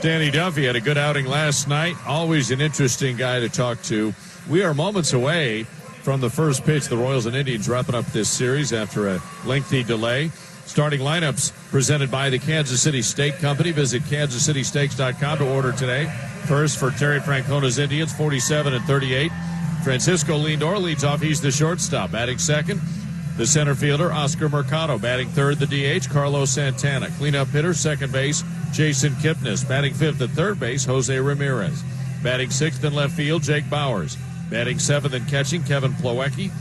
Danny Duffy had a good outing last night. Always an interesting guy to talk to. We are moments away from the first pitch. The Royals and Indians wrapping up this series after a lengthy delay. Starting lineups presented by the Kansas City Steak Company. Visit kansascitysteaks.com to order today. First for Terry Francona's Indians, 47 and 38. Francisco Lindor leads off. He's the shortstop. Batting second, the center fielder, Oscar Mercado. Batting third, the DH, Carlos Santana. Cleanup hitter, second base, Jason Kipnis. Batting fifth at third base, Jose Ramirez. Batting sixth in left field, Jake Bauers. Batting seventh and catching, Kevin Plawecki.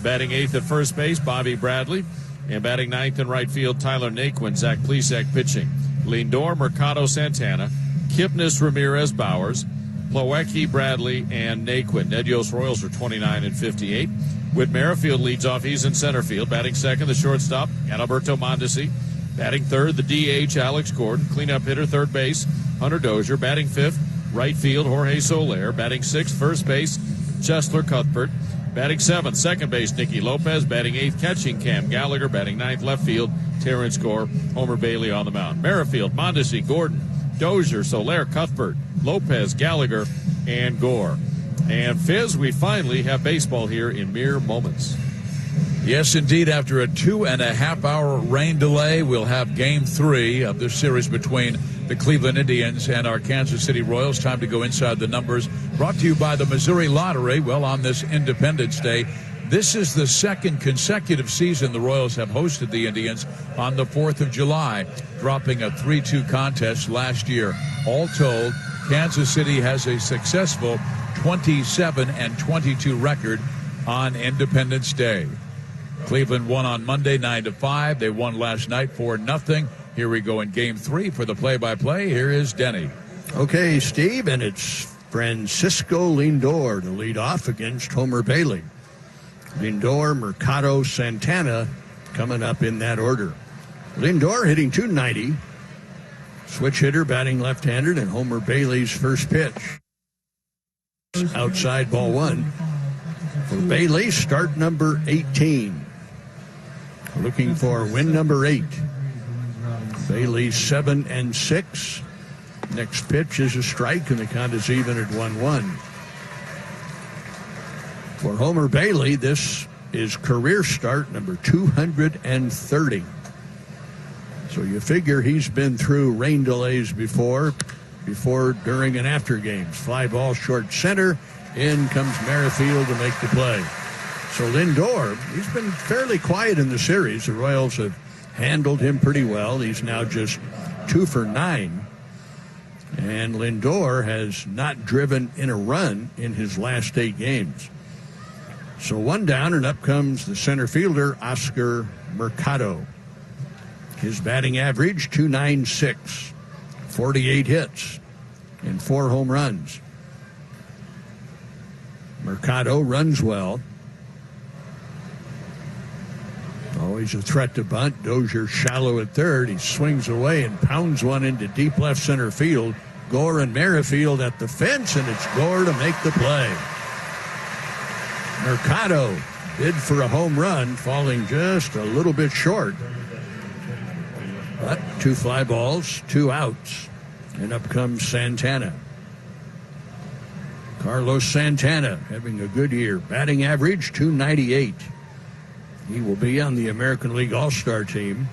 Batting eighth at first base, Bobby Bradley. And batting ninth in right field, Tyler Naquin. Zach Plesac pitching. Lindor, Mercado, Santana. Kipnis, Ramirez, Bauers. Plawecki, Bradley, and Naquin. Ned Yost Royals are 29 and 58. Whit Merrifield leads off. He's in center field. Batting second, the shortstop, Adalberto Mondesi. Batting third, the DH, Alex Gordon. Cleanup hitter, third base, Hunter Dozier. Batting fifth, right field, Jorge Soler. Batting sixth, first base, Chesler Cuthbert. Batting seventh, second base, Nicky Lopez. Batting eighth, catching, Cam Gallagher. Batting ninth, left field, Terrence Gore. Homer Bailey on the mound. Merrifield, Mondesi, Gordon, Dozier, Soler, Cuthbert, Lopez, Gallagher, and Gore. And Fizz, we finally have baseball here in mere moments. Yes, indeed. After a 2.5-hour rain delay, we'll have Game 3 of this series between the Cleveland Indians and our Kansas City Royals. Time to go inside the numbers. Brought to you by the Missouri Lottery. Well, on this Independence Day, this is the second consecutive season the Royals have hosted the Indians on the 4th of July, dropping a 3-2 contest last year. All told, Kansas City has a successful 27-22 record on Independence Day. Cleveland won on Monday 9-5. They won last night 4-0. Here we go in Game 3 for the play-by-play. Here is Denny. Okay, Steve, and it's Francisco Lindor to lead off against Homer Bailey. Lindor, Mercado, Santana coming up in that order. Lindor hitting .290. Switch hitter, batting left-handed, and Homer Bailey's first pitch. Outside ball one. For Bailey, start number 18. Looking for win number 8. Bailey 7-6. Next pitch is a strike, and the count is even at 1-1. For Homer Bailey, this is career start number 230. So you figure he's been through rain delays before, during, and after games. Fly ball short center. In comes Merrifield to make the play. So Lindor, he's been fairly quiet in the series. The Royals have handled him pretty well. He's now just 2 for 9. And Lindor has not driven in a run in his last 8 games. So one down, and up comes the center fielder, Oscar Mercado. His batting average, .296. 48 hits and 4 home runs. Mercado runs well. Always a threat to bunt. Dozier shallow at third. He swings away and pounds one into deep left center field. Gore and Merrifield at the fence, and it's Gore to make the play. Mercado bid for a home run, falling just a little bit short. But 2 fly balls, 2 outs. And up comes Santana. Carlos Santana having a good year. Batting average, .298. He will be on the American League All-Star team.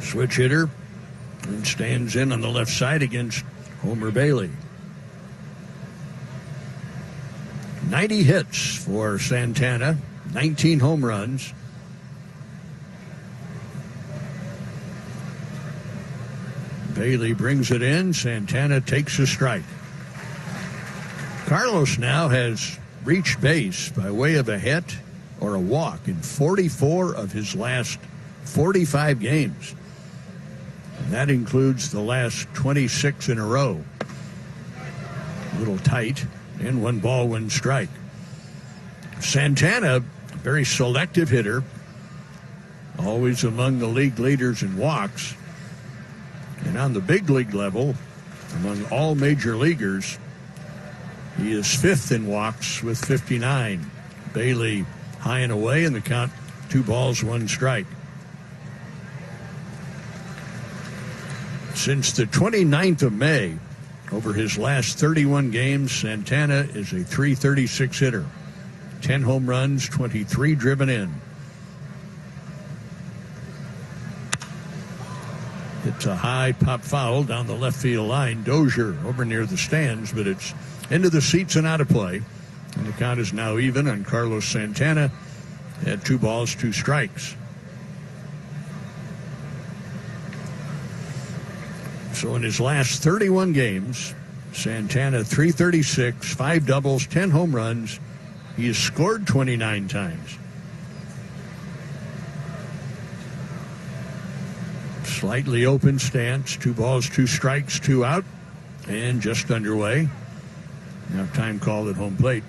Switch hitter, and stands in on the left side against Homer Bailey. 90 hits for Santana, 19 home runs. Bailey brings it in. Santana takes a strike. Carlos now has reached base by way of a hit or a walk in 44 of his last 45 games. And that includes the last 26 in a row. A little tight, and 1 ball, 1 strike. Santana, very selective hitter, always among the league leaders in walks. And on the big league level, among all major leaguers, he is 5th in walks with 59. Bailey high and away, and the count 2 balls, 1 strike. Since the 29th of May, over his last 31 games, Santana is a .336 hitter. 10 home runs, 23 driven in. It's a high pop foul down the left field line. Dozier over near the stands, but it's into the seats and out of play. And the count is now even on Carlos Santana at 2 balls, 2 strikes. So in his last 31 games, Santana .336, 5 doubles, 10 home runs. He has scored 29 times. Slightly open stance, 2 balls, 2 strikes, 2 out, and just underway. Now time called at home plate.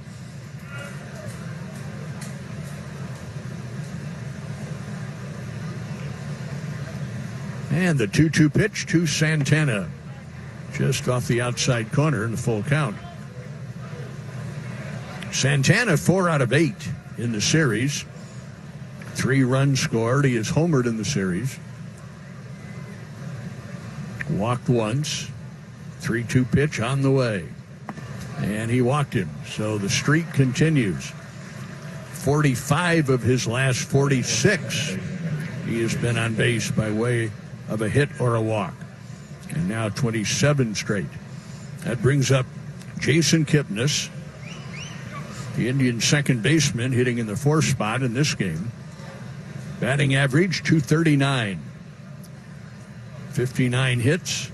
And the 2-2 pitch to Santana. Just off the outside corner in the full count. Santana 4 out of 8 in the series. 3 runs scored. He has homered in the series. Walked once. 3-2 pitch on the way. And he walked him. So the streak continues. 45 of his last 46. He has been on base by way of a hit or a walk. And now 27 straight. That brings up Jason Kipnis, the Indian second baseman, hitting in the 4th spot in this game. Batting average .239. 59 hits,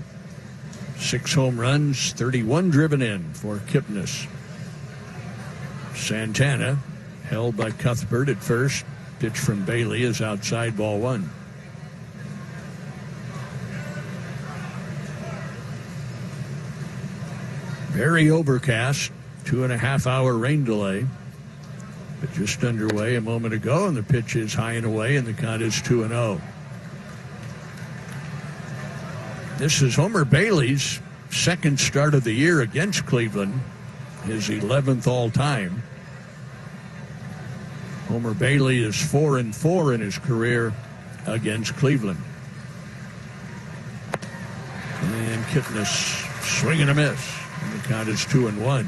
6 home runs, 31 driven in for Kipnis. Santana held by Cuthbert at first. Pitch from Bailey is outside, ball 1. Very overcast, 2.5-hour rain delay. But just underway a moment ago, and the pitch is high and away, and the count is 2-0. This is Homer Bailey's second start of the year against Cleveland, his 11th all-time. Homer Bailey is 4-4 in his career against Cleveland. And Kipnis swing and a miss. And the count is 2-1.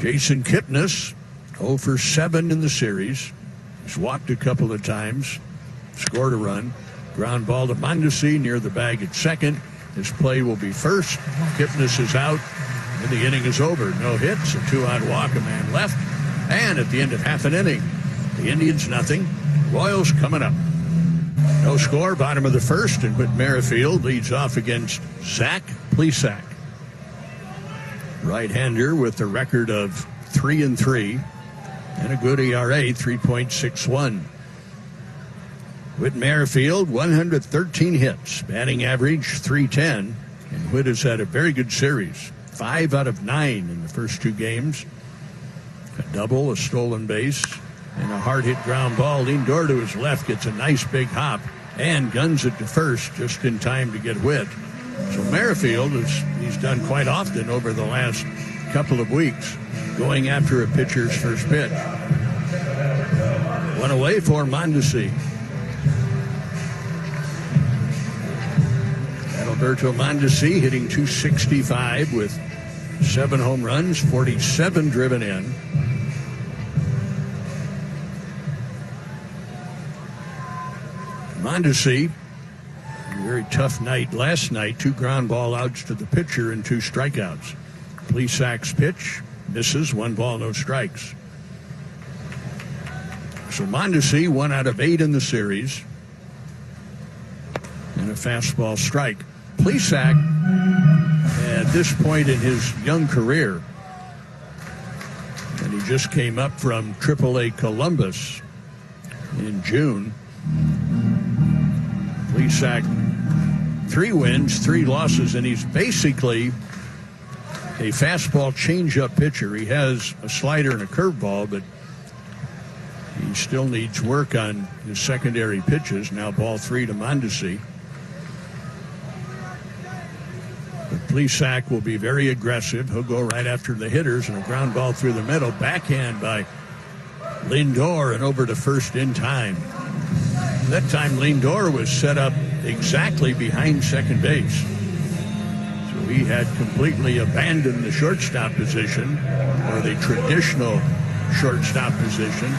Jason Kipnis, 0 for 7 in the series. He's walked a couple of times, scored a run. Ground ball to Mondesi near the bag at second. His play will be first. Kipnis is out, and the inning is over. No hits, a 2-out walk, a man left. And at the end of half an inning, the Indians nothing. Royals coming up. No score, bottom of the first, and Whit Merrifield leads off against Zach Plesac. Right-hander with a record of 3-3 and a good ERA, 3.61. Whit Merrifield, 113 hits, batting average .310, and Whit has had a very good series. 5 out of 9 in the first 2 games. A double, a stolen base, and a hard-hit ground ball. Lindor to his left gets a nice big hop and guns it to first just in time to get Whit. So Merrifield, he's done quite often over the last couple of weeks, going after a pitcher's first pitch. One away for Mondesi. Alberto Mondesi hitting .265 with 7 home runs, 47 driven in. Mondesi, a very tough night last night. 2 ground ball outs to the pitcher and 2 strikeouts. Plesac's pitch misses, 1 ball, no strikes. So Mondesi, 1 out of 8 in the series. And a fastball strike. Plesac, at this point in his young career, and he just came up from AAA Columbus in June. Plesac, 3 wins, 3 losses, and he's basically a fastball changeup pitcher. He has a slider and a curveball, but he still needs work on his secondary pitches. Now ball 3 to Mondesi. But Plesac will be very aggressive. He'll go right after the hitters, and a ground ball through the middle. Backhand by Lindor and over to first in time. That time Lindor was set up exactly behind second base. So he had completely abandoned the shortstop position, or the traditional shortstop position,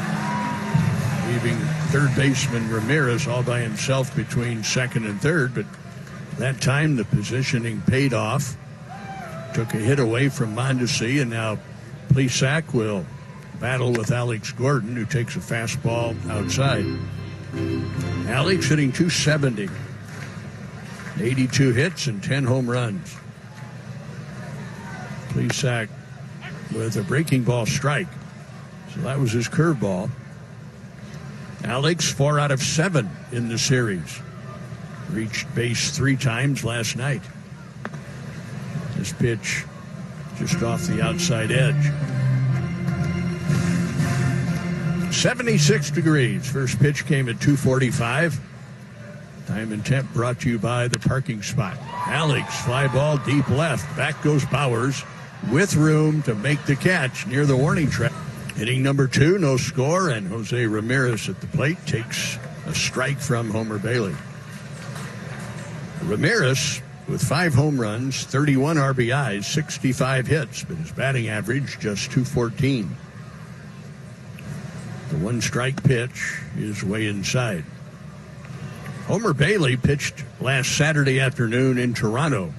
leaving third baseman Ramirez all by himself between second and third. But that time the positioning paid off. Took a hit away from Mondesi, and now Plesac will battle with Alex Gordon, who takes a fastball outside. Alex hitting .270, 82 hits and 10 home runs. Plesac with a breaking ball strike. So that was his curveball. Alex 4 out of 7 in the series. Reached base 3 times last night. This pitch just off the outside edge. 76 degrees. First pitch came at 2:45. Time and temp brought to you by the parking spot. Alex, fly ball deep left. Back goes Bowers with room to make the catch near the warning track. Hitting number 2, no score, and Jose Ramirez at the plate takes a strike from Homer Bailey. Ramirez with 5 home runs, 31 RBIs, 65 hits, but his batting average just .214. The 1-strike pitch is way inside. Homer Bailey pitched last Saturday afternoon in Toronto.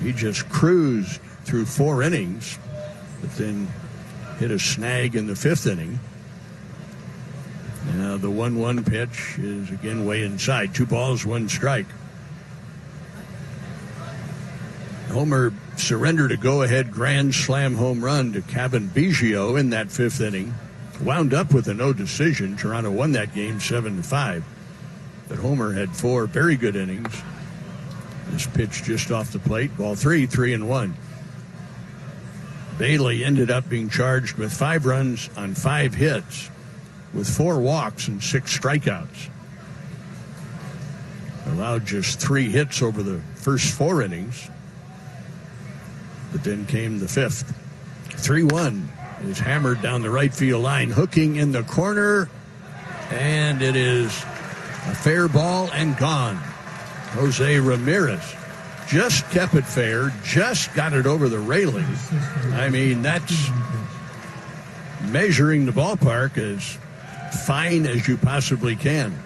He just cruised through 4 innings, but then hit a snag in the 5th inning. Now the 1-1 pitch is again way inside. 2 balls, 1 strike. Homer surrendered a go-ahead grand slam home run to Kevin Biggio in that 5th inning. Wound up with a no decision. Toronto won that game 7-5. But Homer had 4 very good innings. This pitch just off the plate. Ball 3, 3-1. Bailey ended up being charged with 5 runs on 5 hits, with 4 walks and 6 strikeouts. Allowed just 3 hits over the first 4 innings. But then came the 5th. 3-1 is hammered down the right field line, hooking in the corner, and it is a fair ball and gone. Jose Ramirez just kept it fair, just got it over the railing. I mean, that's measuring the ballpark as fine as you possibly can.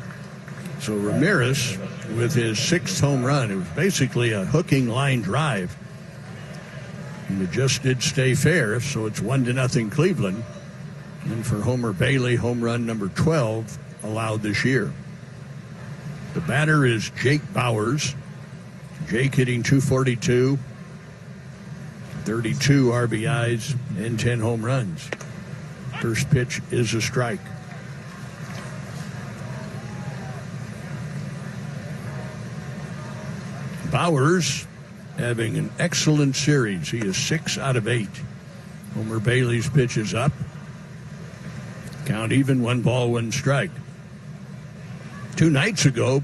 So Ramirez with his 6th home run, it was basically a hooking line drive. And it just did stay fair, so it's 1-0 Cleveland. And for Homer Bailey, home run number 12 allowed this year. The batter is Jake Bowers. Jake hitting .242, 32 RBIs, and 10 home runs. First pitch is a strike. Bowers having an excellent series. He is 6 out of 8. Homer Bailey's pitch is up. Count even, 1 ball, 1 strike. 2 nights ago,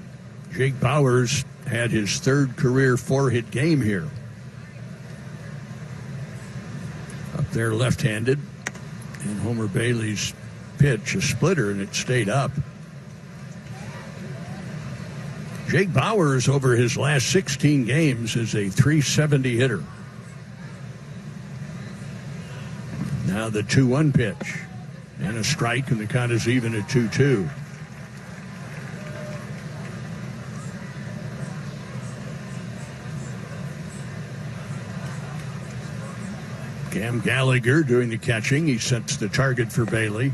Jake Bowers had his 3rd career 4-hit game here. Up there left-handed, and Homer Bailey's pitch, a splitter, and it stayed up. Jake Bowers, over his last 16 games, is a .370 hitter. Now the 2-1 pitch, and a strike, and the count is even at 2-2. Cam Gallagher doing the catching. He sets the target for Bailey,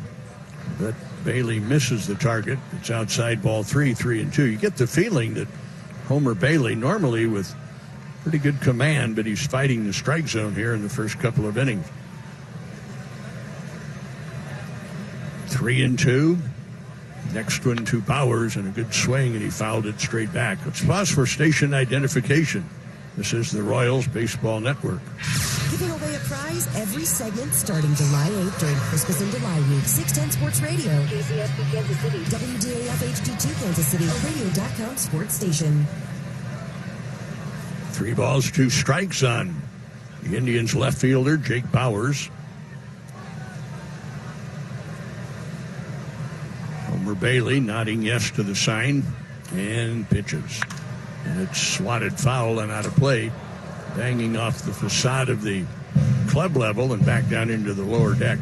but Bailey misses the target. It's outside, ball 3, 3-2. You get the feeling that Homer Bailey, normally with pretty good command, but he's fighting the strike zone here in the first couple of innings. 3-2. Next one to Bowers, and a good swing, and he fouled it straight back. Let's pause for station identification. This is the Royals Baseball Network. Giving away a prize every segment starting July 8th during Christmas and July week. 610 Sports Radio. KCSP Kansas City. WDAF HD2 Kansas City. A radio.com sports station. 3 balls, 2 strikes on the Indians left fielder, Jake Bowers. Homer Bailey nodding yes to the sign and pitches. And it's swatted foul and out of play, banging off the facade of the club level and back down into the lower deck.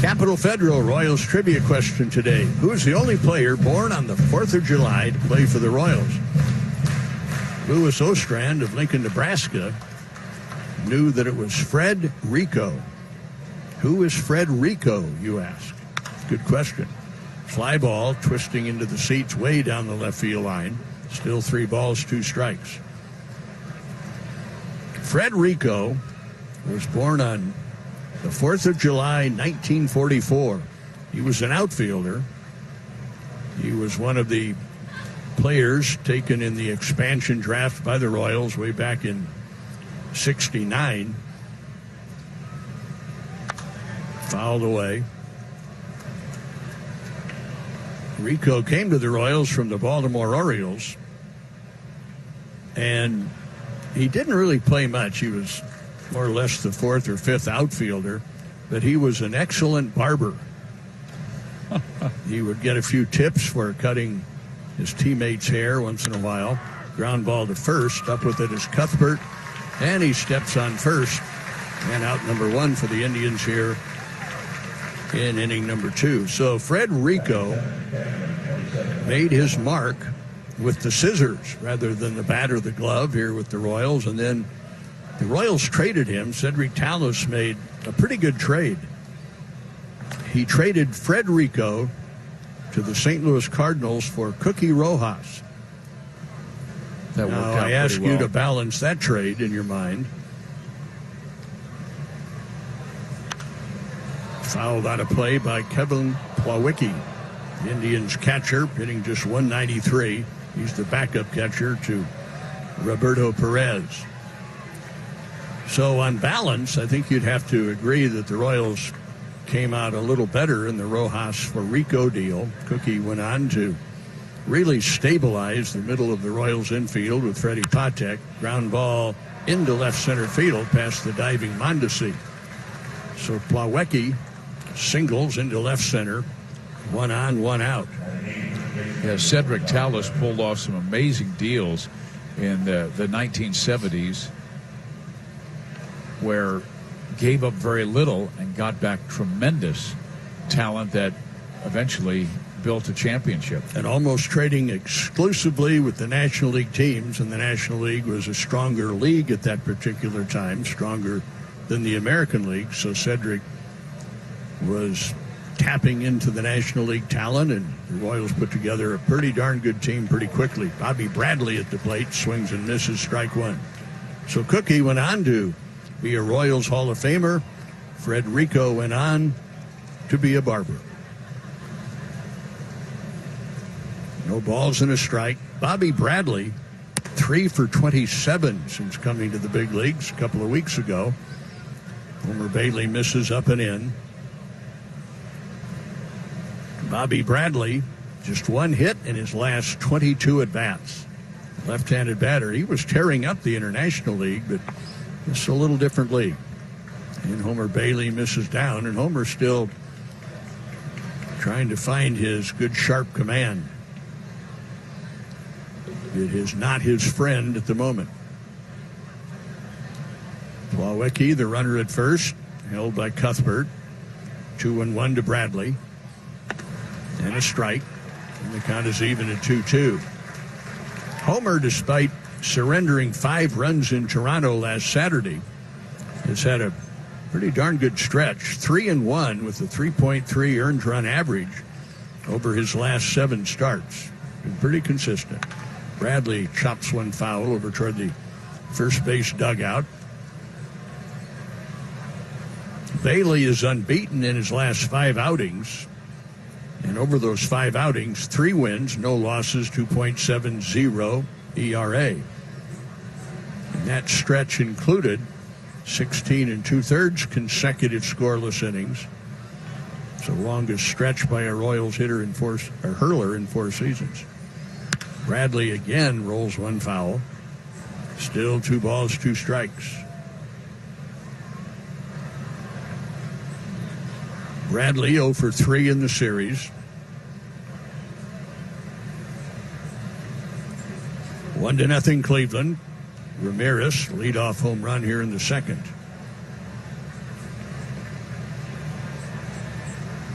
Capital Federal Royals trivia question today. Who is the only player born on the 4th of July to play for the Royals? Louis Ostrand of Lincoln, Nebraska, knew that it was Fred Rico. Who is Fred Rico, you ask? Good question. Fly ball twisting into the seats way down the left field line. Still 3 balls, 2 strikes. Fred Rico was born on the 4th of July, 1944. He was an outfielder. He was one of the players taken in the expansion draft by the Royals way back in '69. Fouled away. Rico came to the Royals from the Baltimore Orioles, and he didn't really play much. He was more or less the 4th or 5th outfielder, but he was an excellent barber. He would get a few tips for cutting his teammates' hair once in a while. Ground ball to first. Up with it is Cuthbert, and he steps on first. And out number 1 for the Indians here in inning number 2. So Fred Rico made his mark with the scissors rather than the bat or the glove here with the Royals. And then the Royals traded him. Cedric Tallis made a pretty good trade. He traded Fred Rico to the St. Louis Cardinals for Cookie Rojas. That worked out I ask pretty you well. to balance that trade in your mind. Fouled out of play by Kevin Plawecki, the Indians catcher, hitting just 193. He's the backup catcher to Roberto Perez. So on balance, I think you'd have to agree that the Royals came out a little better in the Rojas for Rico deal. Cookie went on to really stabilize the middle of the Royals infield with Freddie Patek. Ground ball into left center field past the diving Mondesi. So Plawecki singles into left center. 1 on, 1 out. Yeah, Cedric Tallis pulled off some amazing deals in the 1970s where gave up very little and got back tremendous talent that eventually built a championship. And almost trading exclusively with the National League teams, and the National League was a stronger league at that particular time, stronger than the American League. So Cedric was tapping into the National League talent, and the Royals put together a pretty darn good team pretty quickly. Bobby Bradley at the plate, swings and misses, strike 1. So Cookie went on to be a Royals Hall of Famer. Fred Rico went on to be a barber. No balls and a strike. Bobby Bradley, 3 for 27 since coming to the big leagues a couple of weeks ago. Homer Bailey misses up and in. Bobby Bradley, just 1 hit in his last 22 at-bats. Left-handed batter. He was tearing up the International League, but it's a little different league. And Homer Bailey misses down, and Homer's still trying to find his good, sharp command. It is not his friend at the moment. Plawecki, the runner at first, held by Cuthbert. 2-1 to Bradley. And a strike. And the count is even at 2-2. Homer, despite surrendering 5 runs in Toronto last Saturday, has had a pretty darn good stretch. 3-1 with a 3.3 earned run average over his last 7 starts. Been pretty consistent. Bradley chops one foul over toward the first base dugout. Bailey is unbeaten in his last 5 outings. And over those 5 outings, 3 wins, no losses, 2.70 ERA. And that stretch included 16 2/3 consecutive scoreless innings. It's the longest stretch by a Royals hurler in 4 seasons. Bradley again rolls one foul. Still 2 balls, 2 strikes. Bradley 0 for 3 in the series. 1-0 Cleveland. Ramirez, leadoff home run here in the second.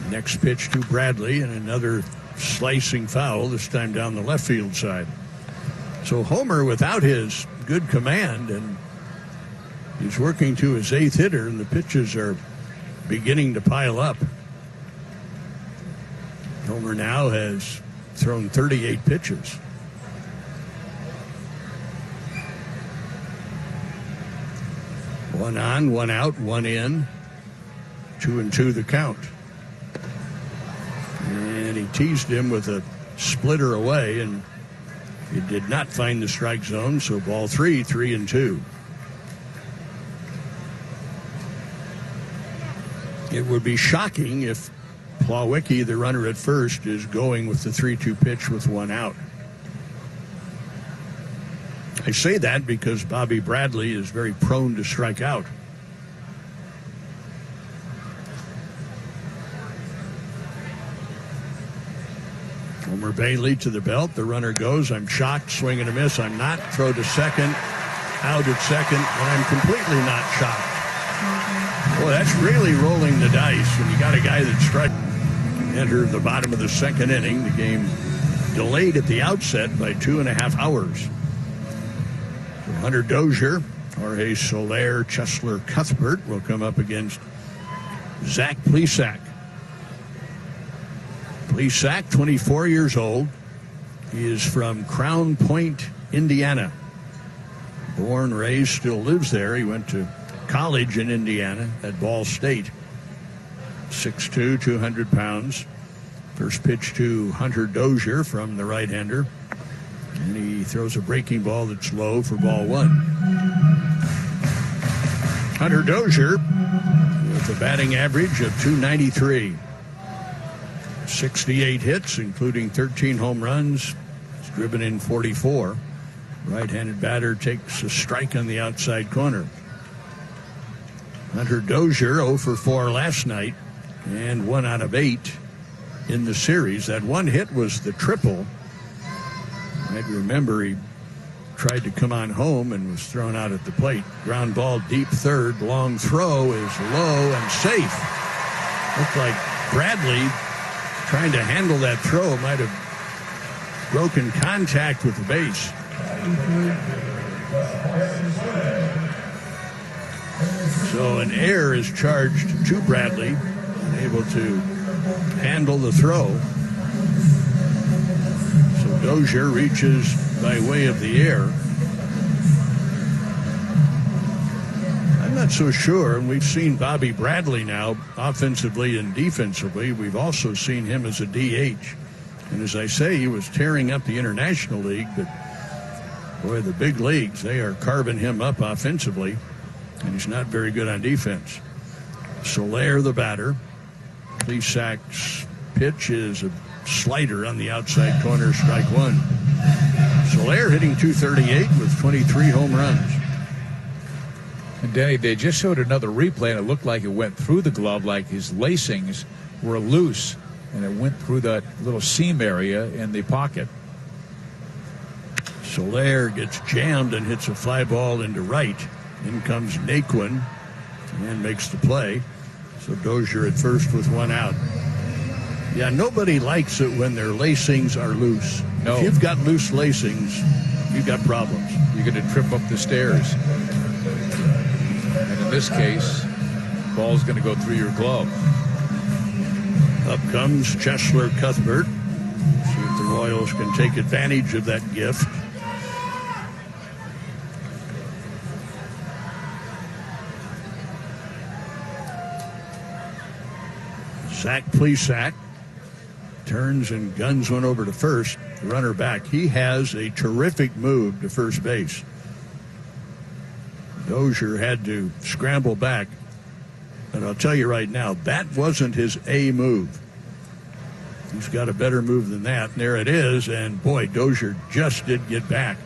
Next pitch to Bradley, and another slicing foul, this time down the left field side. So Homer, without his good command, and he's working to his 8th hitter, and the pitches are beginning to pile up. Homer now has thrown 38 pitches. One on, one out, one in. 2-2 the count. And he teased him with a splitter away, and he did not find the strike zone, so ball 3, 3-2. It would be shocking if Plawecki, the runner at first, is going with the 3-2 pitch with one out. I say that because Bobby Bradley is very prone to strike out. Homer Bailey to the belt. The runner goes. I'm shocked. Swing and a miss. I'm not. Throw to second. Out at second. And I'm completely not shocked. Well, that's really rolling the dice when you got a guy that's striking. Enter the bottom of the second inning. The game delayed at the outset by 2.5 hours. So Hunter Dozier, Jorge Soler, Chesler Cuthbert will come up against Zach Plesac. Plesac, 24 years old. He is from Crown Point, Indiana. Born, raised, still lives there. He went to college in Indiana at Ball State. 6'2", 200 pounds. First pitch to Hunter Dozier from the right-hander. And he throws a breaking ball that's low for ball 1. Hunter Dozier with a batting average of .293. 68 hits, including 13 home runs. He's driven in 44. Right-handed batter takes a strike on the outside corner. Hunter Dozier 0 for 4 last night and 1 out of 8 in the series. That one hit was the triple. You might remember he tried to come on home and was thrown out at the plate. Ground ball deep third. Long throw is low and safe. Looked like Bradley trying to handle that throw might have broken contact with the base. So an error is charged to Bradley, able to handle the throw. So Dozier reaches by way of the air. I'm not so sure, and we've seen Bobby Bradley now offensively and defensively. We've also seen him as a DH. And as I say, he was tearing up the International League, but boy, the big leagues, they are carving him up offensively, and he's not very good on defense. Soler, the batter. Plesac's pitch is a slider on the outside corner, strike 1. Soler hitting .238 with 23 home runs. And Danny, they just showed another replay, and it looked like it went through the glove, like his lacings were loose, and it went through that little seam area in the pocket. Soler gets jammed and hits a fly ball into right. In comes Naquin and makes the play. So Dozier at first with 1 out. Yeah, nobody likes it when their lacings are loose. No. If you've got loose lacings, you've got problems. You're going to trip up the stairs. And in this case, ball's going to go through your glove. Up comes Chesler Cuthbert. See if the Royals can take advantage of that gift. Zach Plesac turns and guns one over to first. The runner back. He has a terrific move to first base. Dozier had to scramble back. And I'll tell you right now, that wasn't his A move. He's got a better move than that. And there it is. And boy, Dozier just did get back.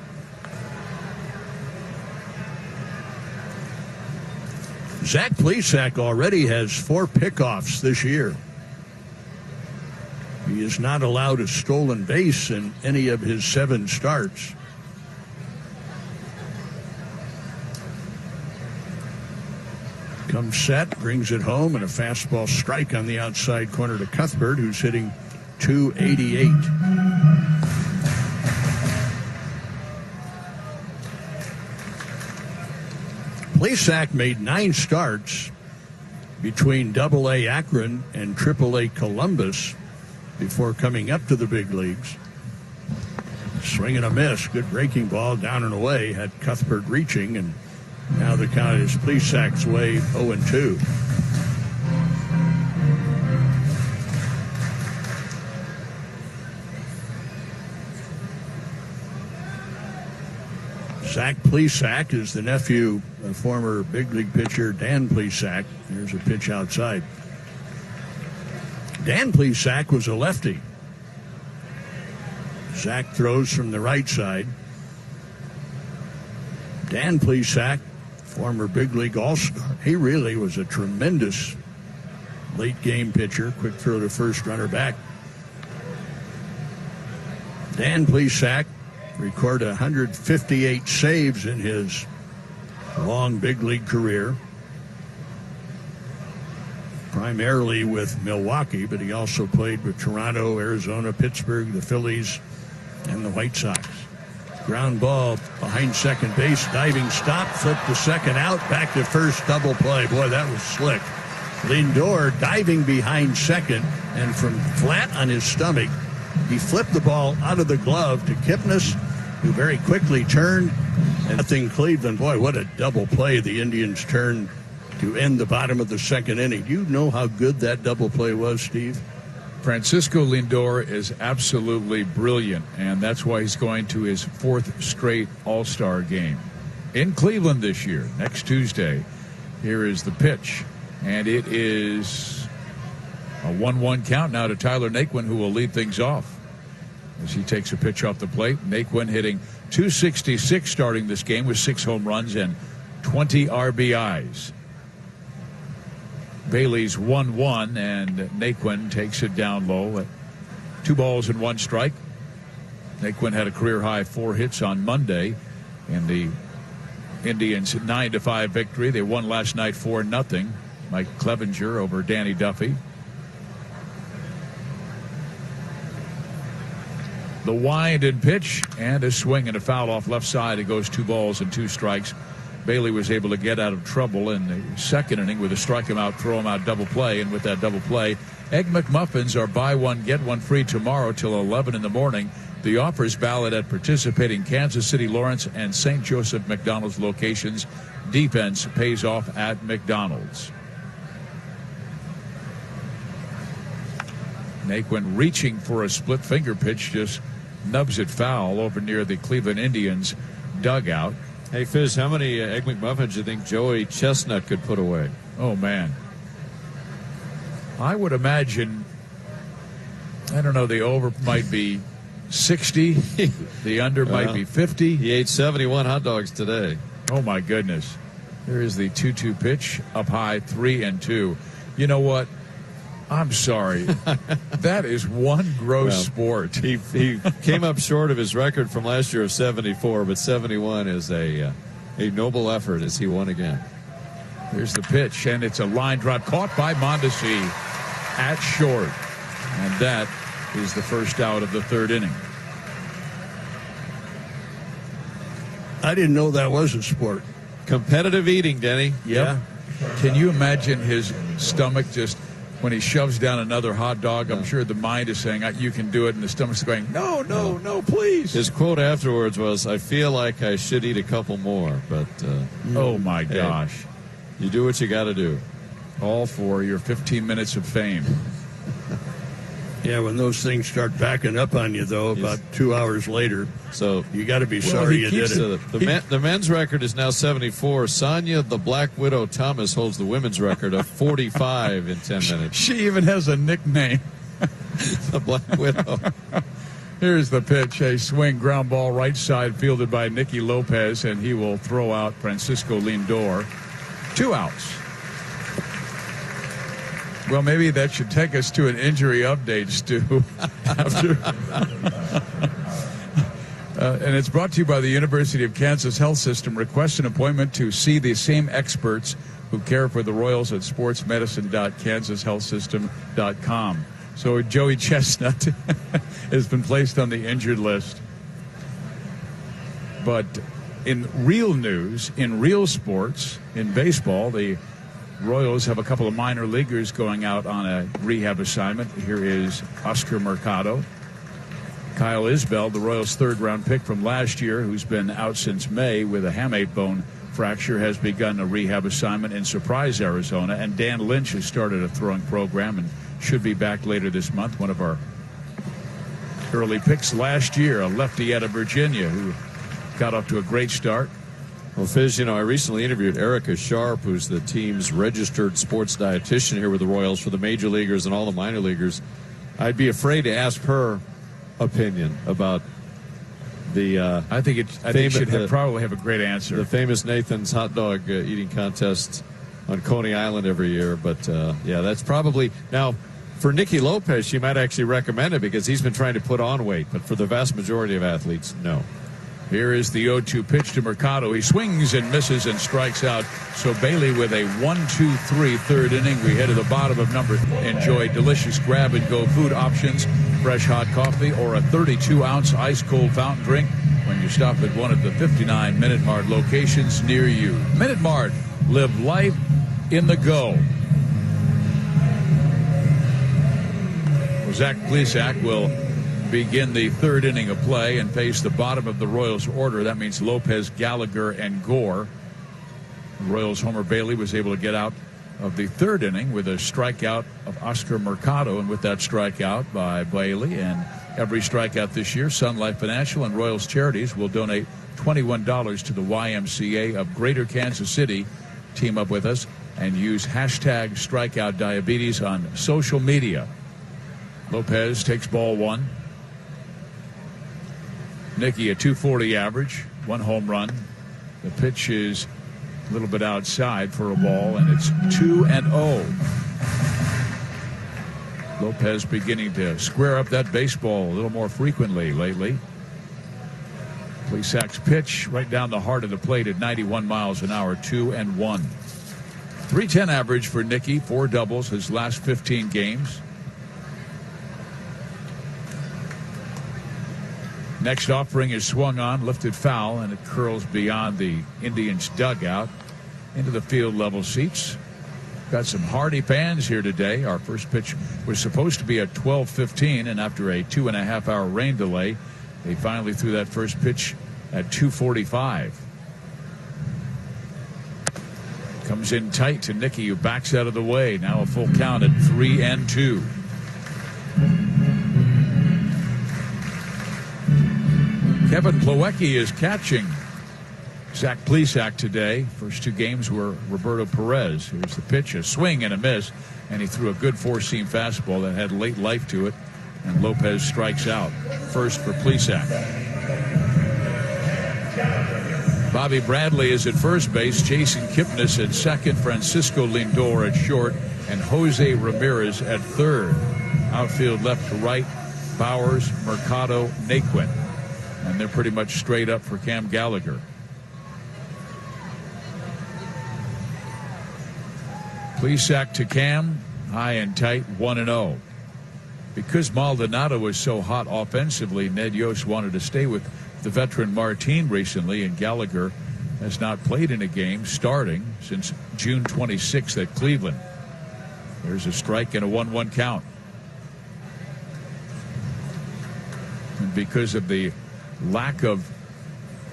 Zach Plesac already has 4 pickoffs this year. He is not allowed a stolen base in any of his 7 starts. Comes set, brings it home, and a fastball strike on the outside corner to Cuthbert, who's hitting .288. Plesac made 9 starts between AA Akron and AAA Columbus before coming up to the big leagues. Swing and a miss. Good breaking ball down and away. Had Cuthbert reaching, and now the count is Plesac's way 0-2. Zach Plesac is the nephew of former big league pitcher Dan Plesac. There's a pitch outside. Dan Plesac was a lefty. Zach throws from the right side. Dan Plesac, former big league all-star. He really was a tremendous late game pitcher. Quick throw to first, runner back. Dan Plesac recorded 158 saves in his long big league career, primarily with Milwaukee, but he also played with Toronto, Arizona, Pittsburgh, the Phillies, and the White Sox. Ground ball behind second base, diving stop, flip to second out, back to first, double play. Boy, that was slick. Lindor diving behind second, and from flat on his stomach, he flipped the ball out of the glove to Kipnis, who very quickly turned, and nothing Cleveland. Boy, what a double play the Indians turned to end the bottom of the second inning. Do you know how good that double play was, Steve? Francisco Lindor is absolutely brilliant, and that's why he's going to his 4th straight All-Star game in Cleveland this year, next Tuesday. Here is the pitch, and it is a 1-1 count now to Tyler Naquin, who will lead things off as he takes a pitch off the plate. Naquin hitting .266 starting this game with 6 home runs and 20 RBIs. Bailey's 1-1, and Naquin takes it down low at 2 balls and 1 strike. Naquin had a career-high 4 hits on Monday in the Indians' 9-5 victory. They won last night 4-0. Mike Clevenger over Danny Duffy. The wind and pitch, and a swing and a foul off left side. It goes 2 balls and 2 strikes. Bailey was able to get out of trouble in the second inning with a strike him out, throw him out double play. And with that double play, Egg McMuffins are buy one, get one free tomorrow till 11 in the morning. The offers valid at participating Kansas City, Lawrence, and St. Joseph McDonald's locations. Defense pays off at McDonald's. Naquin reaching for a split finger pitch, just nubs it foul over near the Cleveland Indians dugout. Hey, Fizz, how many Egg McMuffins do you think Joey Chestnut could put away? Oh, man. I would imagine, I don't know, the over might be 60. The under might be 50. He ate 71 hot dogs today. Oh, my goodness. There is the 2-2 pitch, up high, 3-2. You know what? I'm sorry. That is one gross sport. He came up short of his record from last year of 74, but 71 is a noble effort as he won again. Here's the pitch, and it's a line drive caught by Mondesi at short. And that is the first out of the 3rd inning. I didn't know that was a sport. Competitive eating, Denny. Yep. Yeah. Can you imagine his stomach just when he shoves down another hot dog? I'm sure the mind is saying, you can do it, and the stomach's going, no, please. His quote afterwards was, I feel like I should eat a couple more, but oh my gosh. You do what you got to do. All for your 15 minutes of fame. Yeah, when those things start backing up on you, though, about 2 hours later, so you got to be sorry you did it. So the men's record is now 74. Sonia the Black Widow Thomas holds the women's record of 45 in 10 minutes. She even has a nickname. The Black Widow. Here's the pitch. A swing, ground ball, right side, fielded by Nicky Lopez, and he will throw out Francisco Lindor. 2 outs. Well, maybe that should take us to an injury update, Stu. And it's brought to you by the University of Kansas Health System. Request an appointment to see the same experts who care for the Royals at sportsmedicine.kansashealthsystem.com. So Joey Chestnut has been placed on the injured list. But in real news, in real sports, in baseball, the Royals have a couple of minor leaguers going out on a rehab assignment. Here is Oscar Mercado. Kyle Isbell, the Royals' third-round pick from last year, who's been out since May with a hamate bone fracture, has begun a rehab assignment in Surprise, Arizona. And Dan Lynch has started a throwing program and should be back later this month. One of our early picks last year, a lefty out of Virginia who got off to a great start. Well, Fizz, I recently interviewed Erica Sharp, who's the team's registered sports dietitian here with the Royals for the major leaguers and all the minor leaguers. I'd be afraid to ask her opinion about the I think it should probably have a great answer. The famous Nathan's hot dog eating contest on Coney Island every year. But yeah, that's probably now for Nicky Lopez. She might actually recommend it because he's been trying to put on weight. But for the vast majority of athletes, no. Here is the 0-2 pitch to Mercado. He swings and misses and strikes out. So Bailey with a 1-2-3 third inning. We head to the bottom of number. Enjoy delicious grab-and-go food options, fresh hot coffee, or a 32-ounce ice-cold fountain drink when you stop at one of the 59 Minute Mart locations near you. Minute Mart. Live life in the go. Well, Zach Plesac will begin the third inning of play and face the bottom of the Royals order. That means Lopez, Gallagher, and Gore. The Royals' Homer Bailey was able to get out of the third inning with a strikeout of Oscar Mercado, and with that strikeout by Bailey and every strikeout this year, Sun Life Financial and Royals Charities will donate $21 to the YMCA of Greater Kansas City. Team up with us and use hashtag StrikeoutDiabetes on social media. Lopez takes ball one. Nicky, a 240 average, one home run. The pitch is a little bit outside for a ball, and it's 2-0. Lopez beginning to square up that baseball a little more frequently lately. Plesac's pitch right down the heart of the plate at 91 miles an hour, 2-1. 310 average for Nicky, 4 doubles his last 15 games. Next offering is swung on, lifted foul, and it curls beyond the Indians' dugout into the field level seats. Got some hardy fans here today. Our first pitch was supposed to be at 12:15, and after a 2.5-hour rain delay, they finally threw that first pitch at 2:45. Comes in tight to Nicky, who backs out of the way. Now a full count at 3-2. Kevin Plawecki is catching Zach Plesac today. First 2 games were Roberto Perez. Here's the pitch, a swing and a miss, and he threw a good 4-seam fastball that had late life to it, and Lopez strikes out. First for Plesac. Bobby Bradley is at first base, Jason Kipnis at second, Francisco Lindor at short, and Jose Ramirez at third. Outfield left to right, Bowers, Mercado, Naquin. And they're pretty much straight up for Cam Gallagher. Plesac to Cam, high and tight, 1-0. Because Maldonado was so hot offensively, Ned Yost wanted to stay with the veteran Martin recently, and Gallagher has not played in a game starting since June 26th at Cleveland. There's a strike and a 1-1 count. And because of the lack of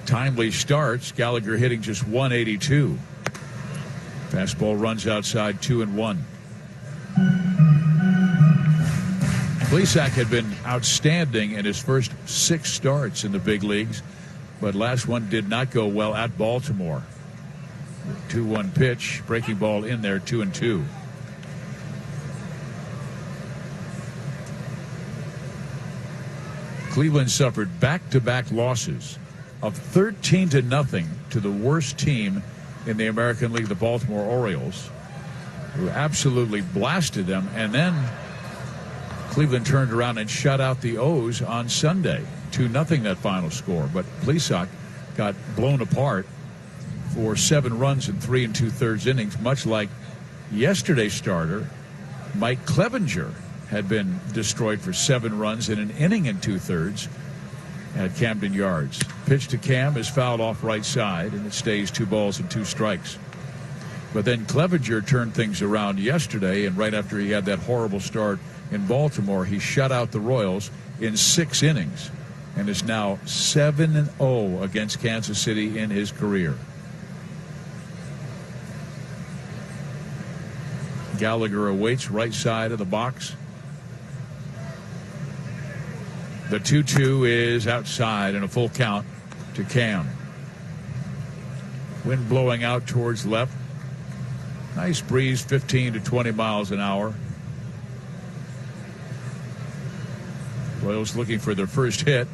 timely starts, Gallagher hitting just 182. Fastball runs outside, 2-1. Plesac had been outstanding in his first 6 starts in the big leagues, but last one did not go well at Baltimore. 2-1 pitch, breaking ball in there, 2-2. Cleveland suffered back-to-back losses of 13-0 to the worst team in the American League, the Baltimore Orioles, who absolutely blasted them. And then Cleveland turned around and shut out the O's on Sunday. 2-0 that final score. But Plesac got blown apart for 7 runs in 3 2/3 innings, much like yesterday's starter, Mike Clevenger, had been destroyed for 7 runs in an inning and 2/3 at Camden Yards. Pitch to Cam is fouled off right side, and it stays 2 balls and 2 strikes. But then Clevenger turned things around yesterday, and right after he had that horrible start in Baltimore, he shut out the Royals in 6 innings and is now 7-0 against Kansas City in his career. Gallagher awaits right side of the box. The 2-2 is outside and a full count to Cam. Wind blowing out towards left. Nice breeze, 15 to 20 miles an hour. Royals looking for their first hit,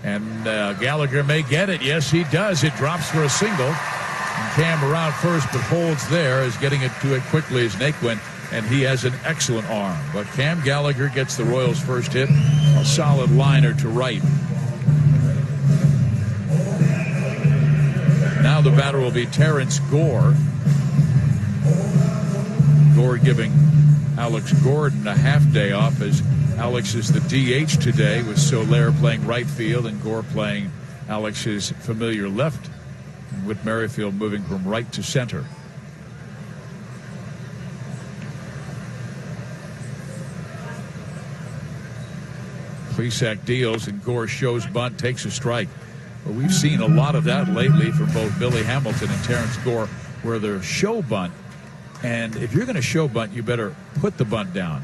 and Gallagher may get it. Yes, he does. It drops for a single. And Cam around first, but holds there, is getting it to it quickly as Naquin, and he has an excellent arm. But Cam Gallagher gets the Royals' first hit, a solid liner to right. Now the batter will be Terrence Gore. Gore giving Alex Gordon a half day off, as Alex is the DH today, with Soler playing right field and Gore playing Alex's familiar left, and Whit Merrifield moving from right to center. Plesac deals and Gore shows bunt, takes a strike. But we've seen a lot of that lately from both Billy Hamilton and Terrence Gore, where they're show bunt. And if you're going to show bunt, you better put the bunt down,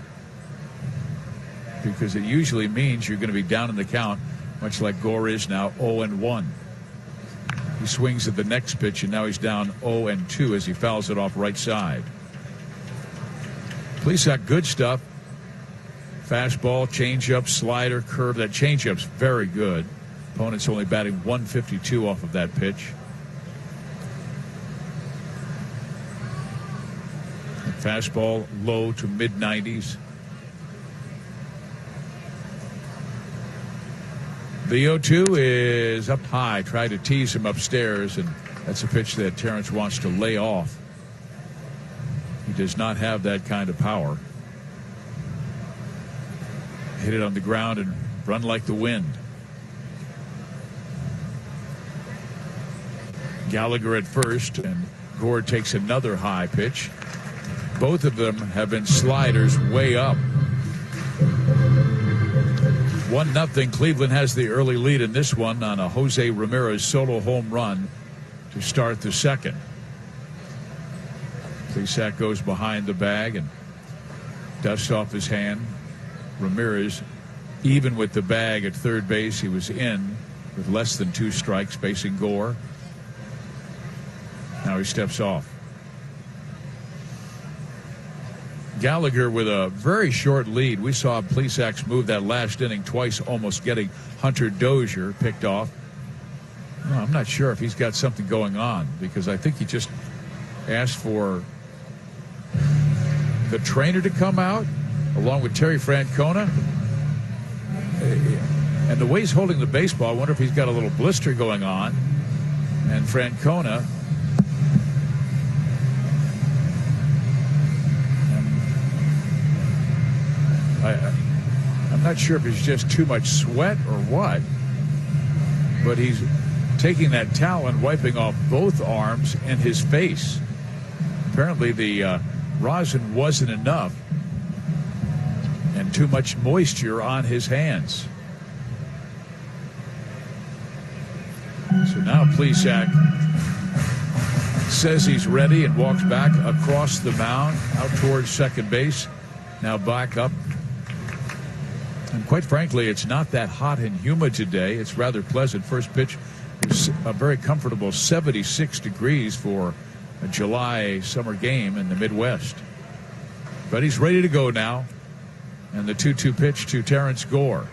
because it usually means you're going to be down in the count, much like Gore is now 0-1. He swings at the next pitch, and now he's down 0-2 as he fouls it off right side. Plesac, good stuff. Fastball, changeup, slider, curve. That changeup's very good. Opponent's only batting 152 off of that pitch. Fastball low to mid-90s. The 0-2 is up high. Tried to tease him upstairs, and that's a pitch that Terrence wants to lay off. He does not have that kind of power. Hit it on the ground and run like the wind. Gallagher at first, and Gore takes another high pitch. Both of them have been sliders way up. 1-0. Cleveland has the early lead in this one on a Jose Ramirez solo home run to start the second. Plesac goes behind the bag and dusts off his hand. Ramirez, even with the bag at third base, he was in with less than 2 strikes, facing Gore. Now he steps off. Gallagher with a very short lead. We saw Plesac's move that last inning twice, almost getting Hunter Dozier picked off. No, I'm not sure if he's got something going on, because I think he just asked for the trainer to come out along with Terry Francona. And the way he's holding the baseball, I wonder if he's got a little blister going on. And Francona, I'm not sure if it's just too much sweat or what, but he's taking that towel and wiping off both arms and his face. Apparently the rosin wasn't enough, and too much moisture on his hands. So now Plesac says he's ready and walks back across the mound out towards second base. Now back up. And quite frankly, it's not that hot and humid today. It's rather pleasant. First pitch was a very comfortable 76 degrees for a July summer game in the Midwest. But he's ready to go now. And the 2-2 pitch to Terrence Gore.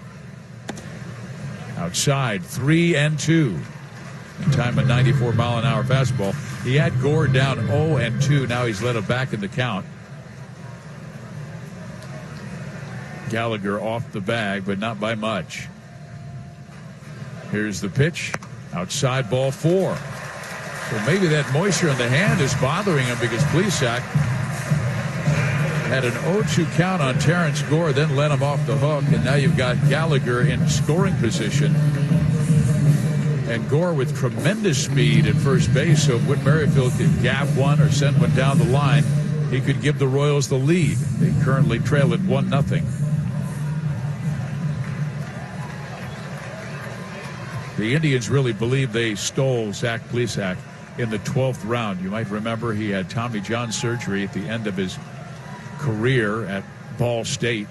Outside, 3-2. In time, a 94-mile-an-hour fastball. He had Gore down 0-2. Now he's led him back in the count. Gallagher off the bag, but not by much. Here's the pitch. Outside, ball 4. So maybe that moisture in the hand is bothering him, because Plesac had an 0-2 count on Terrence Gore, then let him off the hook, and now you've got Gallagher in scoring position. And Gore with tremendous speed at first base, so if Whit Merrifield could gap one or send one down the line, he could give the Royals the lead. They currently trail at 1-0. The Indians really believe they stole Zach Plesac in the 12th round. You might remember he had Tommy John surgery at the end of his career at Ball State.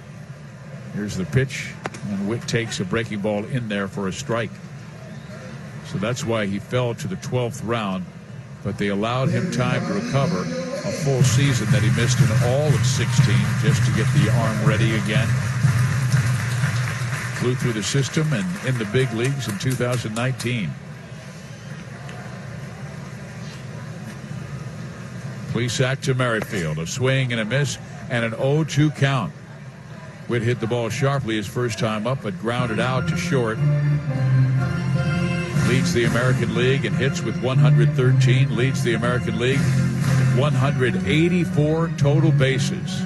Here's the pitch, and Whit takes a breaking ball in there for a strike. So that's why he fell to the 12th round, but they allowed him time to recover a full season that he missed in all of 16 just to get the arm ready again. Flew through the system and in the big leagues in 2019. Plesac to Merrifield, a swing and a miss and an 0-2 count. Whit hit the ball sharply his first time up, but grounded out to short. Leads the American League in hits with 113. Leads the American League 184 total bases.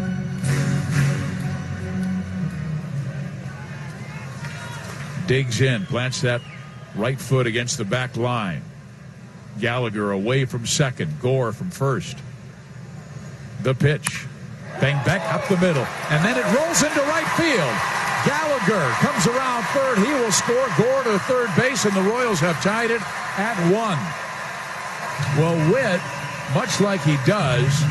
Digs in, plants that right foot against the back line. Gallagher away from second, Gore from first. The pitch. Bang back up the middle, and then it rolls into right field. Gallagher comes around third. He will score. Gore to third base, and the Royals have tied it at 1. Well, Whit, much like he does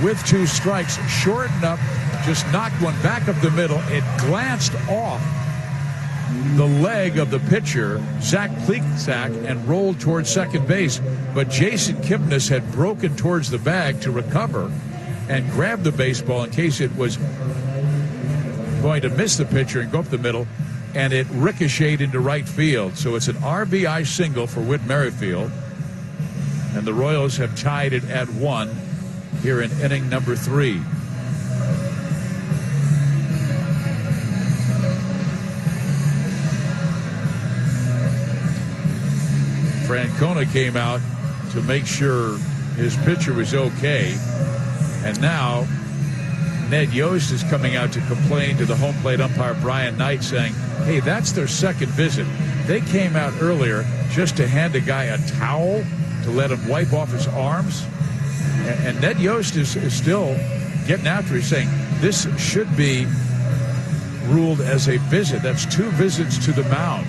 with 2 strikes, shortened up, just knocked one back up the middle. It glanced off the leg of the pitcher, Zach Plesac, and rolled towards second base. But Jason Kipnis had broken towards the bag to recover and grabbed the baseball in case it was going to miss the pitcher and go up the middle, and it ricocheted into right field. So it's an RBI single for Whit Merrifield, and the Royals have tied it at 1 here in inning number 3. Francona came out to make sure his pitcher was okay, and now Ned Yost is coming out to complain to the home plate umpire Brian Knight, saying, hey, that's their second visit. They came out earlier just to hand a guy a towel to let him wipe off his arms. And Ned Yost is still getting after it, saying this should be ruled as a visit. That's 2 visits to the mound.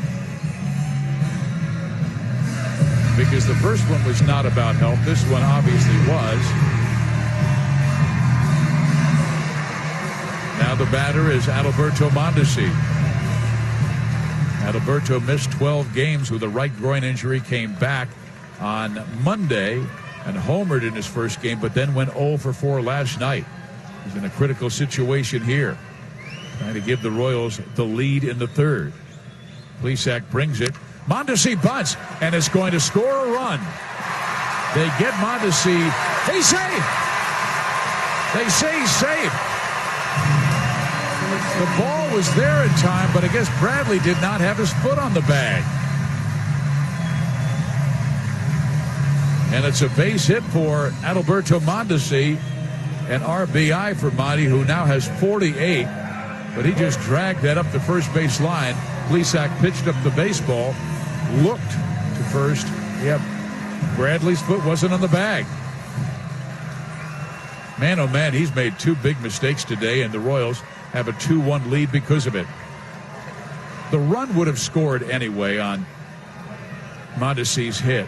Because the first one was not about health. This one obviously was. Now the batter is Adalberto Mondesi. Adalberto missed 12 games with a right groin injury, came back on Monday and homered in his first game, but then went 0 for 4 last night. He's in a critical situation here, trying to give the Royals the lead in the 3rd. Plesac brings it. Mondesi bunts and is going to score a run. They get Mondesi. He's safe. They say he's safe. The ball was there in time, but I guess Bradley did not have his foot on the bag. And it's a base hit for Adalberto Mondesi, an RBI for Monty, who now has 48, but he just dragged that up the first base line. Plesac pitched up the baseball, looked to first. Yep, Bradley's foot wasn't on the bag. Man, oh man, he's made 2 big mistakes today, and the Royals have a 2-1 lead because of it. The run would have scored anyway on Mondesi's hit.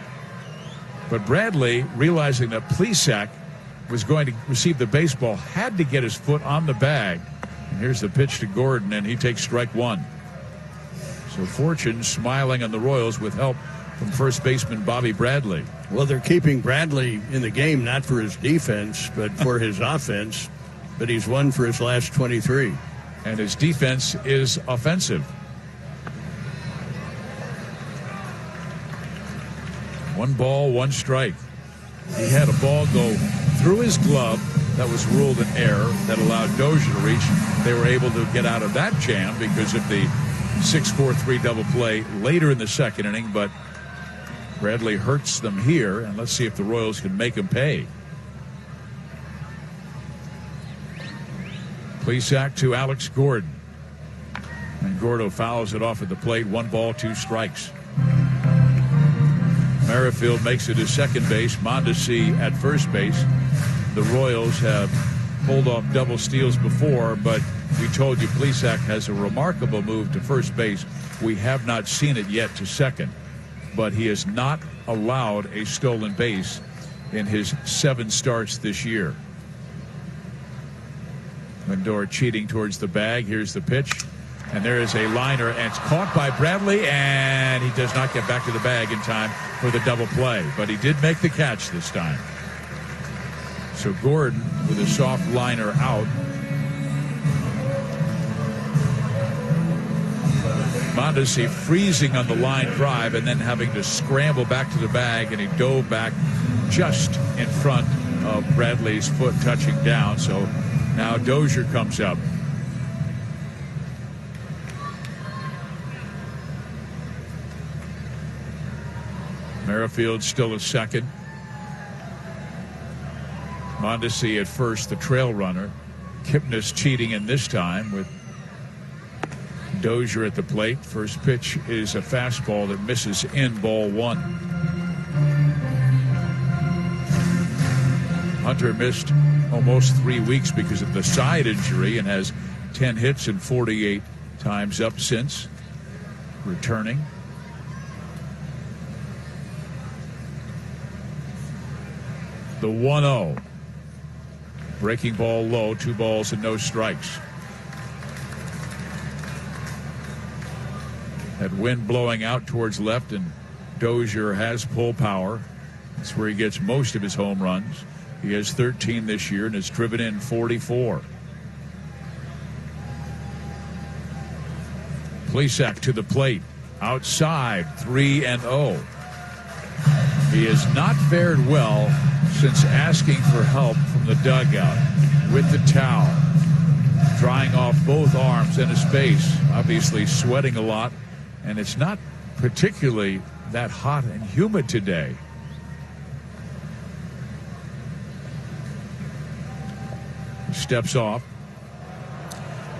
But Bradley, realizing that Plesac was going to receive the baseball, had to get his foot on the bag. And here's the pitch to Gordon, and he takes strike 1. So Fortune smiling on the Royals with help from first baseman Bobby Bradley. Well, they're keeping Bradley in the game, not for his defense, but for his offense. But he's 1 for his last 23. And his defense is offensive. 1 ball, 1 strike. He had a ball go through his glove that was ruled an error that allowed Dozier to reach. They were able to get out of that jam because of the 6-4-3 double play later in the second inning, but Bradley hurts them here, and let's see if the Royals can make him pay. Plesac to Alex Gordon. And Gordo fouls it off at the plate. 1 ball, 2 strikes. Merrifield makes it to second base. Mondesi at first base. The Royals have pulled off double steals before, but we told you Plesac has a remarkable move to first base. We have not seen it yet to second, but he has not allowed a stolen base in his 7 starts this year. Lindor cheating towards the bag. Here's the pitch. And there is a liner, and it's caught by Bradley, and he does not get back to the bag in time for the double play. But he did make the catch this time. So Gordon with a soft liner out. Mondesi freezing on the line drive and then having to scramble back to the bag, and he dove back just in front of Bradley's foot touching down. So now Dozier comes up. Merrifield still at second. Mondesi at first, the trail runner. Kipnis cheating in this time with Dozier at the plate. First pitch is a fastball that misses in, ball 1. Hunter missed almost 3 weeks because of the side injury and has 10 hits and 48 times up since returning. The 1-0. Breaking ball low, 2 balls and no strikes. That wind blowing out towards left, and Dozier has pull power. That's where he gets most of his home runs. He has 13 this year and has driven in 44. Plesac to the plate. Outside, 3-0. He has not fared well since asking for help from the dugout with the towel, drying off both arms and his face, obviously sweating a lot, and it's not particularly that hot and humid today. He steps off,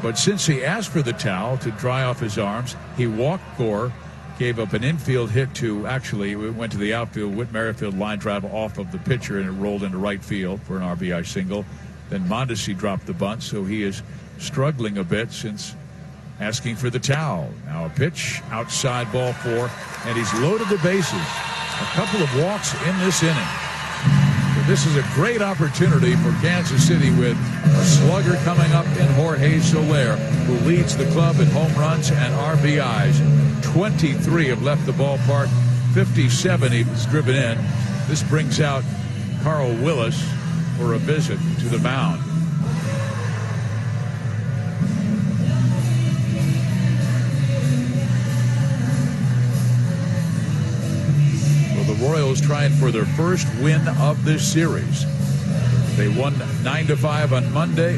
but since he asked for the towel to dry off his arms, he walked Gore, gave up an infield hit to, actually, it went to the outfield. Whit Merrifield line drive off of the pitcher, and it rolled into right field for an RBI single. Then Mondesi dropped the bunt, so he is struggling a bit since asking for the towel. Now a pitch, outside, ball 4, and he's loaded the bases. A couple of walks in this inning. But this is a great opportunity for Kansas City with a slugger coming up in Jorge Soler, who leads the club in home runs and RBIs. 23 have left the ballpark, 57 he was driven in. This brings out Carl Willis for a visit to the mound. Well, the Royals trying for their first win of this series. They won 9-5 on Monday.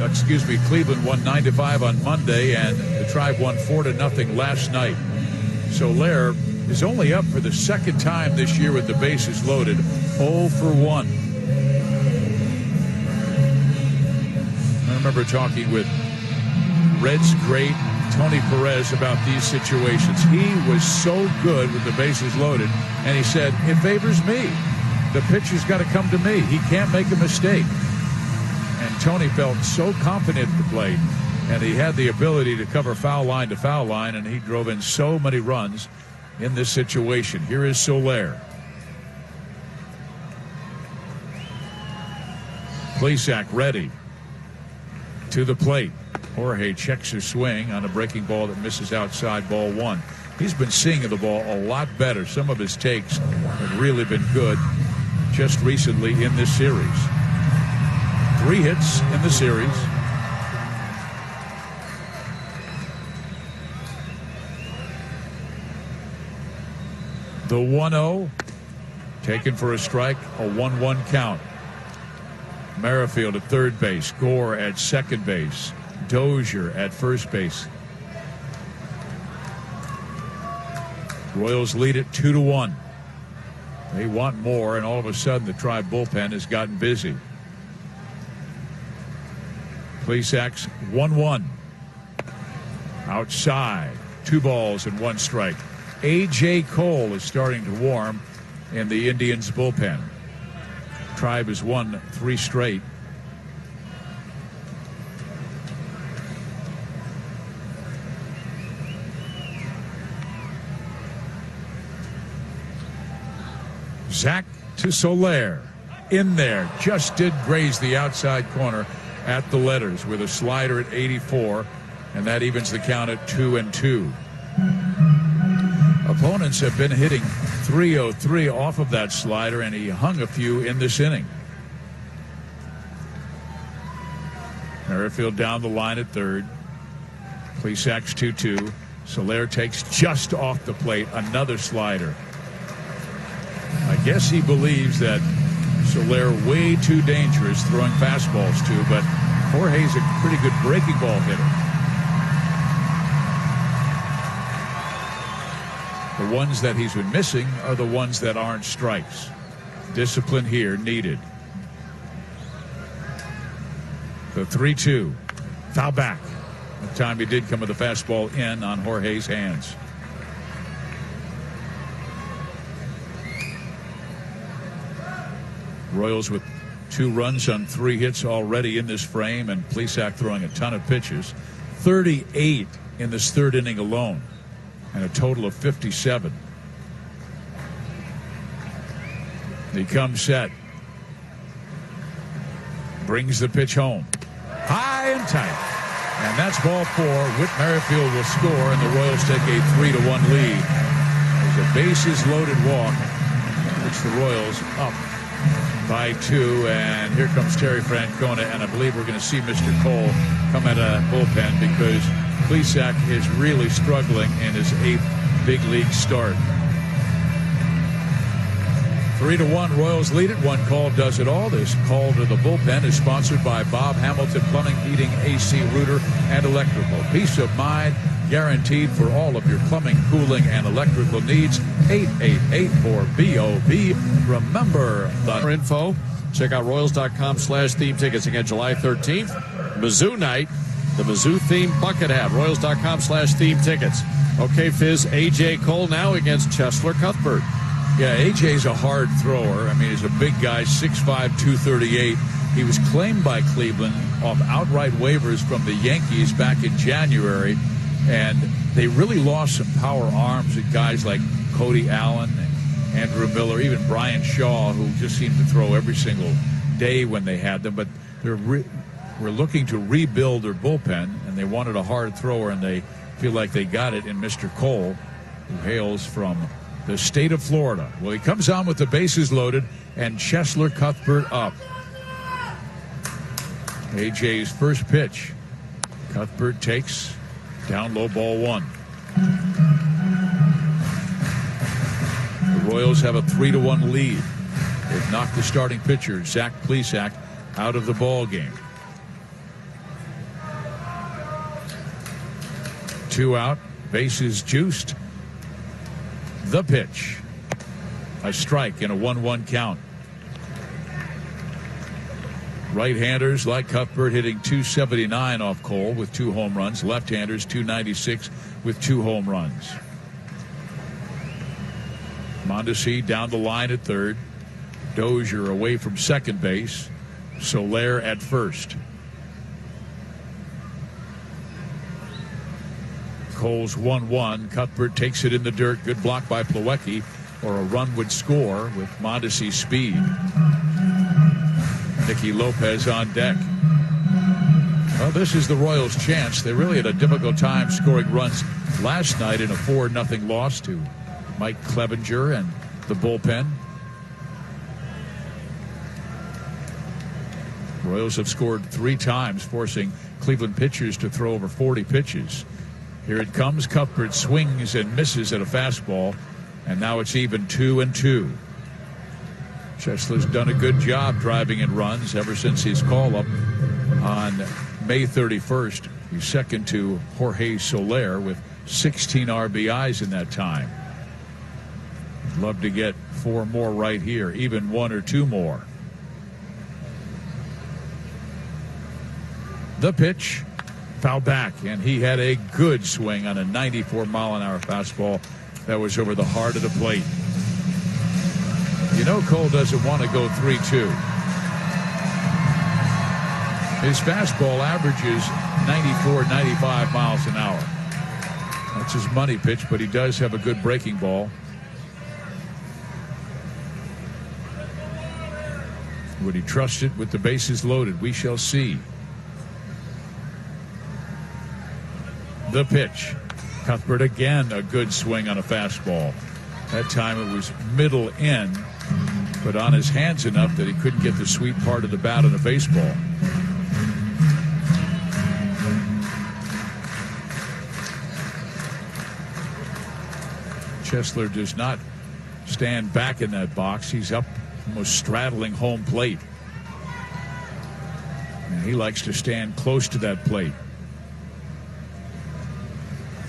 Cleveland won 9-5 on Monday, and the Tribe won 4-0 last night. Soler is only up for the second time this year with the bases loaded, 0 for 1. I remember talking with Reds great Tony Perez about these situations. He was so good with the bases loaded, and he said, it favors me. The pitcher's got to come to me. He can't make a mistake. And Tony felt so confident at the plate, and he had the ability to cover foul line to foul line, and he drove in so many runs in this situation. Here is Soler. Plesac ready to the plate. Jorge checks his swing on a breaking ball that misses outside, ball 1. He's been seeing the ball a lot better. Some of his takes have really been good just recently in this series. 3 hits in the series. The 1-0 taken for a strike, a 1-1 count. Merrifield at third base, Gore at second base, Dozier at first base. Royals lead it 2-1. They want more, and all of a sudden the Tribe bullpen has gotten busy. Plesac's 1-1. Outside. 2 balls and 1 strike. A.J. Cole is starting to warm in the Indians bullpen. Tribe has won 3 straight. Zach to Soler. In there. Just did graze the outside corner at the letters with a slider at 84, and that evens the count at 2-2. Opponents have been hitting .303 off of that slider, and he hung a few in this inning. Merrifield down the line at third. Plesac's 2-2. Soler takes just off the plate. Another slider. I guess he believes that Soler way too dangerous throwing fastballs to, but Jorge's a pretty good breaking ball hitter. The ones that he's been missing are the ones that aren't strikes. Discipline here needed. The 3-2. Foul back. That time he did come with a fastball in on Jorge's hands. Royals with 2 runs on 3 hits already in this frame, and Plesac throwing a ton of pitches. 38 in this 3rd inning alone, and a total of 57. He comes set. Brings the pitch home. High and tight. And that's ball 4. Whit Merrifield will score, and the Royals take a 3-1 lead. There's a bases-loaded walk, which the Royals up by 2, and here comes Terry Francona, and I believe we're going to see Mr. Cole come at a bullpen because Plesac is really struggling in his 8th big league start. 3-1, Royals lead it. One call does it all. This call to the bullpen is sponsored by Bob Hamilton Plumbing, Heating, AC, Rooter, and Electrical. Peace of mind guaranteed for all of your plumbing, cooling, and electrical needs. 888-4BOB. Remember the info. Check out Royals.com/theme tickets again July 13th. Mizzou night. The Mizzou theme bucket hat. Royals.com/theme tickets. Okay, Fizz. A.J. Cole now against Cheslor Cuthbert. Yeah, A.J.'s a hard thrower. I mean, he's a big guy, 6'5", 238. He was claimed by Cleveland off outright waivers from the Yankees back in January, and they really lost some power arms at guys like Cody Allen and Andrew Miller, even Brian Shaw, who just seemed to throw every single day when they had them. But we're looking to rebuild their bullpen, and they wanted a hard thrower, and they feel like they got it in Mr. Cole, who hails from the state of Florida. Well, he comes on with the bases loaded, and Cheslor Cuthbert up. A.J.'s first pitch. Cuthbert takes down low, ball 1. The Royals have a 3-1 lead. They've knocked the starting pitcher, Zach Plesac, out of the ball game. 2 out, bases juiced. The pitch. A strike in a 1-1 count. Right-handers like Cuthbert hitting .279 off Cole with 2 home runs. Left-handers .296 with 2 home runs. Mondesi down the line at third. Dozier away from second base. Soler at first. Cole's 1-1. Cuthbert takes it in the dirt. Good block by Plawecki, or a run would score with Mondesi's speed. Nicky Lopez on deck. Well, this is the Royals' chance. They really had a difficult time scoring runs last night in a 4-0 loss to Mike Clevenger and the bullpen. Royals have scored 3 times, forcing Cleveland pitchers to throw over 40 pitches. Here it comes. Cuthbert swings and misses at a fastball, and now it's even 2-2. Cheslor's done a good job driving in runs ever since his call-up on May 31st. He's second to Jorge Soler with 16 RBIs in that time. Love to get 4 more right here, even 1 or 2 more. The pitch, foul back, and he had a good swing on a 94-mile-an-hour fastball that was over the heart of the plate. You know Cole doesn't want to go 3-2. His fastball averages 94, 95 miles an hour. That's his money pitch, but he does have a good breaking ball. Would he trust it with the bases loaded? We shall see. The pitch. Cuthbert again, a good swing on a fastball. That time it was middle in, but on his hands enough that he couldn't get the sweet part of the bat on a baseball. Chesler does not stand back in that box. He's up, almost straddling home plate. And he likes to stand close to that plate.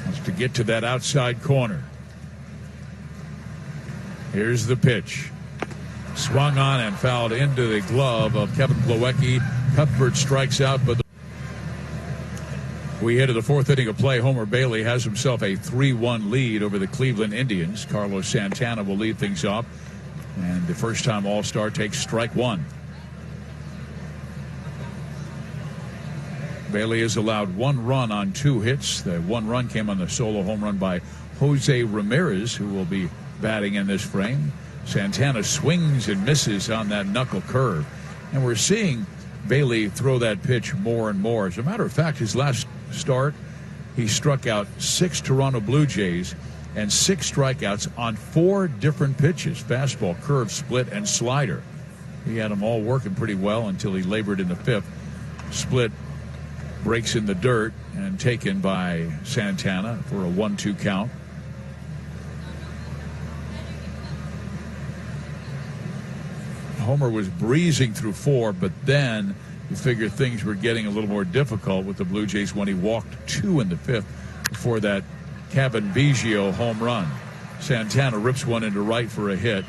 Wants to get to that outside corner. Here's the pitch. Swung on and fouled into the glove of Kevin Plawecki. Cuthbert strikes out, but we head to the 4th inning of play. Homer Bailey has himself a 3-1 lead over the Cleveland Indians. Carlos Santana will lead things off, and the first-time All-Star takes strike 1. Bailey has allowed 1 run on 2 hits. The 1 run came on the solo home run by Jose Ramirez, who will be batting in this frame. Santana swings and misses on that knuckle curve, and we're seeing Bailey throw that pitch more and more. As a matter of fact, his last start, he struck out 6 Toronto Blue Jays and 6 strikeouts on 4 different pitches: fastball, curve, split, and slider. He had them all working pretty well until he labored in the 5th. Split breaks in the dirt and taken by Santana for a 1-2 count. Homer was breezing through 4, but then you figure things were getting a little more difficult with the Blue Jays when he walked 2 in the 5th before that Cavan Biggio home run. Santana rips one into right for a hit.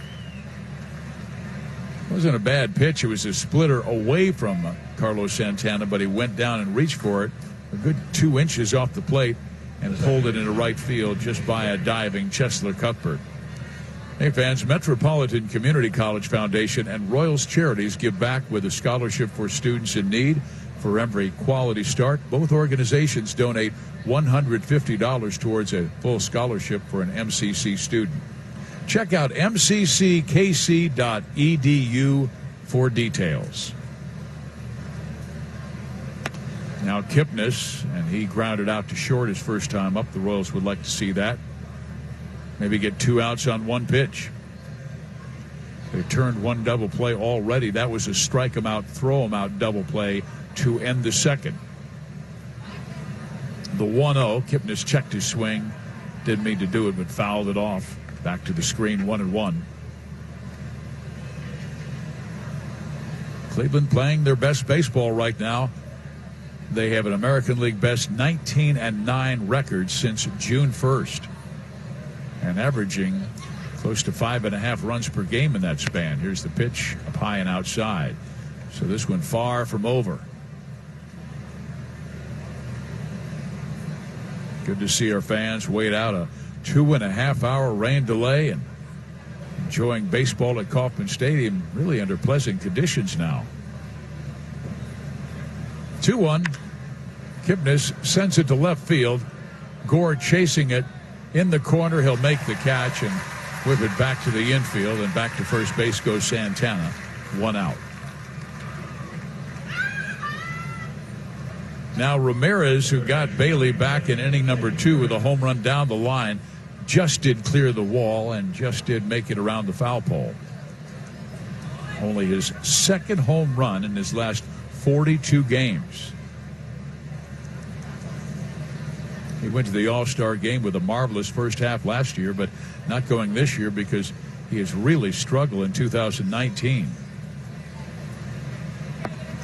It wasn't a bad pitch. It was a splitter away from Carlos Santana, but he went down and reached for it a good 2 inches off the plate and pulled it into right field just by a diving Chesler Cuthbert. Hey fans, Metropolitan Community College Foundation and Royals Charities give back with a scholarship for students in need. For every quality start, both organizations donate $150 towards a full scholarship for an MCC student. Check out mcckc.edu for details. Now Kipnis, and he grounded out to short his first time up. The Royals would like to see that. Maybe get 2 outs on 1 pitch. They turned 1 double play already. That was a strike him out, throw him out double play to end the 2nd. The 1-0. Kipnis checked his swing. Didn't mean to do it, but fouled it off. Back to the screen, 1-1. Cleveland playing their best baseball right now. They have an American League best 19-9 record since June 1st. And averaging close to 5.5 runs per game in that span. Here's the pitch, up high and outside. So this one far from over. Good to see our fans wait out a 2.5-hour rain delay and enjoying baseball at Kauffman Stadium really under pleasant conditions now. 2-1. Kipnis sends it to left field. Gore chasing it in the corner. He'll make the catch and whip it back to the infield, and back to first base goes Santana. 1 out. Now Ramirez, who got Bailey back in inning number 2 with a home run down the line, just did clear the wall and just did make it around the foul pole. Only his 2nd home run in his last 42 games. He went to the All-Star game with a marvelous first half last year, but not going this year because he has really struggled in 2019.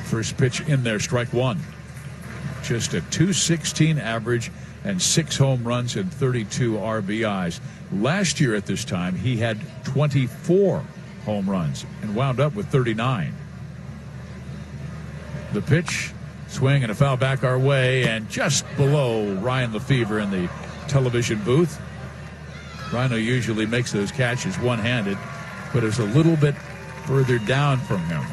First pitch in there, strike 1. Just a .216 average and 6 home runs and 32 RBIs. Last year at this time, he had 24 home runs and wound up with 39. The pitch, swing, and a foul back our way, and just below Ryan Lefevre in the television booth. Rhino usually makes those catches one-handed, but it's a little bit further down from him.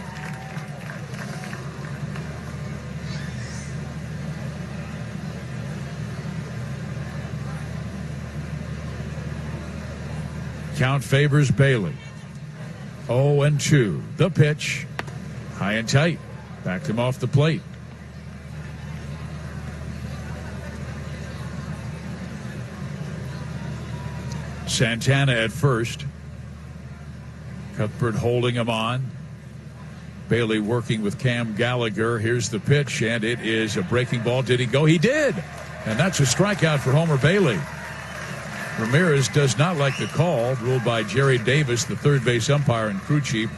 Count favors Bailey. 0-2. The pitch, high and tight. Backed him off the plate. Santana at first. Cuthbert holding him on. Bailey working with Cam Gallagher. Here's the pitch, and it is a breaking ball. Did he go? He did. And that's a strikeout for Homer Bailey. Ramirez does not like the call, ruled by Jerry Davis, the third base umpire and crew chief,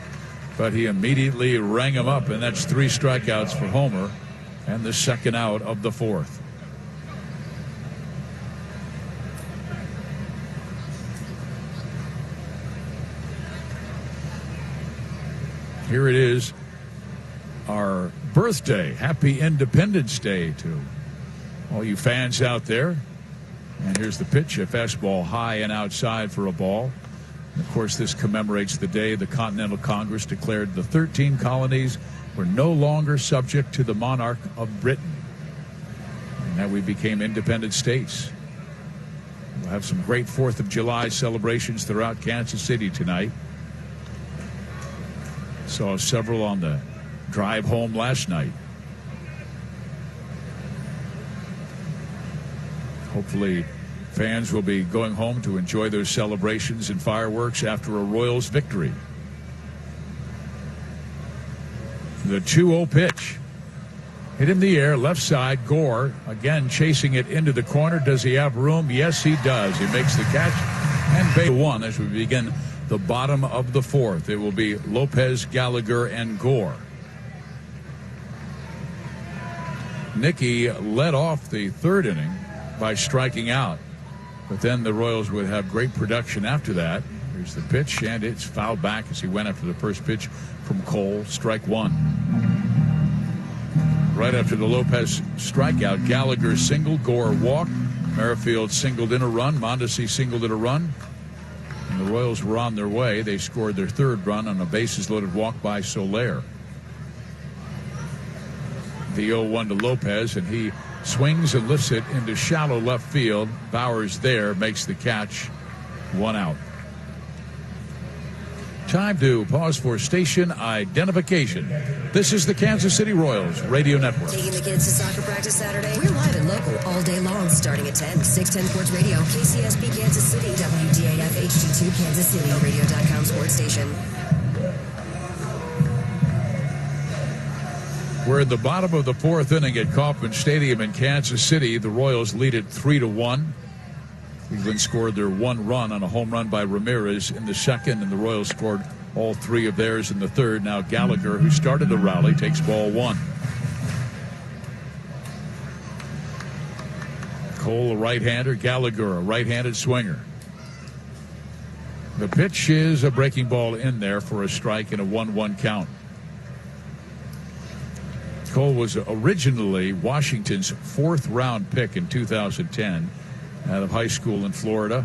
but he immediately rang him up, and that's 3 strikeouts for Homer and the second out of the 4th. Here it is, our birthday. Happy Independence Day to all you fans out there. And here's the pitch, a fastball high and outside for a ball. And of course, this commemorates the day the Continental Congress declared the 13 colonies were no longer subject to the monarch of Britain, and that we became independent states. We'll have some great 4th of July celebrations throughout Kansas City tonight. Saw several on the drive home last night. Hopefully, fans will be going home to enjoy those celebrations and fireworks after a Royals victory. The 2-0 pitch. Hit in the air, left side. Gore again chasing it into the corner. Does he have room? Yes, he does. He makes the catch. And base 1 as we begin the bottom of the 4th. It will be Lopez, Gallagher, and Gore. Nicky led off the 3rd inning by striking out, but then the Royals would have great production after that. Here's the pitch, and it's fouled back as he went after the first pitch from Cole. Strike 1. Right after the Lopez strikeout, Gallagher singled, Gore walked, Merrifield singled in a run, Mondesi singled in a run, and the Royals were on their way. They scored their 3rd run on a bases-loaded walk by Soler. The 0-1 to Lopez, and he swings and lifts it into shallow left field. Bowers there makes the catch. 1 out. Time to pause for station identification. This is the Kansas City Royals Radio Network. Taking the kids to soccer practice Saturday? We're live and local all day long, starting at 10. 610 Sports Radio, KCSP Kansas City, WDAF HD2 Kansas City, radio.com sports station. We're at the bottom of the 4th inning at Kauffman Stadium in Kansas City. The Royals lead it 3-1. Cleveland scored their 1 run on a home run by Ramirez in the 2nd, and the Royals scored all 3 of theirs in the 3rd. Now Gallagher, who started the rally, takes ball 1. Cole, a right-hander. Gallagher, a right-handed swinger. The pitch is a breaking ball in there for a strike and a 1-1 count. Cole was originally Washington's 4th round pick in 2010 out of high school in Florida.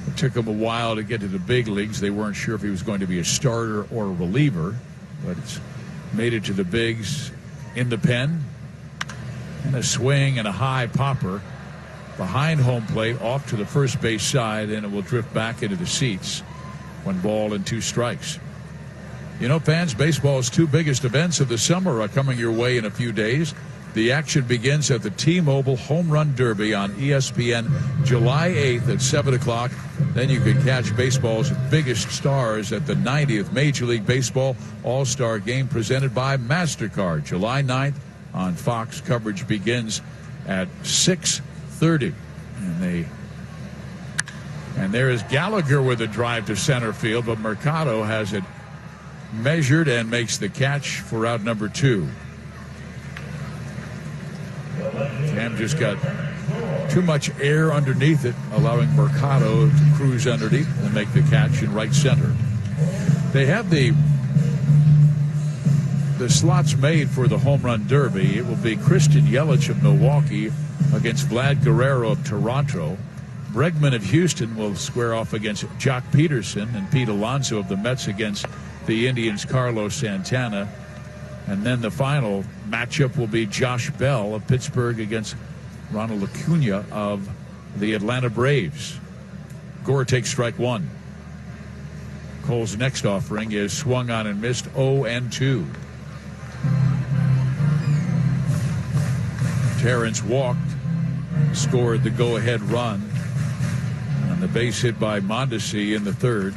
It took him a while to get to the big leagues. They weren't sure if he was going to be a starter or a reliever, but it's made it to the bigs in the pen. And a swing and a high popper behind home plate off to the first base side, and it will drift back into the seats. 1 ball and 2 strikes. You know, fans, baseball's 2 biggest events of the summer are coming your way in a few days. The action begins at the T-Mobile Home Run Derby on ESPN July 8th at 7 o'clock. Then you can catch baseball's biggest stars at the 90th Major League Baseball All-Star Game presented by MasterCard. July 9th on Fox. Coverage begins at 6:30. And there is Gallagher with a drive to center field, but Mercado has it measured and makes the catch for out number 2. Cam just got too much air underneath it, allowing Mercado to cruise underneath and make the catch in right center. They have the slots made for the home run derby. It will be Christian Yelich of Milwaukee against Vlad Guerrero of Toronto. Bregman of Houston will square off against Jock Peterson, and Pete Alonso of the Mets against the Indians' Carlos Santana. And then the final matchup will be Josh Bell of Pittsburgh against Ronald Acuna of the Atlanta Braves. Gore takes strike one. Cole's next offering is swung on and missed 0-2. Terrence walked, scored the go-ahead run on the base hit by Mondesi in the third.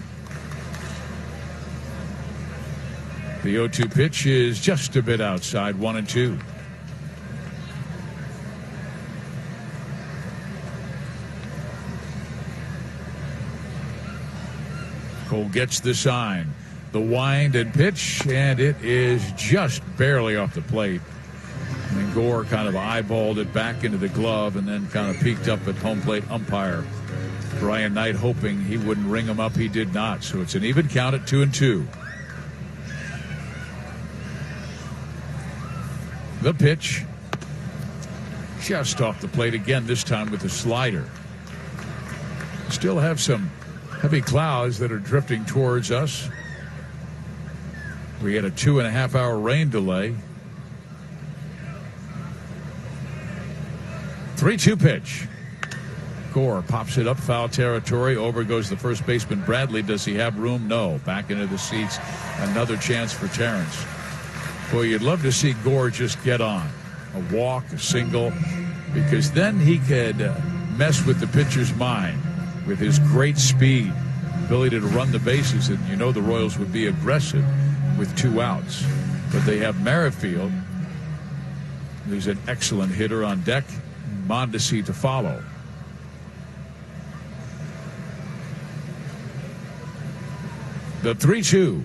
The 0-2 pitch is just a bit outside, 1-2. Cole gets the sign. The wind and pitch, and it is just barely off the plate. And Gore kind of eyeballed it back into the glove and then kind of peeked up at home plate umpire Brian Knight, hoping he wouldn't ring him up. He did not. So it's an even count at 2-2. The pitch just off the plate again, this time with the slider. Still have some heavy clouds that are drifting towards us. We had a 2.5-hour rain delay. 3-2 pitch. Gore pops it up, foul territory. Over goes the first baseman Bradley. Does he have room? No. Back into the seats. Another chance for Terrence. Boy, you'd love to see Gore just get on. A walk, a single, because then he could mess with the pitcher's mind with his great speed, ability to run the bases, and you know the Royals would be aggressive with 2 outs. But they have Merrifield, who's an excellent hitter on deck, Mondesi to follow. The 3-2.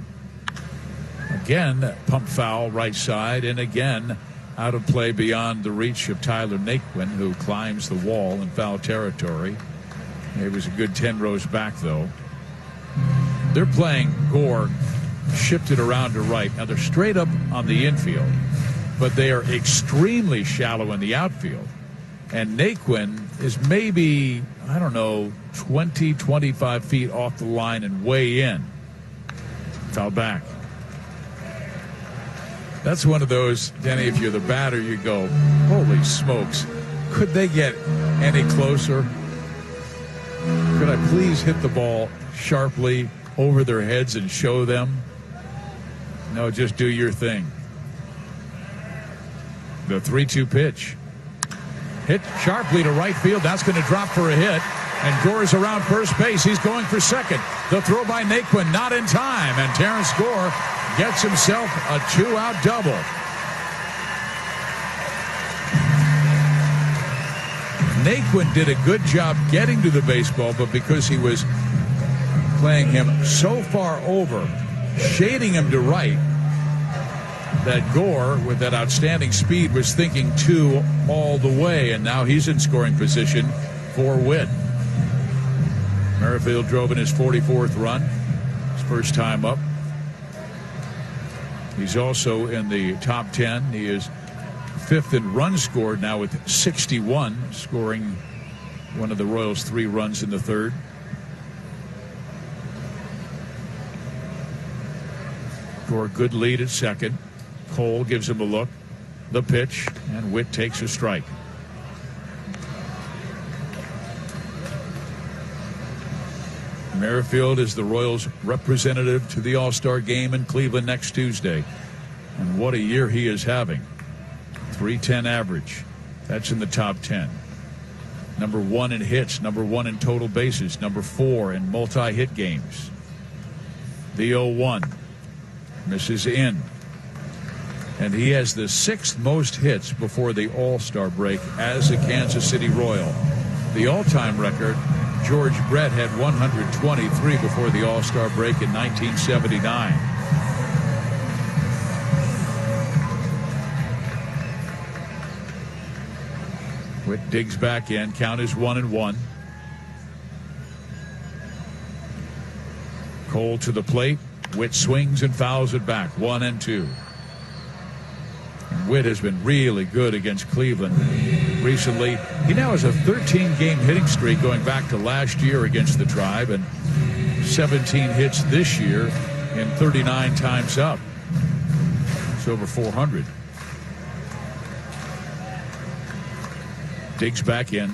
Again, pump foul right side, and again out of play beyond the reach of Tyler Naquin, who climbs the wall in foul territory. It was a good 10 rows back, though. They're playing Gore shifted around to right. Now they're straight up on the infield, but they are extremely shallow in the outfield. And Naquin is maybe, I don't know, 20, 25 feet off the line and way in. Foul back. That's one of those, Denny, if you're the batter, you go, holy smokes, could they get any closer? Could I please hit the ball sharply over their heads and show them? No, just do your thing. The 3-2 pitch. Hit sharply to right field. That's going to drop for a hit. And Gore's around first base. He's going for second. The throw by Naquin, not in time. And Terrence Gore gets himself a 2-out double. Naquin did a good job getting to the baseball, but because he was playing him so far over, shading him to right, that Gore, with that outstanding speed, was thinking 2 all the way, and now he's in scoring position for Witt. Merrifield drove in his 44th run, his first time up. He's also in the top 10. He is 5th in runs scored now with 61, scoring one of the Royals' 3 runs in the third. Gore, good lead at second. Cole gives him a look. The pitch, and Witt takes a strike. Merrifield is the Royals' representative to the All-Star game in Cleveland next Tuesday. And what a year he is having. .310 average. That's in the top 10. Number 1 in hits, number 1 in total bases, number 4 in multi-hit games. The 0-1 misses in. And he has the 6th most hits before the All-Star break as a Kansas City Royal. The all-time record, George Brett had 123 before the All-Star break in 1979. Witt digs back in. Count is 1-1. Cole to the plate. Witt swings and fouls it back. 1-2. And Witt has been really good against Cleveland recently. He now has a 13-game hitting streak going back to last year against the Tribe, and 17 hits this year in 39 times up. It's over 400. Digs back in.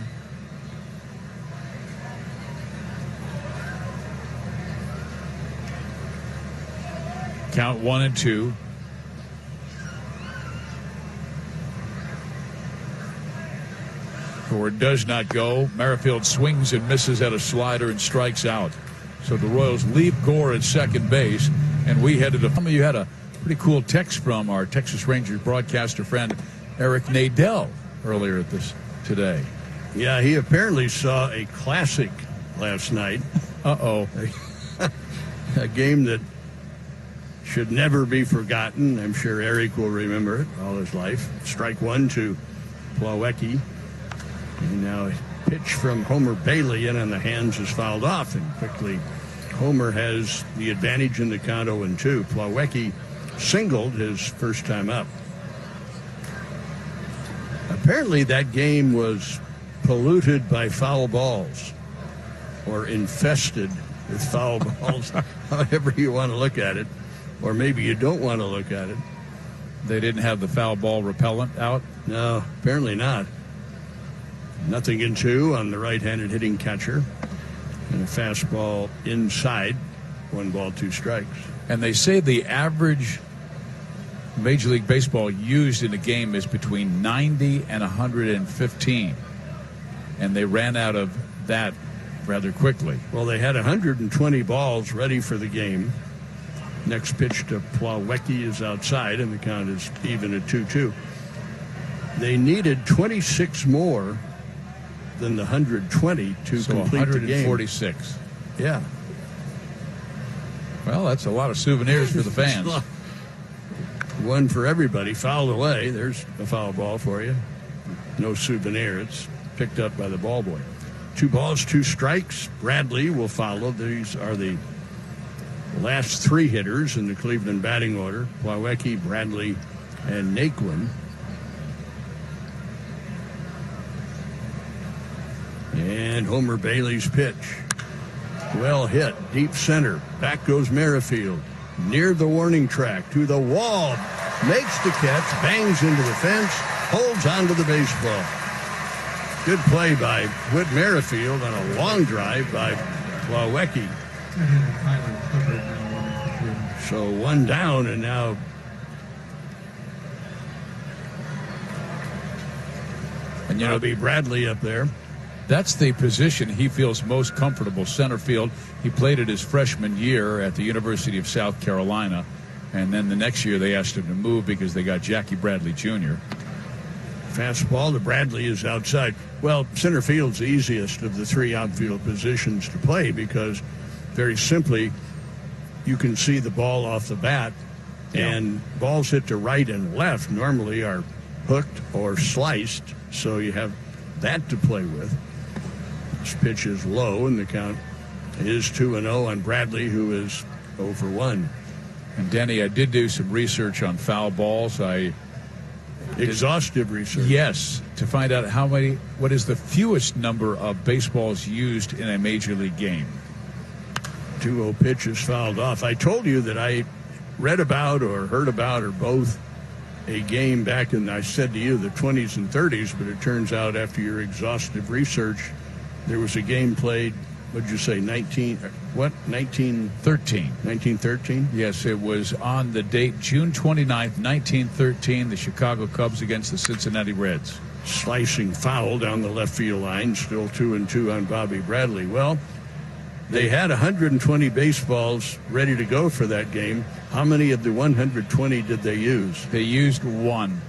Count 1-2. Forward does not go. Merrifield swings and misses at a slider and strikes out. So the Royals leave Gore at second base, and we headed to. Some of you had a pretty cool text from our Texas Rangers broadcaster friend Eric Nadel earlier today. Yeah, he apparently saw a classic last night. Uh-oh. A game that should never be forgotten. I'm sure Eric will remember it all his life. Strike one to Plawecki. And now a pitch from Homer Bailey in on the hands is fouled off, and quickly Homer has the advantage in the count 0-2. Plawecki singled his first time up. Apparently that game was polluted by foul balls, or infested with foul balls, however you want to look at it, or maybe you don't want to look at it. They didn't have the foul ball repellent out? No, apparently not. 0-2 on the right-handed hitting catcher, and a fastball inside. 1 ball, 2 strikes. And they say the average Major League Baseball used in a game is between 90 and 115. And they ran out of that rather quickly. Well, they had 120 balls ready for the game. Next pitch to Plawecki is outside, and the count is even at 2-2. They needed 26 more than the 120 to complete the game. 146. Yeah. Well, that's a lot of souvenirs for the fans. One for everybody. Fouled away. There's a foul ball for you. No souvenir. It's picked up by the ball boy. 2 balls, 2 strikes. Bradley will follow. These are the last 3 hitters in the Cleveland batting order. Plawecki, Bradley, and Naquin. And Homer Bailey's pitch. Well hit, deep center. Back goes Merrifield. Near the warning track, to the wall. Makes the catch, bangs into the fence, holds onto the baseball. Good play by Whit Merrifield on a long drive by Plawecki. So 1 down, and now and you know, it'll be Bradley up there. That's the position he feels most comfortable, center field. He played it his freshman year at the University of South Carolina, and then the next year they asked him to move because they got Jackie Bradley Jr. Fastball to Bradley is outside. Well, center field's the easiest of the 3 outfield positions to play because, very simply, you can see the ball off the bat, and balls hit to right and left normally are hooked or sliced, so you have that to play with. This pitch is low, and the count is 2-0 on Bradley, who is 0 for 1. And Denny, I did do some research on foul balls. Exhaustive research. Yes, to find out what is the fewest number of baseballs used in a major league game. 2-0 pitch is fouled off. I told you that I read about or heard about or both a game back in, I said to you, the 20s and 30s, but it turns out after your exhaustive research, there was a game played, what'd you say, 1913? Yes, it was on the date June 29th, 1913, the Chicago Cubs against the Cincinnati Reds. Slicing foul down the left field line, still 2-2 on Bobby Bradley. Well, they had 120 baseballs ready to go for that game. How many of the 120 did they use? They used 1.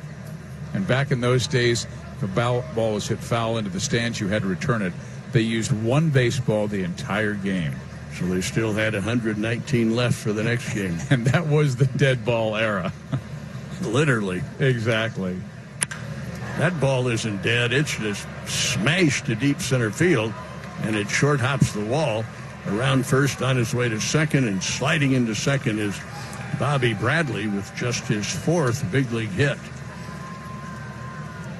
And back in those days, if a ball was hit foul into the stands, you had to return it. They used 1 baseball the entire game. So they still had 119 left for the next game. And that was the dead ball era. Literally. Exactly. That ball isn't dead. It's just smashed to deep center field, and it short hops the wall around first on his way to second, and sliding into second is Bobby Bradley with just his 4th big league hit.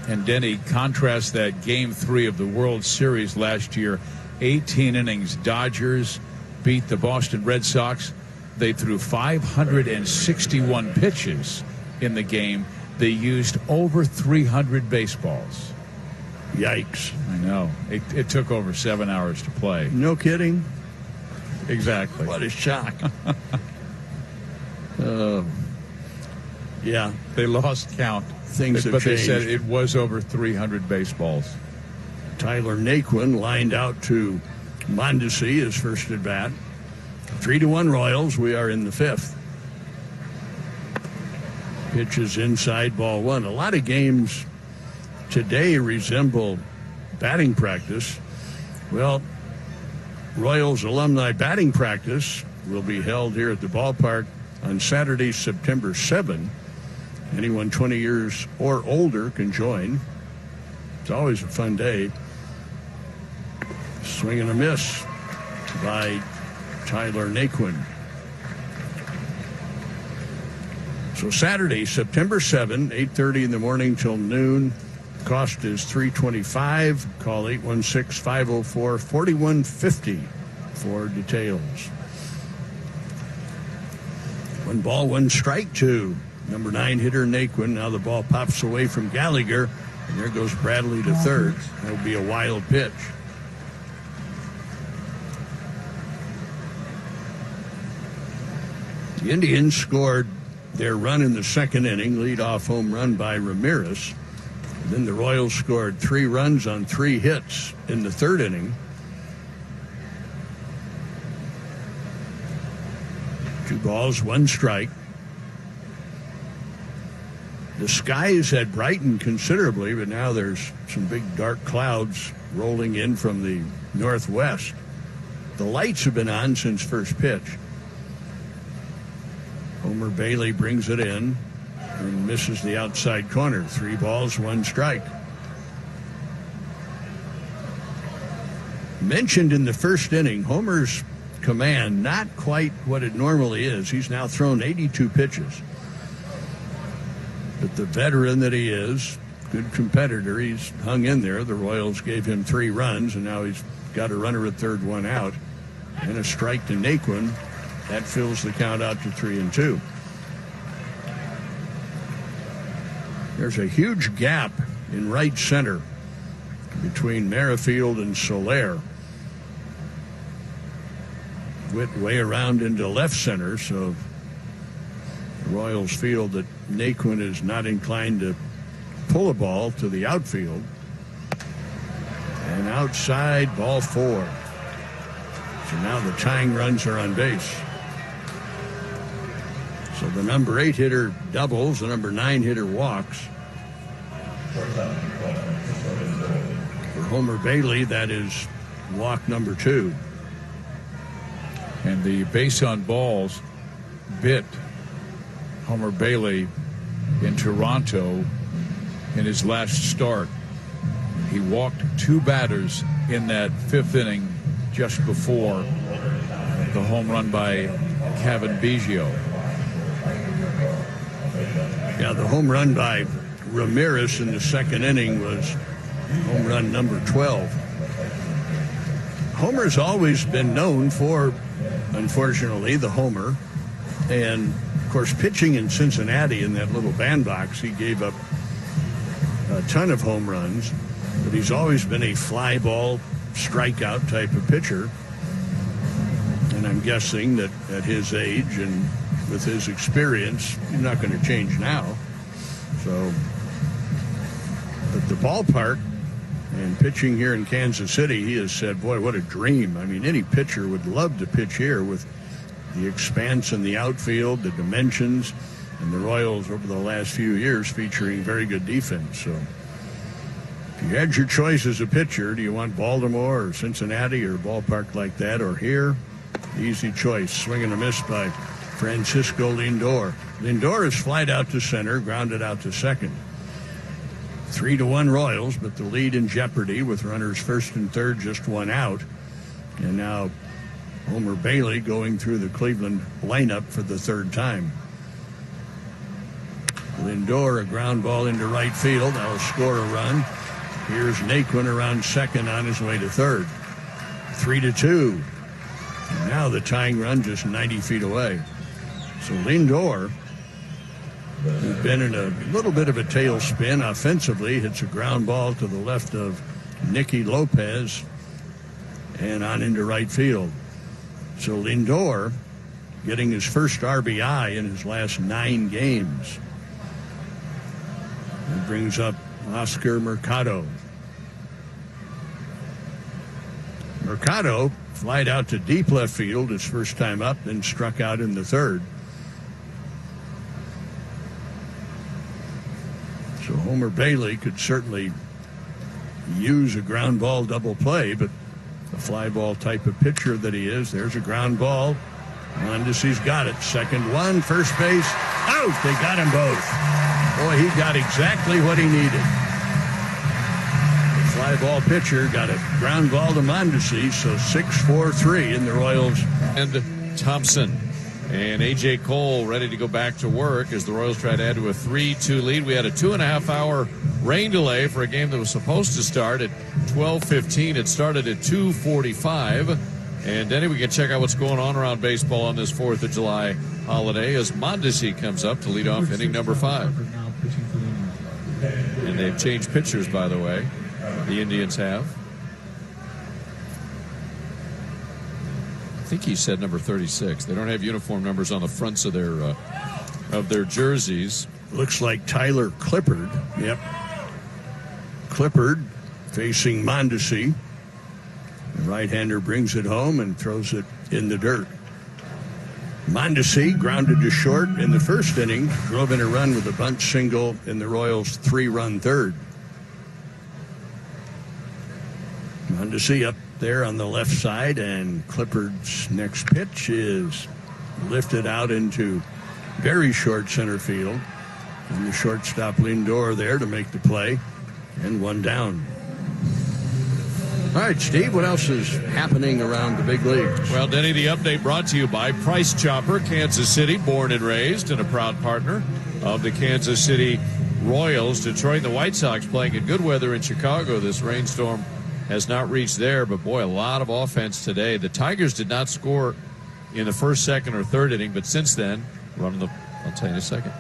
And Denny, contrast that Game 3 of the World Series last year. 18 innings. Dodgers beat the Boston Red Sox. They threw 561 pitches in the game. They used over 300 baseballs. Yikes. I know. It took over 7 hours to play. No kidding. Exactly. What a shock. Yeah. They lost count. Things have but changed. They said it was over 300 baseballs. Tyler Naquin lined out to Mondesi, his first at bat. 3-1 Royals. We are in the 5th. Pitches inside, ball 1. A lot of games today resemble batting practice. Well, Royals alumni batting practice will be held here at the ballpark on Saturday, September 7. Anyone 20 years or older can join. It's always a fun day. Swing and a miss by Tyler Naquin. So Saturday, September 7, 8:30 in the morning till noon. Cost is $325. Call 816-504-4150 for details. 1 ball, 1 strike to number 9 hitter Naquin. Now the ball pops away from Gallagher, and there goes Bradley to third. That'll be a wild pitch. The Indians scored their run in the second inning, leadoff home run by Ramirez. Then the Royals scored 3 runs on 3 hits in the third inning. 2 balls, 1 strike. The skies had brightened considerably, but now there's some big dark clouds rolling in from the northwest. The lights have been on since first pitch. Homer Bailey brings it in and misses the outside corner. 3 balls, 1 strike. Mentioned in the first inning, Homer's command not quite what it normally is. He's now thrown 82 pitches. But the veteran that he is, good competitor, he's hung in there. The Royals gave him 3 runs, and now he's got a runner at third, 1 out, and a strike to Naquin. That fills the count out to 3-2. There's a huge gap in right center between Merrifield and Soler. Witt way around into left center, so the Royals feel that Naquin is not inclined to pull a ball to the outfield. And outside, ball 4. So now the tying runs are on base. So the number 8 hitter doubles, the number 9 hitter walks. For Homer Bailey, that is walk number 2. And the base on balls bit Homer Bailey in Toronto in his last start. He walked 2 batters in that 5th inning just before the home run by Cavan Biggio. Yeah, the home run by Ramirez in the second inning was home run number 12. Homer's always been known for, unfortunately, the homer. And, of course, pitching in Cincinnati in that little bandbox, he gave up a ton of home runs. But he's always been a fly ball, strikeout type of pitcher. And I'm guessing that at his age and with his experience, he's not going to change now. So, but the ballpark and pitching here in Kansas City, he has said, boy, what a dream. I mean, any pitcher would love to pitch here with the expanse in the outfield, the dimensions, and the Royals over the last few years featuring very good defense. So if you had your choice as a pitcher, do you want Baltimore or Cincinnati or a ballpark like that or here? Easy choice. Swing and a miss by Francisco Lindor. Lindor is flied out to center, grounded out to second. 3-1 Royals, but the lead in jeopardy with runners first and third, just one out. And now Homer Bailey going through the Cleveland lineup for the third time. Lindor, a ground ball into right field. That'll score a run. Here's Naquin around second on his way to third. 3-2. And now the tying run just 90 feet away. So Lindor, who's been in a little bit of a tailspin offensively, hits a ground ball to the left of Nicky Lopez and on into right field. So Lindor getting his first RBI in his last 9 games. That brings up Oscar Mercado. Mercado flied out to deep left field his first time up, then struck out in the third. So Homer Bailey could certainly use a ground ball double play, but the fly ball type of pitcher that he is, there's a ground ball. Mondesi's got it. Second one, first base, out. They got him both. Boy, he got exactly what he needed. The fly ball pitcher got a ground ball to Mondesi, so 6-4-3 in the Royals. And Thompson and A.J. Cole ready to go back to work as the Royals try to add to a 3-2 lead. We had a 2.5-hour rain delay for a game that was supposed to start at 12:15. It started at 2:45. And Denny, we can check out what's going on around baseball on this 4th of July holiday as Mondesi comes up to lead off inning number 5. And they've changed pitchers, by the way. The Indians have. I think he said number 36. They don't have uniform numbers on the fronts of their jerseys. Looks like Tyler Clippard. Yep. Clippard facing Mondesi. The right-hander brings it home and throws it in the dirt. Mondesi grounded to short in the first inning, drove in a run with a bunt single in the Royals' 3-run third. Mondesi up there on the left side, and Clippard's next pitch is lifted out into very short center field. And the shortstop Lindor there to make the play, and one down. All right, Steve, what else is happening around the big leagues? Well, Denny, the update brought to you by Price Chopper, Kansas City, born and raised, and a proud partner of the Kansas City Royals. Detroit and the White Sox playing in good weather in Chicago. This rainstorm has not reached there, but boy, a lot of offense today. The Tigers did not score in the first, second, or third inning, but since then, I'll tell you in a second.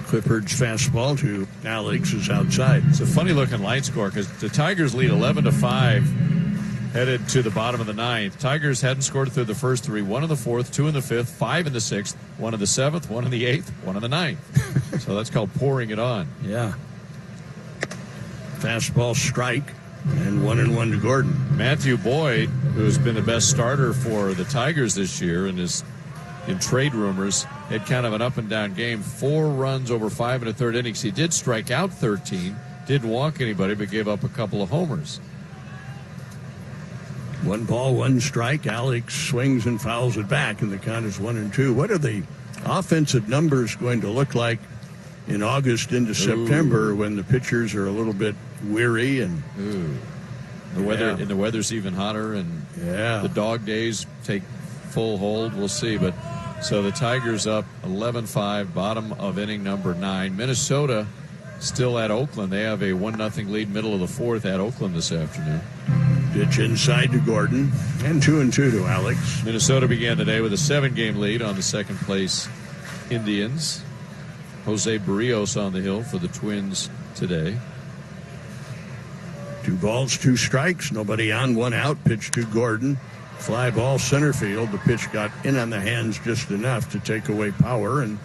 Clippard's fastball to Alex is outside. It's a funny-looking line score because the Tigers lead 11-5 headed to the bottom of the 9th. Tigers hadn't scored through the first 3, 1 in the 4th, 2 in the 5th, 5 in the 6th, 1 in the 7th, 1 in the 8th, 1 in the 9th. So that's called pouring it on. Yeah. Fastball strike, and 1-1 to Gordon. Matthew Boyd, who's been the best starter for the Tigers this year and is in trade rumors, had kind of an up-and-down game. 4 runs over 5 1/3 innings. He did strike out 13, didn't walk anybody, but gave up a couple of homers. 1 ball, 1 strike. Alex swings and fouls it back, and the count is 1-2. What are the offensive numbers going to look like in August into September when the pitchers are a little bit weary and the weather and the weather's even hotter, and the dog days take full hold? We'll see, but. So the Tigers up 11-5, bottom of inning number 9. Minnesota still at Oakland. They have a 1-0 lead, middle of the 4th at Oakland this afternoon. Pitch inside to Gordon, and 2-2 to Alex. Minnesota began the day with a 7-game lead on the second-place Indians. Jose Barrios on the hill for the Twins today. 2 balls, 2 strikes, nobody on, 1 out. Pitch to Gordon. Fly ball center field. The pitch got in on the hands just enough to take away power, and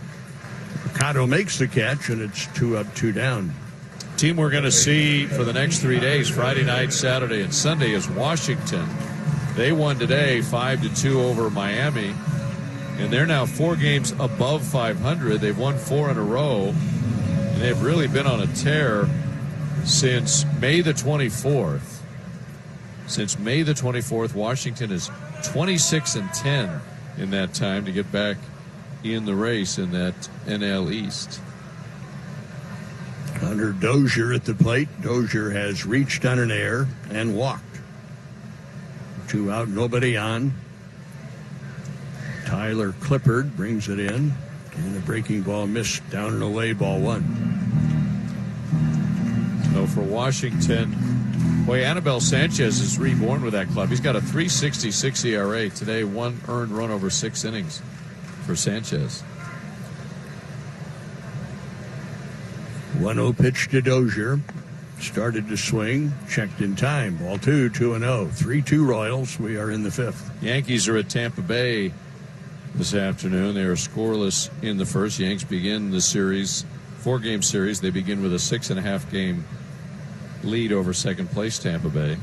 Mercado makes the catch, and it's 2 up, 2 down. Team we're going to see for the next 3 days, Friday night, Saturday, and Sunday, is Washington. They won today 5-2 over Miami, and they're now 4 games above 500. They've won 4 in a row, and they've really been on a tear since May the 24th. Since May the 24th, Washington is 26-10 in that time to get back in the race in that NL East. Hunter Dozier at the plate. Dozier has reached on an error and walked. 2 out, nobody on. Tyler Clippard brings it in. And a breaking ball missed down and away, ball 1. So for Washington, boy, Anibal Sanchez is reborn with that club. He's got a 3.66 ERA today, 1 earned run over 6 innings for Sanchez. 1-0 pitch to Dozier. Started to swing, checked in time. Ball 2, 2-0. 3-2 Royals. We are in the 5th. Yankees are at Tampa Bay this afternoon. They are scoreless in the first. Yanks begin the series, 4-game series. They begin with a 6.5 game lead over second place Tampa Bay.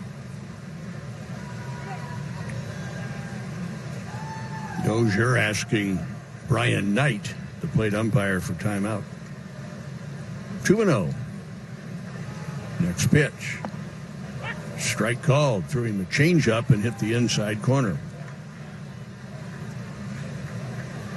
Dozier asking Brian Knight, the plate umpire, for timeout. 2-0. Next pitch. Strike called. Threw him a changeup and hit the inside corner.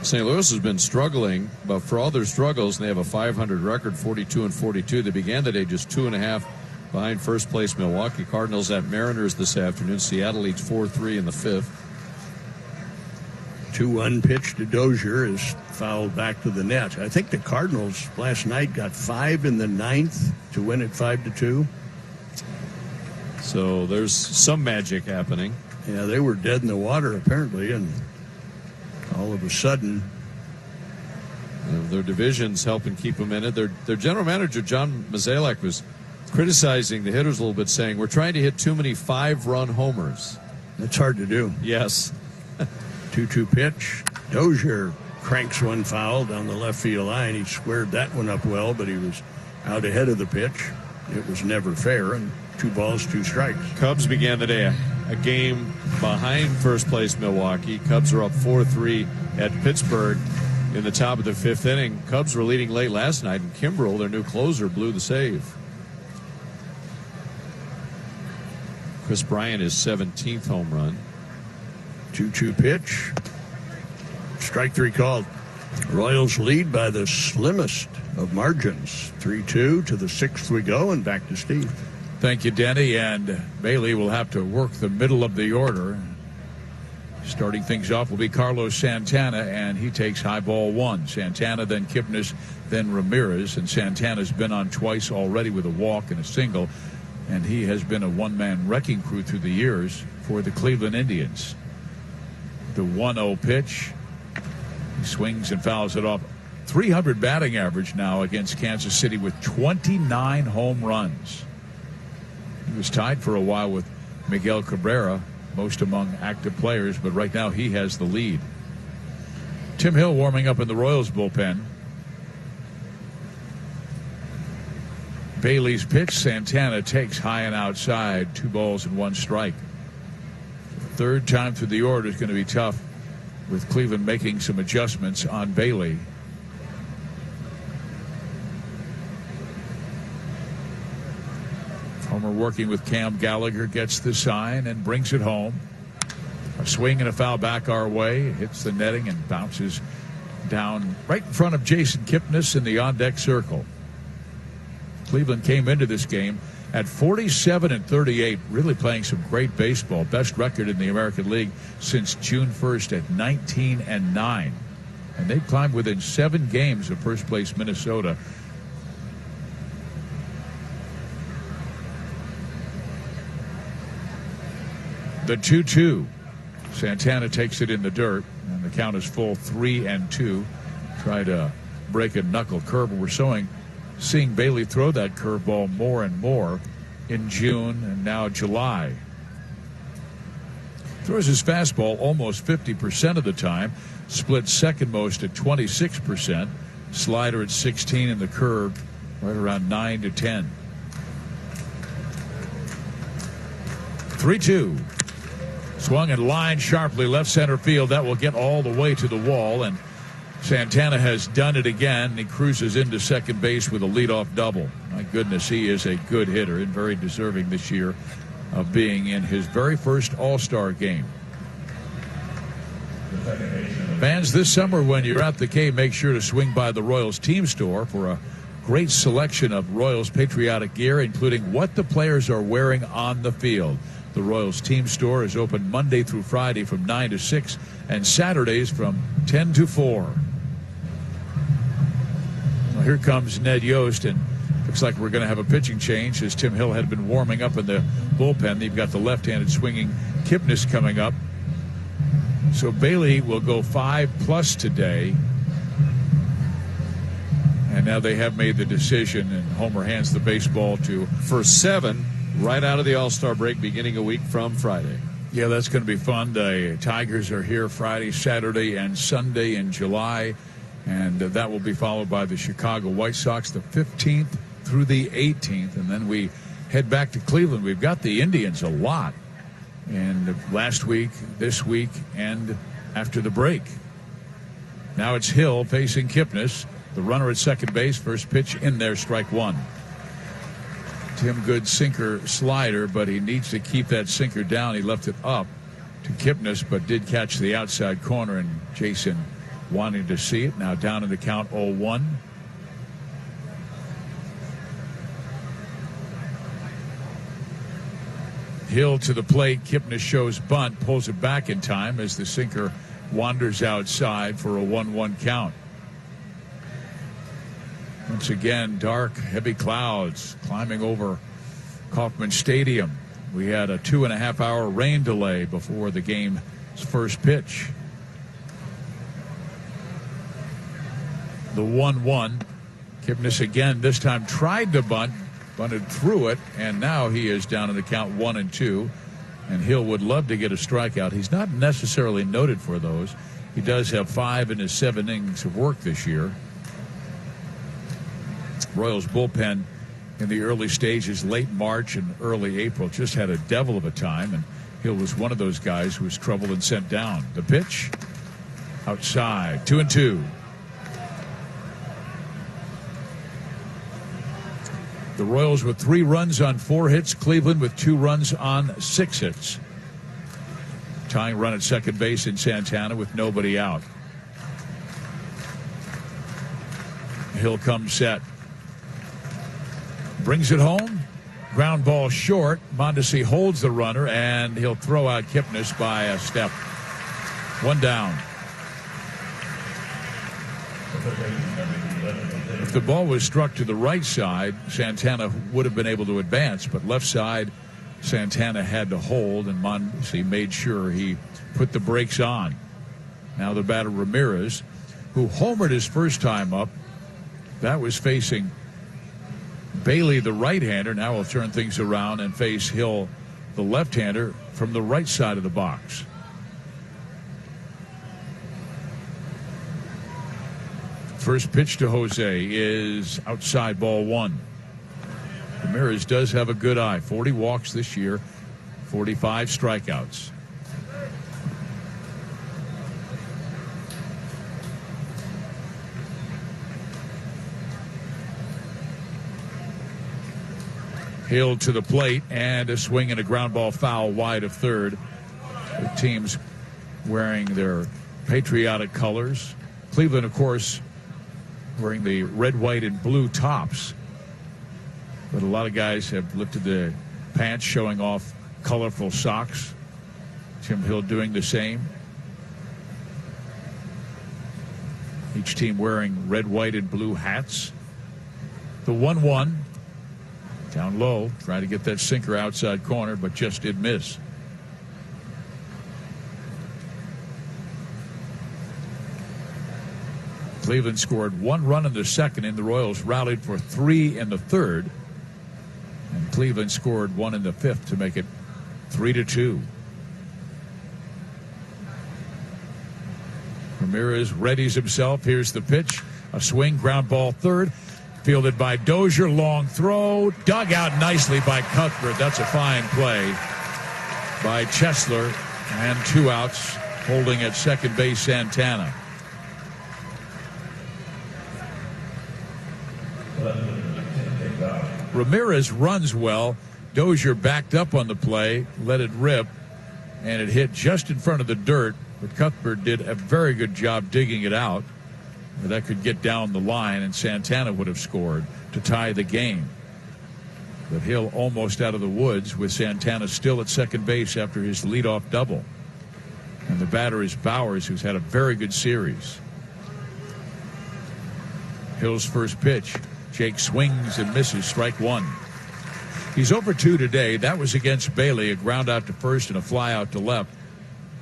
St. Louis has been struggling, but for all their struggles, they have a .500 record, 42-42. They began the day just 2.5 behind first place Milwaukee. Cardinals at Mariners this afternoon. Seattle leads 4-3 in the 5th. 2-1 pitch to Dozier is fouled back to the net. I think the Cardinals last night got 5 in the 9th to win it 5-2. So there's some magic happening. Yeah, they were dead in the water apparently, and all of a sudden their division's helping keep them in it. Their general manager, John Mozeliak, was criticizing the hitters a little bit, saying, we're trying to hit too many 5-run homers. That's hard to do. Yes. 2-2 pitch. Dozier cranks one foul down the left field line. He squared that one up well, but he was out ahead of the pitch. It was never fair, and 2 balls, 2 strikes. Cubs began the day a game behind first place Milwaukee. Cubs are up 4-3 at Pittsburgh in the top of the 5th inning. Cubs were leading late last night, and Kimbrel, their new closer, blew the save. Chris Bryant, his 17th home run. 2-2 pitch. Strike 3 called. Royals lead by the slimmest of margins. 3-2 to the 6th we go, and back to Steve. Thank you, Denny. And Bailey will have to work the middle of the order. Starting things off will be Carlos Santana, and he takes high ball 1. Santana, then Kipnis, then Ramirez. And Santana's been on twice already with a walk and a single. And he has been a one-man wrecking crew through the years for the Cleveland Indians. The 1-0 pitch. He swings and fouls it off. 300 batting average now against Kansas City with 29 home runs. He was tied for a while with Miguel Cabrera, most among active players, but right now he has the lead. Tim Hill warming up in the Royals bullpen. Bailey's pitch. Santana takes high and outside. 2 balls and 1 strike. Third time through the order is going to be tough, with Cleveland making some adjustments on Bailey. Homer working with Cam Gallagher gets the sign and brings it home. A swing and a foul back our way. Hits the netting and bounces down right in front of Jason Kipnis in the on-deck circle. Cleveland came into this game at 47-38, really playing some great baseball. Best record in the American League since June 1st at 19-9. And they climbed within 7 games of first place Minnesota. The 2-2. Santana takes it in the dirt, and the count is full, 3-2. Try to break a knuckle curve. We're seeing Bailey throw that curveball more and more in June and now July. Throws his fastball almost 50% of the time. Split second most at 26%. Slider at 16, and the curve right around 9-10. 3-2. Swung and lined sharply left center field. That will get all the way to the wall, and Santana has done it again. He cruises into second base with a leadoff double. My goodness, he is a good hitter and very deserving this year of being in his very first All-Star game. Fans, this summer when you're at the Cave, make sure to swing by the Royals team store for a great selection of Royals patriotic gear, including what the players are wearing on the field. The Royals team store is open Monday through Friday from 9 to 6 and Saturdays from 10 to 4. Well, here comes Ned Yost, and looks like we're going to have a pitching change as Tim Hill had been warming up in the bullpen. They've got the left-handed swinging Kipnis coming up. So Bailey will go 5+ today. And now they have made the decision, and Homer hands the baseball to for 7 right out of the All-Star break, beginning a week from Friday. Yeah, that's going to be fun. The Tigers are here Friday, Saturday, and Sunday in July, and that will be followed by the Chicago White Sox the 15th through the 18th, and then we head back to Cleveland. We've got the Indians a lot, and last week, this week, and after the break. Now it's Hill facing Kipnis, the runner at second base. First pitch in there, strike one. Tim Good sinker slider, but he needs to keep that sinker down. He left it up to Kipnis, but did catch the outside corner, and Jason wanting to see it. Now down in the count, 0-1. Hill to the plate. Kipnis shows bunt, pulls it back in time as the sinker wanders outside for a 1-1 count. Once again, dark, heavy clouds climbing over Kauffman Stadium. We had a 2.5-hour rain delay before the game's first pitch. The 1-1. Kipnis again, this time tried to bunt, bunted through it, and now he is down in the count 1-2. And Hill would love to get a strikeout. He's not necessarily noted for those. He does have 5 in his 7 innings of work this year. Royals bullpen in the early stages, late March and early April, just had a devil of a time, and Hill was one of those guys who was troubled and sent down. The pitch outside, 2-2. The Royals with 3 runs on 4 hits. Cleveland with 2 runs on 6 hits. Tying run at second base in Santana with nobody out. Hill comes set. Brings it home. Ground ball short. Mondesi holds the runner, and he'll throw out Kipnis by a step. 1 down. If the ball was struck to the right side, Santana would have been able to advance, but left side, Santana had to hold, and Mondesi made sure he put the brakes on. Now the batter, Ramirez, who homered his first time up. That was facing Bailey, the right-hander. Now will turn things around and face Hill, the left-hander, from the right side of the box. First pitch to Jose is outside, ball 1. Ramirez does have a good eye. 40 walks this year, 45 strikeouts. Hill to the plate, and a swing and a ground ball foul wide of third. The teams wearing their patriotic colors. Cleveland, of course, wearing the red, white, and blue tops. But a lot of guys have lifted the pants, showing off colorful socks. Tim Hill doing the same. Each team wearing red, white, and blue hats. The 1-1. Down low, trying to get that sinker outside corner, but just did miss. Cleveland scored 1 run in the second, and the Royals rallied for 3 in the third. And Cleveland scored 1 in the fifth to make it 3-2. Ramirez readies himself. Here's the pitch. A swing, ground ball third. Fielded by Dozier, long throw, dug out nicely by Cuthbert. That's a fine play by Chesler, and 2 outs, holding at second base Santana. Ramirez runs well. Dozier backed up on the play, let it rip, and it hit just in front of the dirt, but Cuthbert did a very good job digging it out. That could get down the line, and Santana would have scored to tie the game. But Hill almost out of the woods with Santana still at second base after his leadoff double. And the batter is Bowers, who's had a very good series. Hill's first pitch. Jake swings and misses, strike one. He's over 2 today. That was against Bailey, a ground out to first and a fly out to left.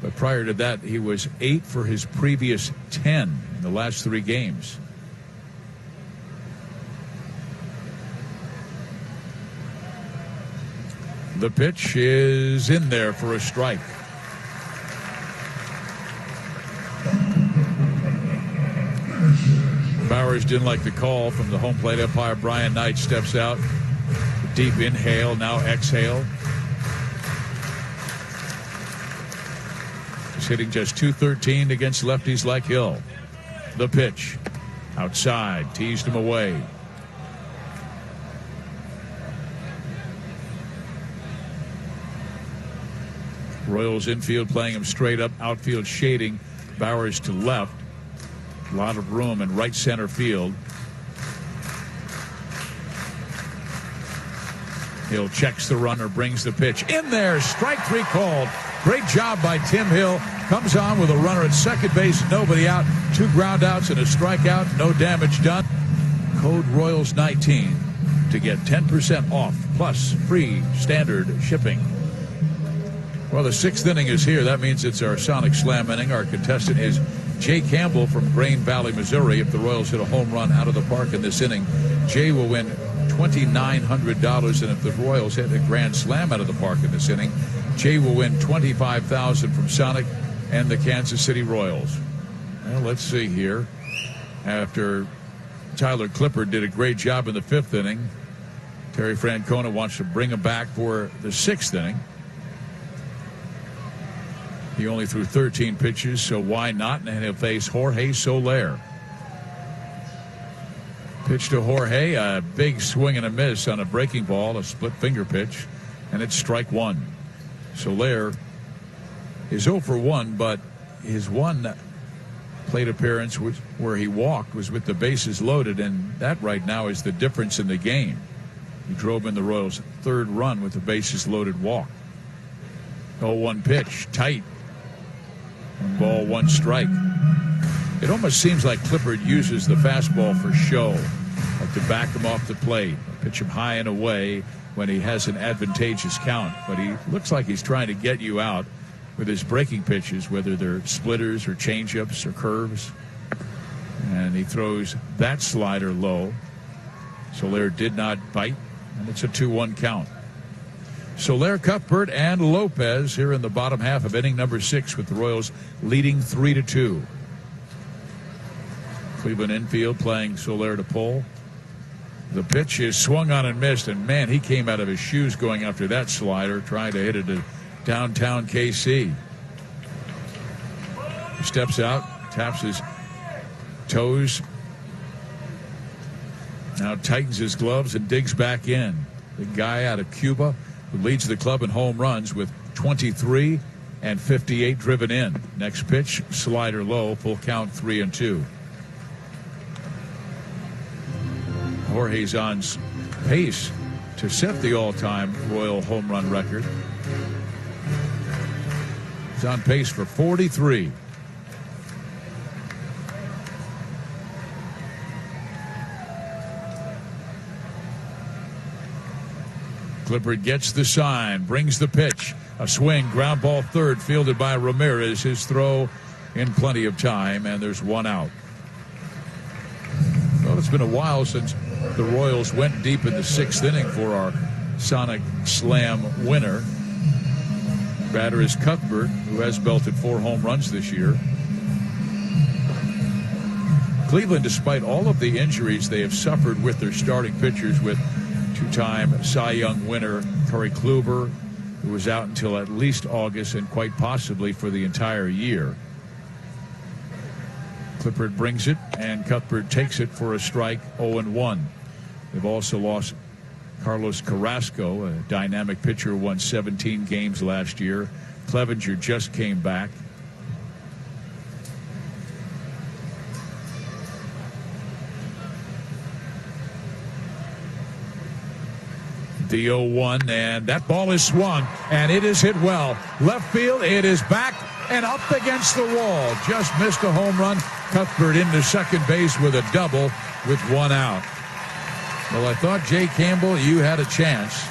But prior to that, he was 8 for his previous 10 in the last 3 games. The pitch is in there for a strike. Bowers didn't like the call from the home plate umpire. Brian Knight steps out. Deep inhale, now exhale. He's hitting just .213 against lefties like Hill. The pitch. Outside, teased him away. Royals infield playing him straight up. Outfield shading Bowers to left. A lot of room in right center field. Hill checks the runner, brings the pitch in there. Strike 3 called. Great job by Tim Hill. Comes on with a runner at second base, nobody out. 2 ground outs and a strikeout. No damage done. Code Royals 19 to get 10% off plus free standard shipping. Well, the 6th inning is here. That means it's our Sonic Slam inning. Our contestant is Jay Campbell from Grain Valley, Missouri. If the Royals hit a home run out of the park in this inning, Jay will win $2,900. And if the Royals hit a grand slam out of the park in this inning, Jay will win $25,000 from Sonic and the Kansas City Royals. Well, let's see here. After Tyler Clippard did a great job in the 5th inning, Terry Francona wants to bring him back for the 6th inning. He only threw 13 pitches, so why not? And he'll face Jorge Soler. Pitch to Jorge, a big swing and a miss on a breaking ball, a split finger pitch, and it's strike 1. Soler is 0 for 1, but his one plate appearance where he walked was with the bases loaded, and that right now is the difference in the game. He drove in the Royals' 3rd run with the bases loaded walk. 0-1 pitch, tight. 1 ball, 1 strike. It almost seems like Clippard uses the fastball for show, like to back him off the plate, pitch him high and away when he has an advantageous count. But he looks like he's trying to get you out with his breaking pitches, whether they're splitters or changeups or curves. And he throws that slider low. Soler did not bite, and it's a 2-1 count. Soler, Cuthbert, and Lopez here in the bottom half of inning number 6 with the Royals leading 3-2. Cleveland infield playing Soler to pull. The pitch is swung on and missed, and man, he came out of his shoes going after that slider, trying to hit it to downtown KC. He steps out, taps his toes, now tightens his gloves and digs back in. The guy out of Cuba who leads the club in home runs with 23 and 58 driven in. Next pitch, slider low, full count, 3-2. Jorge's on pace to set the all-time Royal home run record. He's on pace for 43. Clippard gets the sign, brings the pitch. A swing, ground ball 3rd, fielded by Ramirez. His throw in plenty of time, and there's 1 out. Well, it's been a while since the Royals went deep in the 6th inning for our Sonic Slam winner. Batter is Cuthbert, who has belted 4 home runs this year. Cleveland, despite all of the injuries they have suffered with their starting pitchers, with 2-time Cy Young winner Corey Kluber, who was out until at least August and quite possibly for the entire year. Clippard brings it, and Cuthbert takes it for a strike, 0-1. They've also lost Carlos Carrasco, a dynamic pitcher, won 17 games last year. Clevenger just came back. The 0-1, and that ball is swung, and it is hit well. Left field, it is back and up against the wall. Just missed a home run. Cuthbert into second base with a double with one out. Well, I thought, Jay Campbell, you had a chance.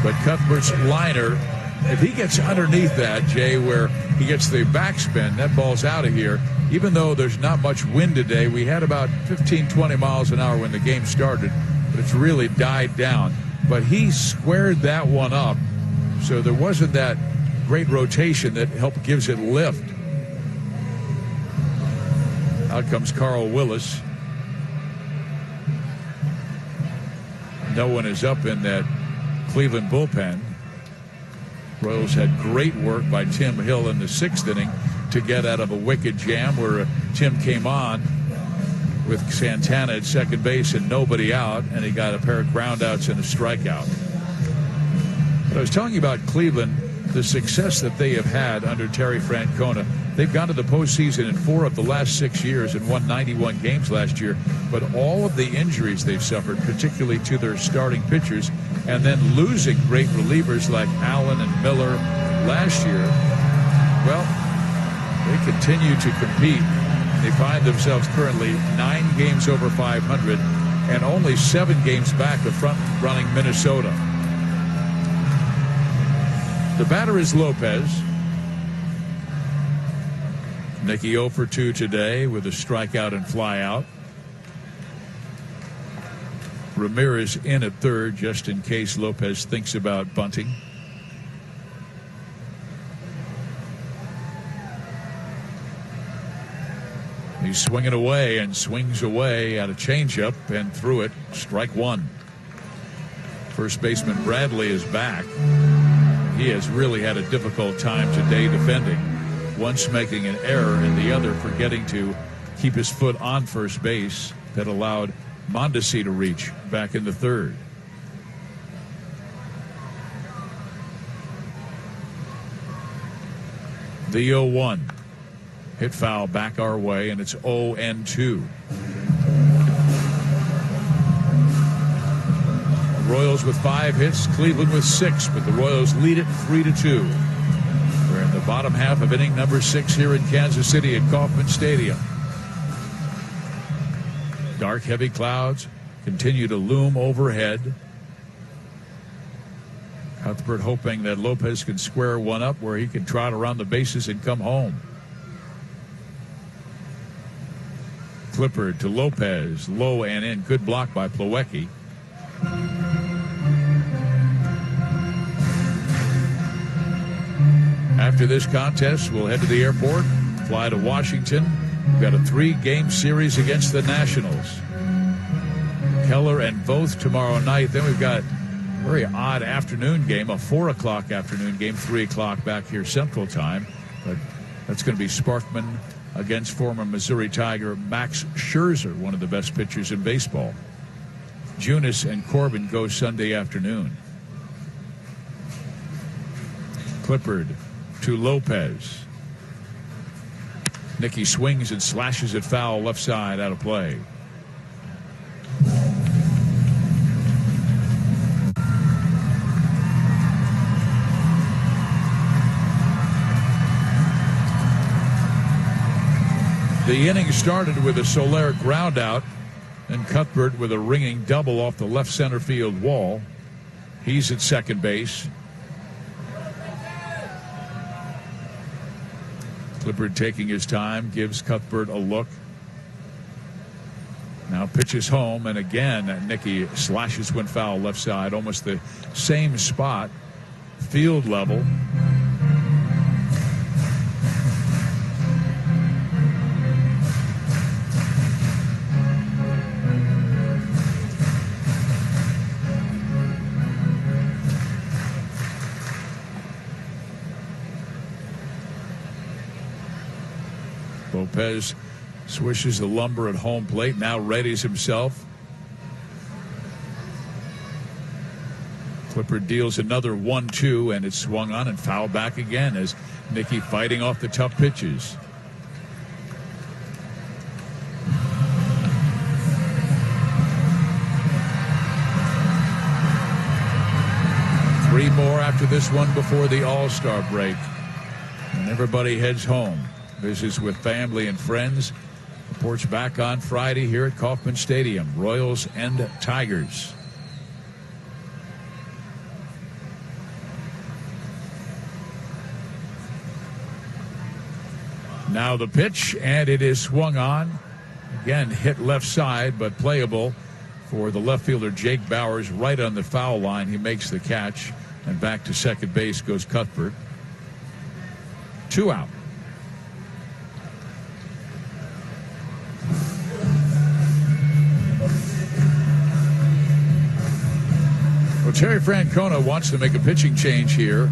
But Cuthbert's liner, if he gets underneath that, Jay, where he gets the backspin, that ball's out of here. Even though there's not much wind today, we had about 15, 20 miles an hour when the game started, but it's really died down. But he squared that one up, so there wasn't that great rotation that gives it lift. Out comes Carl Willis. No one is up in that Cleveland bullpen. Royals had great work by Tim Hill in the 6th inning to get out of a wicked jam where Tim came on with Santana at second base and nobody out, and he got a pair of groundouts and a strikeout. But I was telling you about Cleveland, the success that they have had under Terry Francona. They've gone to the postseason in 4 of the last 6 years and won 91 games last year. But all of the injuries they've suffered, particularly to their starting pitchers, and then losing great relievers like Allen and Miller last year, well, they continue to compete. They find themselves currently 9 games over 500 and only 7 games back of front-running Minnesota. The batter is Lopez. Nicky 0 for 2 today with a strikeout and flyout. Ramirez in at third just in case Lopez thinks about bunting. He's swinging away and swings away at a changeup and threw it. Strike one. First baseman Bradley is back. He has really had a difficult time today defending. Once making an error and the other forgetting to keep his foot on first base that allowed Mondesi to reach back in the third. The 0-1. Hit foul back our way, and it's 0-2. Royals with 5 hits, Cleveland with 6, but the Royals lead it 3-2. We're in the bottom half of inning number 6 here in Kansas City at Kauffman Stadium. Dark, heavy clouds continue to loom overhead. Cuthbert hoping that Lopez can square one up where he can trot around the bases and come home. Clippard to Lopez, low and in. Good block by Plawecki. After this contest, we'll head to the airport, fly to Washington. We've got a 3-game series against the Nationals. Keller and Voth tomorrow night. Then we've got a very odd afternoon game, a 4 o'clock afternoon game, 3 o'clock back here Central Time. But that's going to be Sparkman against former Missouri Tiger Max Scherzer, one of the best pitchers in baseball. Junis and Corbin go Sunday afternoon. Clippard to Lopez. Nicky swings and slashes it foul left side out of play. The inning started with a Soler ground out, and Cuthbert with a ringing double off the left center field wall. He's at second base. Clippard taking his time, gives Cuthbert a look. Now pitches home, and again Nicky slashes one foul left side, almost the same spot, field level. Lopez swishes the lumber at home plate, now readies himself. Clippard deals another 1-2, and it's swung on and fouled back again as Nicky fighting off the tough pitches. 3 more after this one before the All-Star break. And everybody heads home. Visits with family and friends. Reports back on Friday here at Kauffman Stadium. Royals and Tigers. Now the pitch, and it is swung on. Again, hit left side, but playable for the left fielder Jake Bowers right on the foul line. He makes the catch, and back to second base goes Cuthbert. 2 out. Well, Terry Francona wants to make a pitching change here.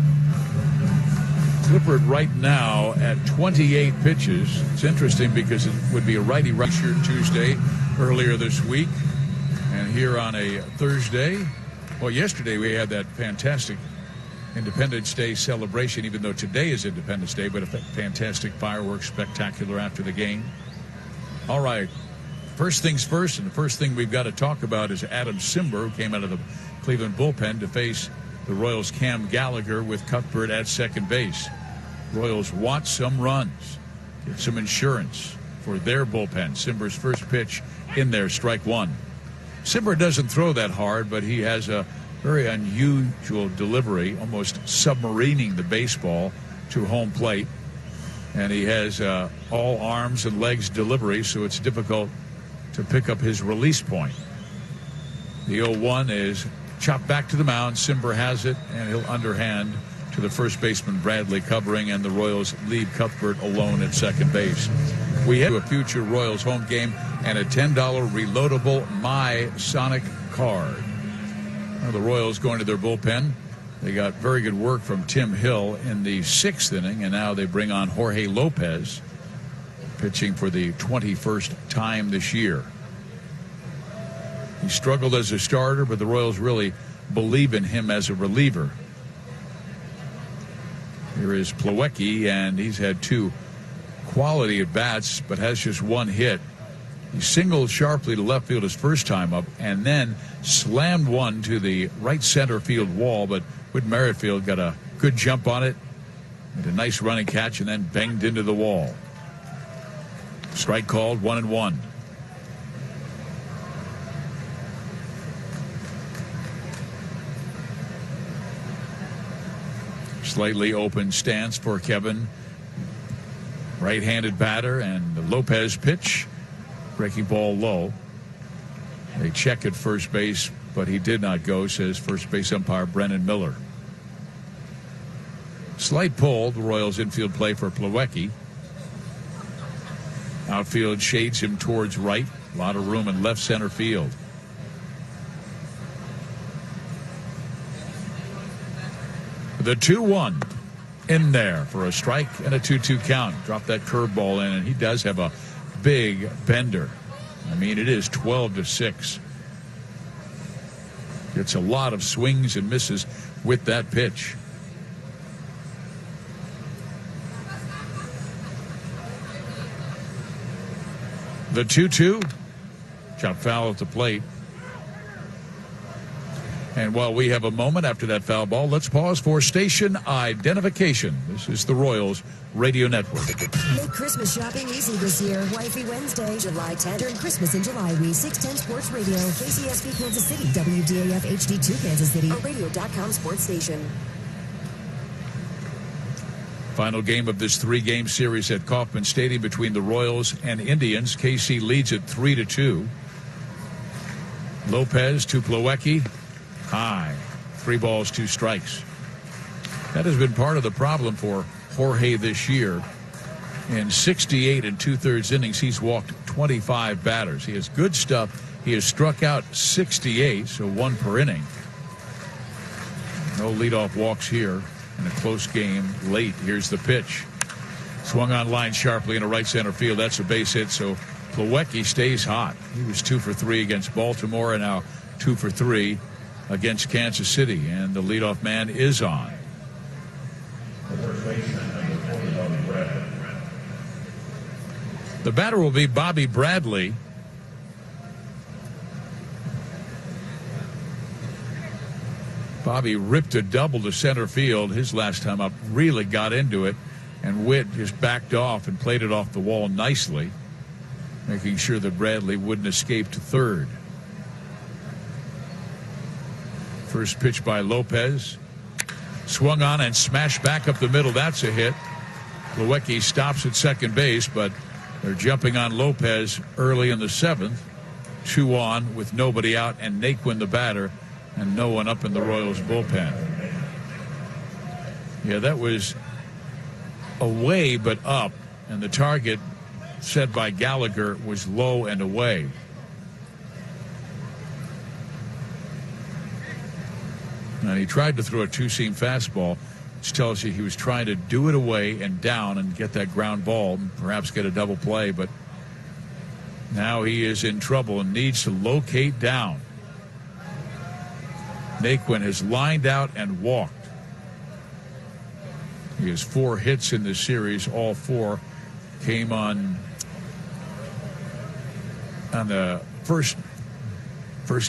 Clippard right now at 28 pitches. It's interesting because it would be a righty rusher Tuesday earlier this week. And here on a Thursday, well, yesterday we had that fantastic Independence Day celebration, even though today is Independence Day, but a fantastic fireworks spectacular after the game. All right, first things first, and the first thing we've got to talk about is Adam Cimber, who came out of the Cleveland bullpen to face the Royals' Cam Gallagher with Cuthbert at second base. Royals want some runs, get some insurance for their bullpen. Cimber's first pitch in there, strike 1. Cimber doesn't throw that hard, but he has a very unusual delivery, almost submarining the baseball to home plate. And he has all arms and legs delivery, so it's difficult to pick up his release point. The 0-1 is chopped back to the mound. Cimber has it, and he'll underhand to the first baseman Bradley covering, and the Royals leave Cuthbert alone at second base. We have a future Royals home game and a $10 reloadable My Sonic card. Now the Royals going to their bullpen. They got very good work from Tim Hill in the 6th inning, and now they bring on Jorge Lopez, pitching for the 21st time this year. He struggled as a starter, but the Royals really believe in him as a reliever. Here is Plawecki, and he's had 2 quality at-bats, but has just 1 hit. He singled sharply to left field his first time up, and then slammed one to the right center field wall, but Whit Merrifield got a good jump on it, made a nice running catch, and then banged into the wall. Strike called, 1-1. Slightly open stance for Kevin. Right-handed batter, and the Lopez pitch. Breaking ball low. They check at first base, but he did not go, says first base umpire Brennan Miller. Slight pull, the Royals infield play for Plawecki. Outfield shades him towards right. A lot of room in left center field. The 2-1 in there for a strike and a 2-2 count. Drop that curveball in, and he does have a big bender. I mean, it is 12-6. Gets a lot of swings and misses with that pitch. The 2-2. Chop foul at the plate. And while we have a moment after that foul ball, let's pause for station identification. This is the Royals Radio Network. Make Christmas shopping easy this year. Wifey Wednesday, July 10th. During Christmas in July, we 610 Sports Radio, KCSB Kansas City, WDAF HD2 Kansas City, a radio.com sports station. Final game of this 3-game series at Kauffman Stadium between the Royals and Indians. KC leads it 3-2. Lopez to Plawecki. High. 3 balls, 2 strikes. That has been part of the problem for Jorge this year. In 68 2/3 innings, he's walked 25 batters. He has good stuff. He has struck out 68, so 1 per inning. No leadoff walks here in a close game late. Here's the pitch. Swung on line sharply into right center field. That's a base hit, so Plawecki stays hot. He was 2 for 3 against Baltimore, and now 2 for 3 against Kansas City, and the leadoff man is on. The batter will be Bobby Bradley. Bobby ripped a double to center field his last time up, really got into it, and Witt just backed off and played it off the wall nicely, making sure that Bradley wouldn't escape to third. First pitch by Lopez. Swung on and smashed back up the middle. That's a hit. Plawecki stops at second base, but they're jumping on Lopez early in the seventh. 2 on with nobody out, and Naquin the batter, and no one up in the Royals bullpen. Yeah, that was away but up, and the target set by Gallagher was low and away. And he tried to throw a two-seam fastball, which tells you he was trying to do it away and down and get that ground ball and perhaps get a double play, but now he is in trouble and needs to locate down. Naquin has lined out and walked. He has 4 hits in this series. All 4 came on the first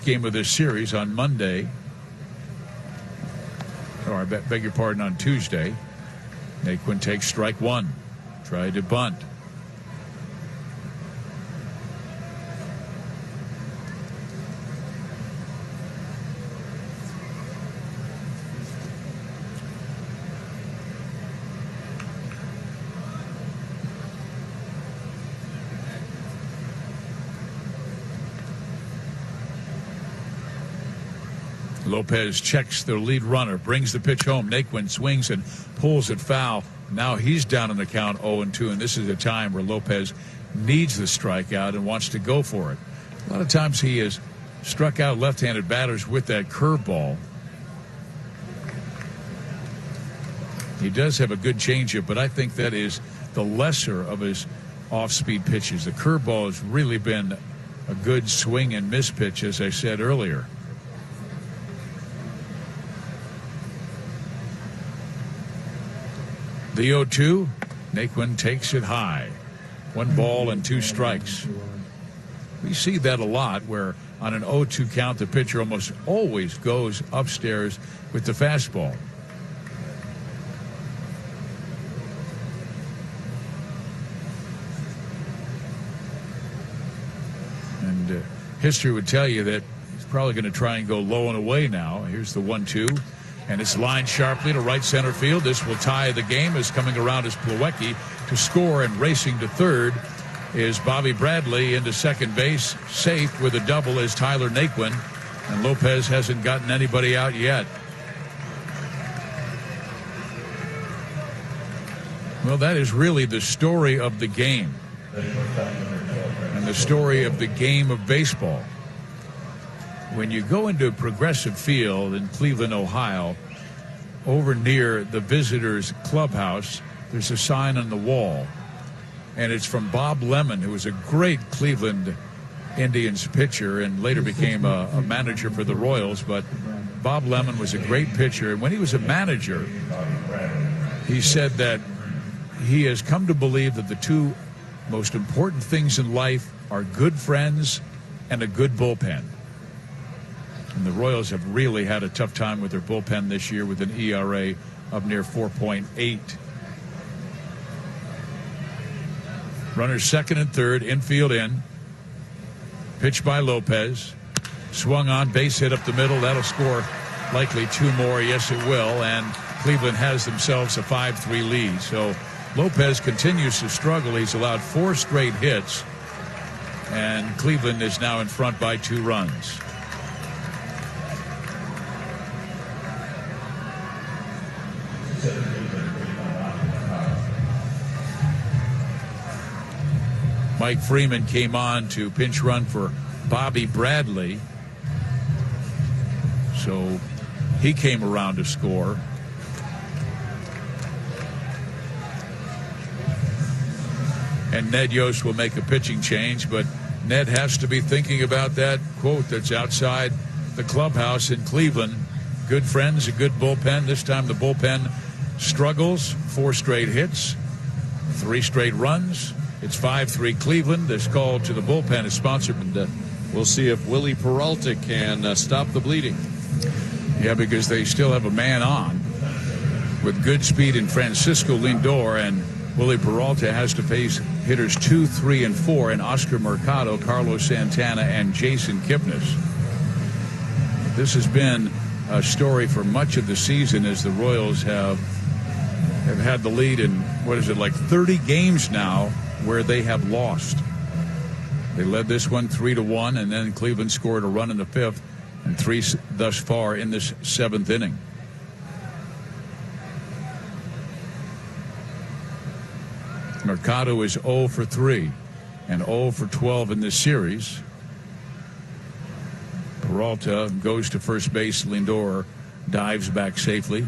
game of this series on Monday. Or I beg your pardon, on Tuesday. Naquin takes strike 1. Tried to bunt. Lopez checks the lead runner, brings the pitch home. Naquin swings and pulls it foul. Now he's down in the count 0-2, and this is a time where Lopez needs the strikeout and wants to go for it. A lot of times he has struck out left-handed batters with that curveball. He does have a good changeup, but I think that is the lesser of his off-speed pitches. The curveball has really been a good swing and miss pitch, as I said earlier. The 0-2, Naquin takes it high. 1 ball and 2 strikes. We see that a lot, where on an 0-2 count, the pitcher almost always goes upstairs with the fastball. And history would tell you that he's probably going to try and go low and away now. Here's the 1-2. And it's lined sharply to right center field. This will tie the game. As coming around is Plawecki to score, and racing to third is Bobby Bradley. Into second base, safe with a double, is Tyler Naquin. And Lopez hasn't gotten anybody out yet. Well, that is really the story of the game. And the story of the game of baseball. When you go into Progressive Field in Cleveland, Ohio, over near the visitors' clubhouse, there's a sign on the wall, and it's from Bob Lemon, who was a great Cleveland Indians pitcher and later became a manager for the Royals. But Bob Lemon was a great pitcher, and when he was a manager, he said that he has come to believe that the 2 most important things in life are good friends and a good bullpen. And the Royals have really had a tough time with their bullpen this year, with an ERA of near 4.8. Runners second and third, infield in. Pitch by Lopez. Swung on, base hit up the middle. That'll score likely 2 more. Yes, it will. And Cleveland has themselves a 5-3 lead. So Lopez continues to struggle. He's allowed 4 straight hits. And Cleveland is now in front by 2 runs. Mike Freeman came on to pinch run for Bobby Bradley. So he came around to score. And Ned Yost will make a pitching change, but Ned has to be thinking about that quote that's outside the clubhouse in Cleveland. Good friends, a good bullpen. This time the bullpen struggles. 4 straight hits, 3 straight runs. It's 5-3 Cleveland. This call to the bullpen is sponsored. We'll see if Willie Peralta can stop the bleeding. Yeah, because they still have a man on with good speed in Francisco Lindor, and Willie Peralta has to face hitters 2, 3, and 4 in Oscar Mercado, Carlos Santana, and Jason Kipnis. This has been a story for much of the season as the Royals have had the lead in, what is it, like 30 games now where they have lost. They led this one 3-1, and then Cleveland scored a run in the 5th, and 3 thus far in this 7th inning. Mercado is 0 for 3 and 0 for 12 in this series. Peralta goes to first base. Lindor dives back safely.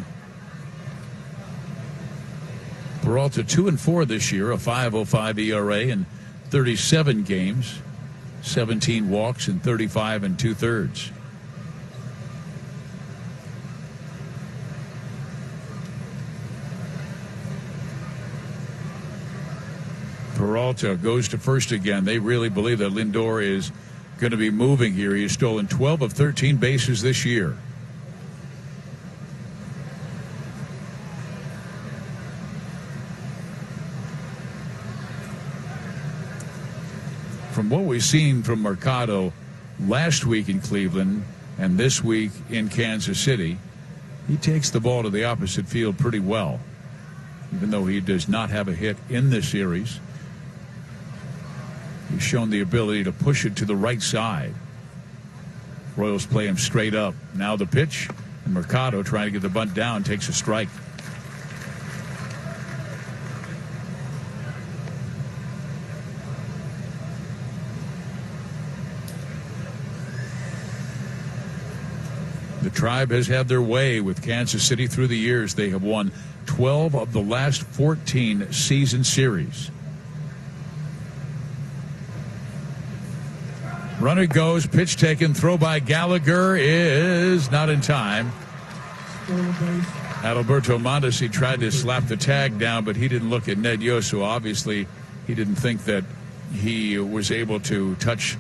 Peralta 2-4 this year, a 5.05 ERA in 37 games, 17 walks in 35 2/3. Peralta goes to first again. They really believe that Lindor is going to be moving here. He has stolen 12 of 13 bases this year. From what we've seen from Mercado last week in Cleveland and this week in Kansas City, he takes the ball to the opposite field pretty well, even though he does not have a hit in this series. He's shown the ability to push it to the right side. Royals play him straight up. Now the pitch, and Mercado, trying to get the bunt down, takes a strike. The Tribe has had their way with Kansas City through the years. They have won 12 of the last 14 season series. Runner goes, pitch taken, throw by Gallagher is not in time. Adalberto Mondesi tried to slap the tag down, but he didn't look at Ned Yost, so obviously he didn't think that he was able to touch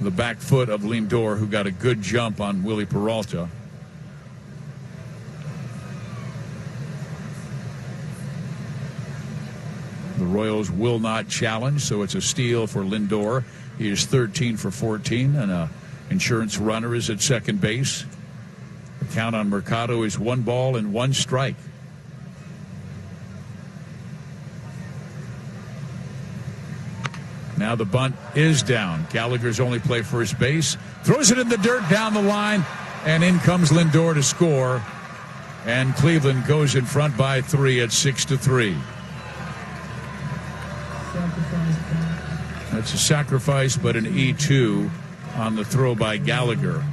the back foot of Lindor, who got a good jump on Willie Peralta. The Royals will not challenge, so it's a steal for Lindor. He is 13 for 14, and an insurance runner is at second base. The count on Mercado is 1 ball and 1 strike. Now the bunt is down. Gallagher's only play first base. Throws it in the dirt down the line, and in comes Lindor to score. And Cleveland goes in front by 3 at 6-3. That's a sacrifice, but an E2 on the throw by Gallagher.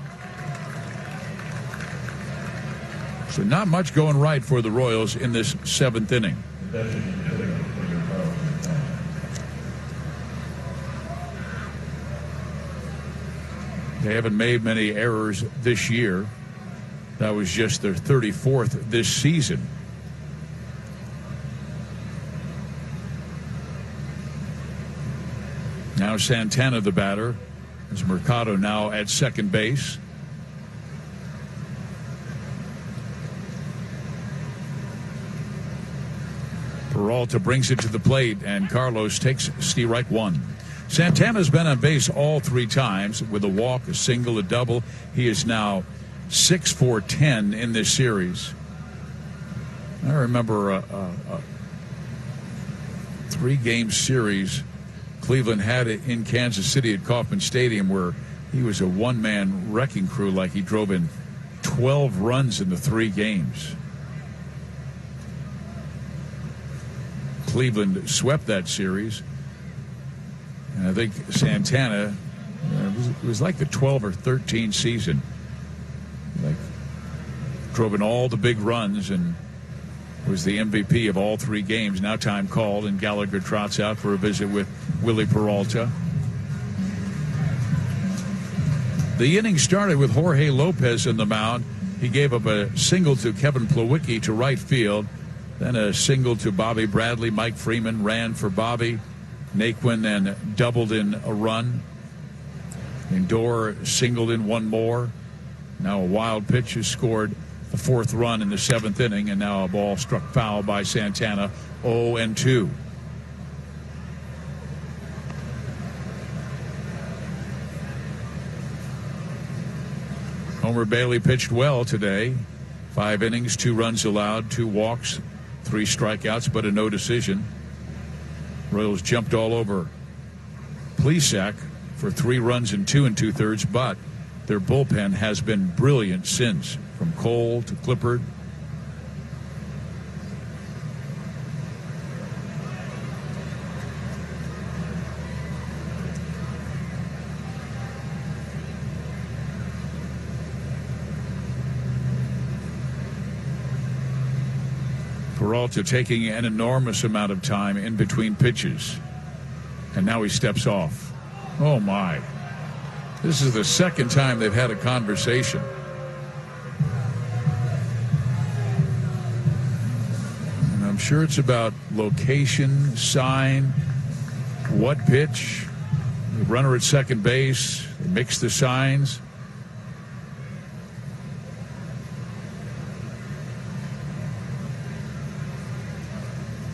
So not much going right for the Royals in this 7th inning. They haven't made many errors this year. That was just their 34th this season. Now Santana the batter, as Mercado now at second base. Peralta brings it to the plate, and Carlos takes strike 1. Santana's been on base all 3 times with a walk, a single, a double. He is now 6 for 10 in this series. I remember a 3-game series Cleveland had it in Kansas City at Kauffman Stadium, where he was a one-man wrecking crew, like he drove in 12 runs in the 3 games. Cleveland swept that series, and I think Santana, it was like the 12 or 13 season, like drove in all the big runs and was the MVP of all 3 games. Now time called, and Gallagher trots out for a visit with Willie Peralta. The inning started with Jorge Lopez in the mound. He gave up a single to Kevin Plawecki to right field, then a single to Bobby Bradley. Mike Freeman ran for Bobby. Naquin then doubled in a run. Lindor singled in 1 more. Now a wild pitch has scored the fourth run in the seventh inning, and now a ball struck foul by Santana, 0-2. Homer Bailey pitched well today. 5 innings, 2 runs allowed, 2 walks, 3 strikeouts, but a no decision. Royals jumped all over Plesac for 3 runs and 2 2/3, but their bullpen has been brilliant since, from Cole to Clippard. Peralta taking an enormous amount of time in between pitches. And now he steps off. Oh, my. This is the second time they've had a conversation. And I'm sure it's about location, sign, what pitch, the runner at second base, they mix the signs.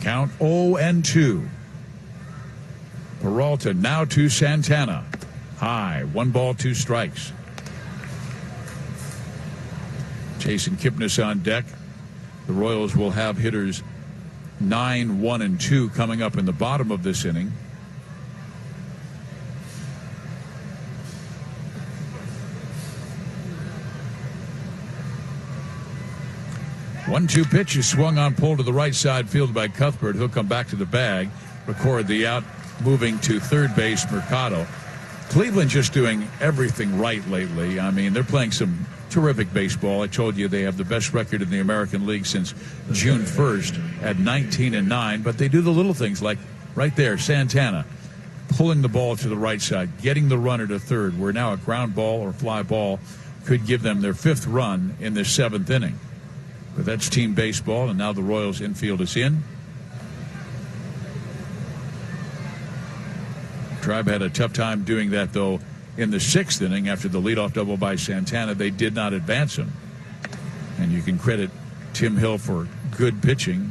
Count 0-2. Peralta now to Santana. High, 1 ball, 2 strikes. Jason Kipnis on deck. The Royals will have hitters 9, 1, and 2 coming up in the bottom of this inning. One-two pitch is swung on, pulled to the right side, fielded by Cuthbert. He'll come back to the bag, record the out, moving to third base, Mercado. Cleveland just doing everything right lately. I mean, they're playing some terrific baseball. I told you they have the best record in the American League since June 1st at 19-9. But they do the little things like right there, Santana pulling the ball to the right side, getting the runner to third, where now a ground ball or fly ball could give them their 5th run in this 7th inning. But that's team baseball, and now the Royals infield is in. Tribe had a tough time doing that, though, in the 6th inning after the leadoff double by Santana. They did not advance him. And you can credit Tim Hill for good pitching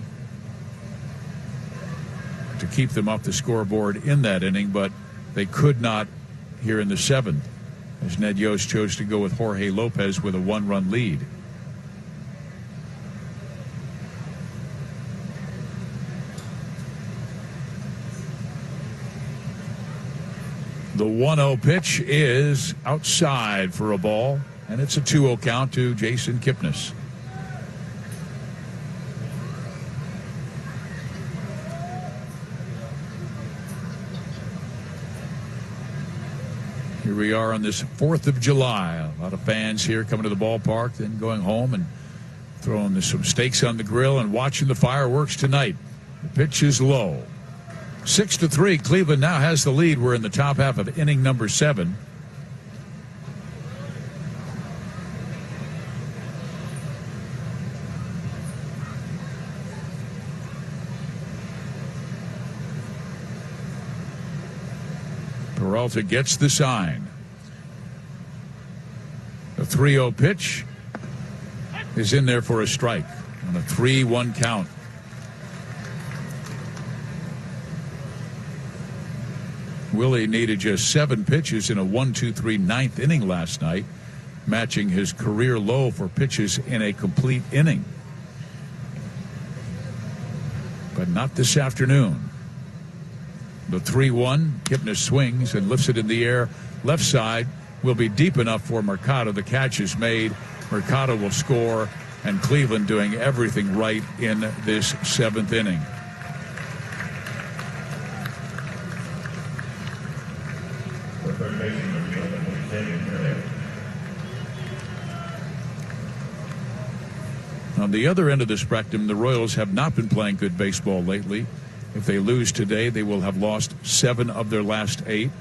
to keep them off the scoreboard in that inning, but they could not here in the 7th, as Ned Yost chose to go with Jorge Lopez with a 1-run lead. The 1-0 pitch is outside for a ball, and it's a 2-0 count to Jason Kipnis. Here we are on this 4th of July. A lot of fans here coming to the ballpark, then going home and throwing some steaks on the grill and watching the fireworks tonight. The pitch is low. 6-3. Cleveland now has the lead. We're in the top half of inning number 7. Peralta gets the sign. The 3-0 pitch is in there for a strike on a 3-1 count. Willie needed just 7 pitches in a 1-2-3 9th inning last night, matching his career low for pitches in a complete inning. But not this afternoon. The 3-1, Kipnis swings and lifts it in the air. Left side will be deep enough for Mercado. The catch is made. Mercado will score, and Cleveland doing everything right in this 7th inning. On the other end of the spectrum, the Royals have not been playing good baseball lately. If they lose today, they will have lost 7 of their last 8.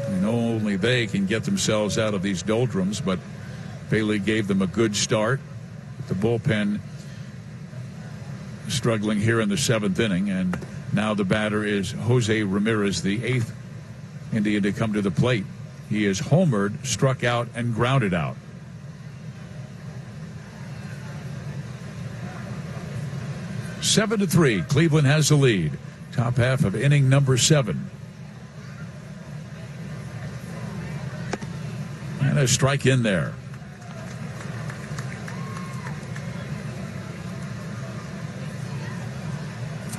And only they can get themselves out of these doldrums, but Bailey gave them a good start. The bullpen struggling here in the 7th inning, and now the batter is Jose Ramirez, the 8th Indian to come to the plate. He is homered, struck out, and grounded out. 7-3. Cleveland has the lead. Top half of inning number 7. And a strike in there.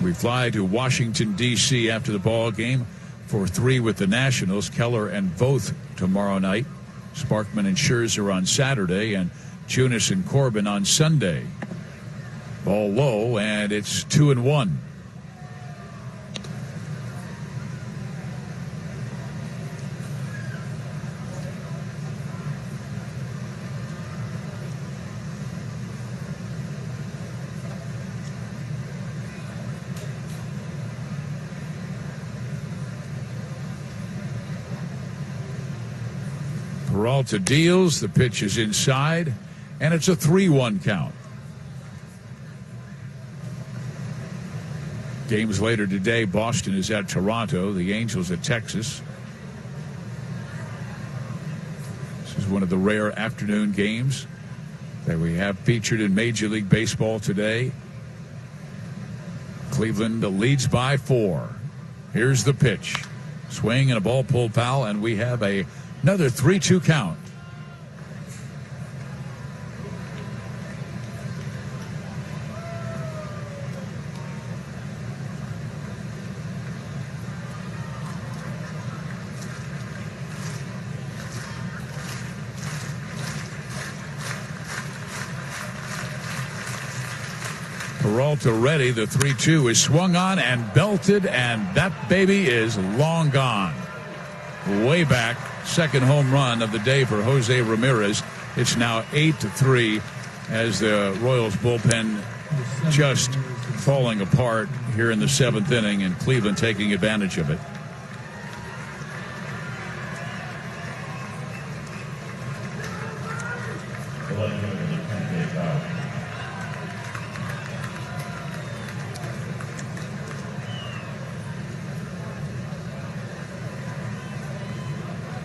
We fly to Washington, D.C. after the ball game for 3 with the Nationals. Keller and Voth tomorrow night. Sparkman and Scherzer on Saturday, and Junis and Corbin on Sunday. Ball low, and it's 2-1. Peralta deals. The pitch is inside, and it's a 3-1 count. Games later today, Boston is at Toronto, the Angels at Texas. This is one of the rare afternoon games that we have featured in Major League Baseball today. Cleveland leads by 4. Here's the pitch. Swing and a ball pulled foul, and we have another 3-2 count. Peralta ready. The 3-2 is swung on and belted, and that baby is long gone. Way back. Second home run of the day for Jose Ramirez. It's now 8-3 as the Royals bullpen just falling apart here in the 7th inning, and Cleveland taking advantage of it.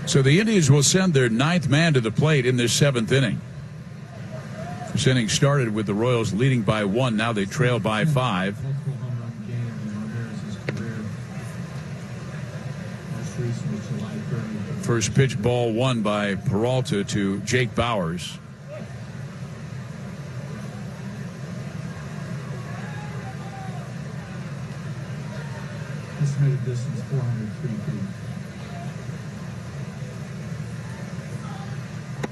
So the Indians will send their 9th man to the plate in this 7th inning. This inning started with the Royals leading by 1. Now they trail by 5. First pitch, ball 1 by Peralta to Jake Bauers. Estimated distance 403 feet.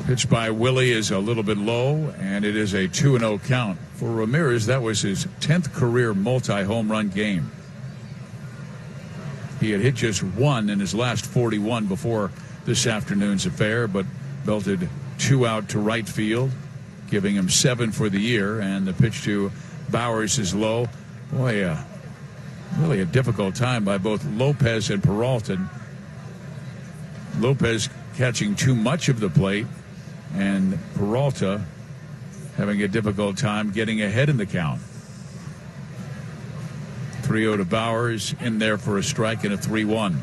Pitch by Willie is a little bit low, and it is a 2-0 count. For Ramirez, that was his 10th career multi-home run game. He had hit just 1 in his last 41 before this afternoon's affair, but belted 2 out to right field, giving him 7 for the year. And the pitch to Bauers is low. Boy, really a difficult time by both Lopez and Peralta. Lopez catching too much of the plate, and Peralta having a difficult time getting ahead in the count. 3-0 to Bauers, in there for a strike, and a 3-1.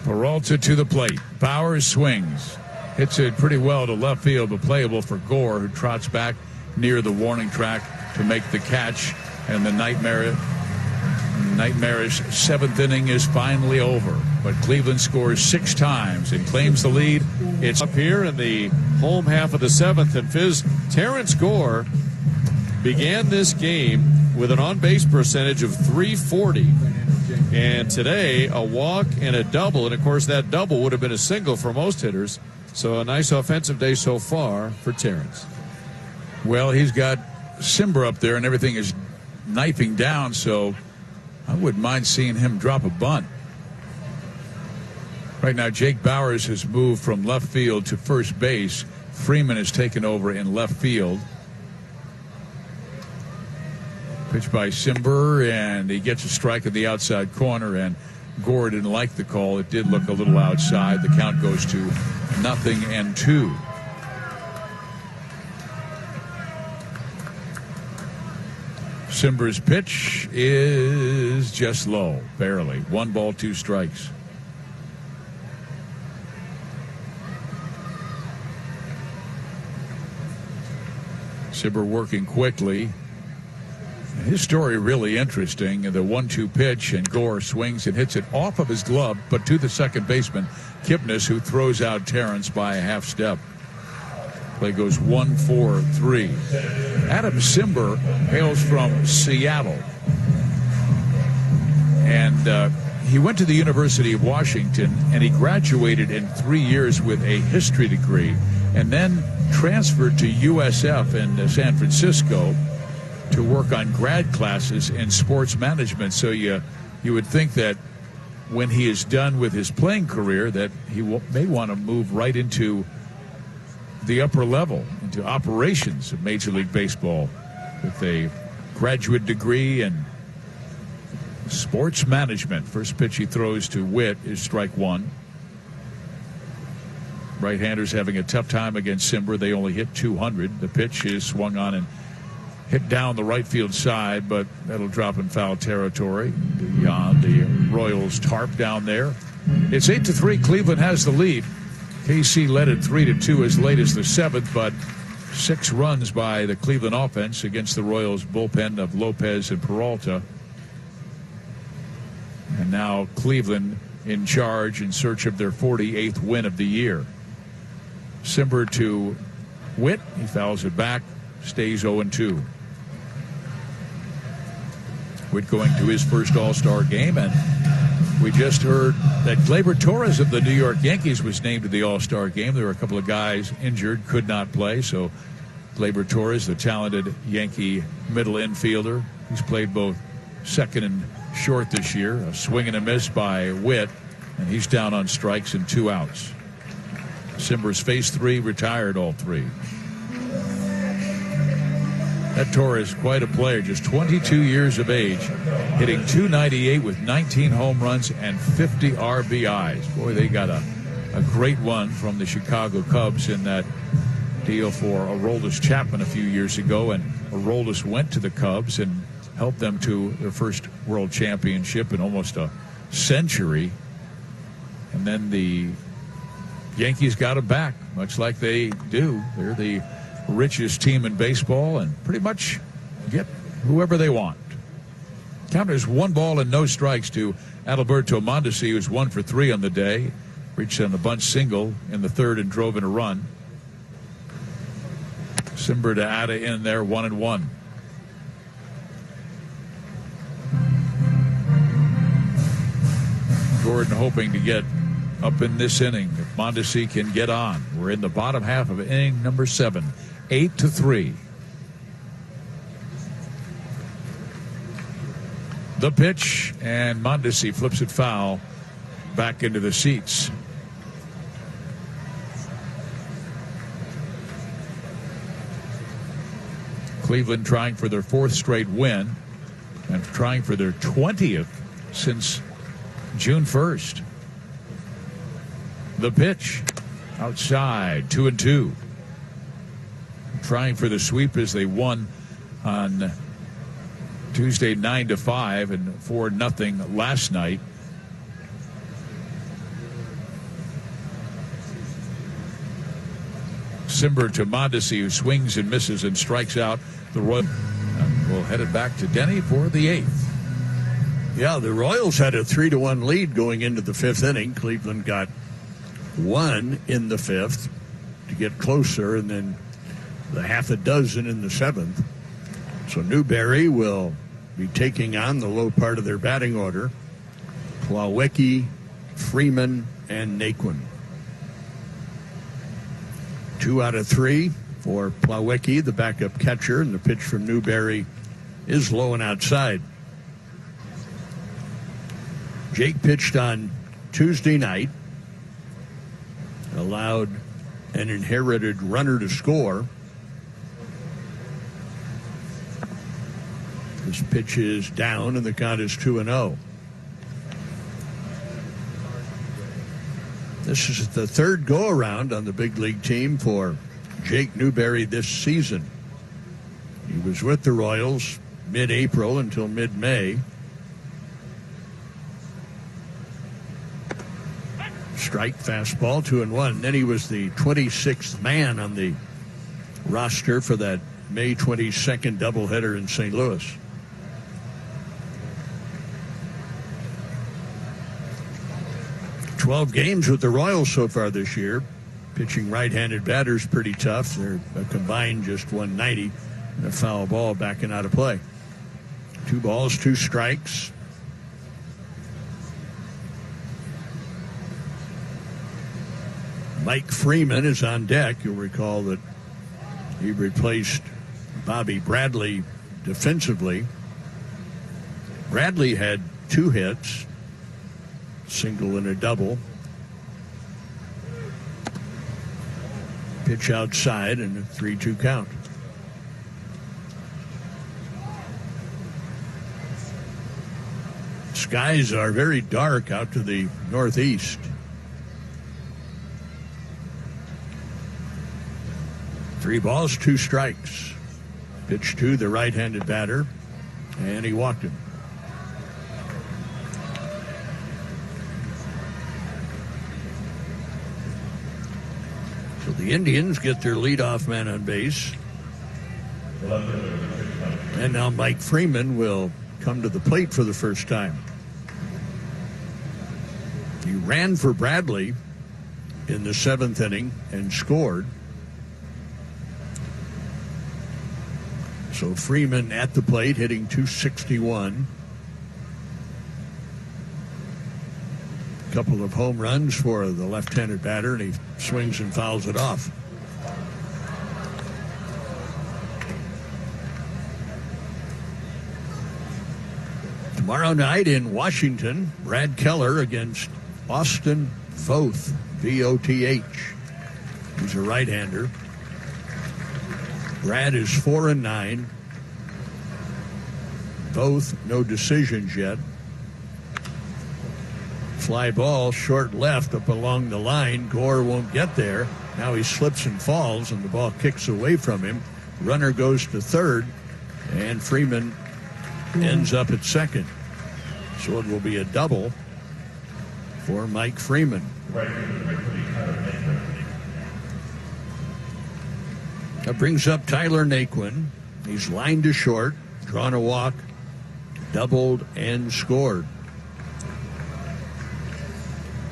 Peralta to the plate. Bauers swings. Hits it pretty well to left field, but playable for Gore, who trots back near the warning track to make the catch. And the nightmarish 7th inning is finally over. But Cleveland scores 6 times and claims the lead. It's up here in the home half of the 7th. And Fizz, Terrence Gore began this game with an on-base percentage of .340. And today, a walk and a double. And, of course, that double would have been a single for most hitters. So a nice offensive day so far for Terrence. Well, he's got Simber up there, and everything is knifing down, so I wouldn't mind seeing him drop a bunt. Right now, Jake Bauers has moved from left field to first base. Freeman has taken over in left field. Pitch by Simber, and he gets a strike at the outside corner, and Gore didn't like the call. It did look a little outside. The count goes to 0-2. Simber's pitch is just low, barely. 1 ball, 2 strikes. Simber working quickly. His story really interesting. The 1-2 pitch, and Gore swings and hits it off of his glove, but to the second baseman, Kipnis, who throws out Terrence by a half step. Play goes 1-4-3. Adam Simber hails from Seattle. And he went to the University of Washington, and he graduated in 3 years with a history degree, and then transferred to USF in San Francisco to work on grad classes in sports management. So you would think that when he is done with his playing career that he may want to move right into the upper level, into operations of Major League Baseball with a graduate degree in sports management. First pitch he throws to Witt is strike 1. Right-handers having a tough time against Simber. They only hit 200. The pitch is swung on and hit down the right field side, but that'll drop in foul territory beyond the Royals tarp down there. It's 8-3. Cleveland has the lead. KC led it 3-2 as late as the 7th, but 6 runs by the Cleveland offense against the Royals bullpen of Lopez and Peralta. And now Cleveland in charge in search of their 48th win of the year. Simber to Witt. He fouls it back. Stays 0-2. Witt going to his first All-Star game, and we just heard that Gleyber Torres of the New York Yankees was named to the All-Star game. There were a couple of guys injured, could not play, so Gleyber Torres, the talented Yankee middle infielder, he's played both second and short this year. A swing and a miss by Witt, and he's down on strikes and 2 outs. Simber's faced 3, retired all 3. That Torres, quite a player, just 22 years of age, hitting .298 with 19 home runs and 50 RBIs. Boy, they got a great one from the Chicago Cubs in that deal for Aroldis Chapman a few years ago, and Aroldis went to the Cubs and helped them to their first world championship in almost a century. And then the Yankees got him back, much like they do. They're the richest team in baseball and pretty much get whoever they want. Count is 1 ball and no strikes to Adalberto Mondesi, who's 1 for 3 on the day. Reached on the bunch single in the 3rd and drove in a run. Simber to Ada in there, 1-1. Gordon hoping to get up in this inning if Mondesi can get on. We're in the bottom half of inning number 7. 8-3. The pitch, and Mondesi flips it foul back into the seats. Cleveland trying for their 4th straight win and trying for their 20th since June 1st. The pitch outside, 2-2. Trying for the sweep as they won on Tuesday 9-5 and 4-0 last night. Simber to Mondesi, who swings and misses and strikes out the Royals. We'll head it back to Denny for the 8th. Yeah, the Royals had a 3-1 lead going into the 5th inning. Cleveland got 1 in the 5th to get closer, and then the half a dozen in the 7th. So Newberry will be taking on the low part of their batting order. Plawecki, Freeman, and Naquin. 2 out of 3 for Plawecki, the backup catcher, and the pitch from Newberry is low and outside. Jake pitched on Tuesday night, allowed an inherited runner to score. This pitch is down, and the count is 2-0. This is the 3rd go-around on the big league team for Jake Newberry this season. He was with the Royals mid-April until mid-May. Strike, fastball, 2-1. Then he was the 26th man on the roster for that May 22nd doubleheader in St. Louis. "12 games with the Royals so far this year. Pitching right-handed batters pretty tough. They're a combined just 190 and a foul ball backing out of play. 2 balls, 2 strikes. Mike Freeman is on deck. You'll recall that he replaced Bobby Bradley defensively. Bradley had 2 hits, single and a double. Pitch outside and a 3-2 count. Skies are very dark out to the northeast. 3 balls, 2 strikes. Pitch to the right-handed batter, and he walked him. So the Indians get their leadoff man on base. And now Mike Freeman will come to the plate for the first time. He ran for Bradley in the 7th inning and scored. So Freeman at the plate, hitting .261. A couple of home runs for the left-handed batter, and he swings and fouls it off. Tomorrow night in Washington, Brad Keller against Austin Voth, V-O-T-H. He's a right-hander. Brad is 4-9. Both no decisions yet. Fly ball, short left up along the line. Gore won't get there. Now he slips and falls, and the ball kicks away from him. Runner goes to third, and Freeman ends up at second. So it will be a double for Mike Freeman. That brings up Tyler Naquin. He's lined to short, drawn a walk, doubled, and scored.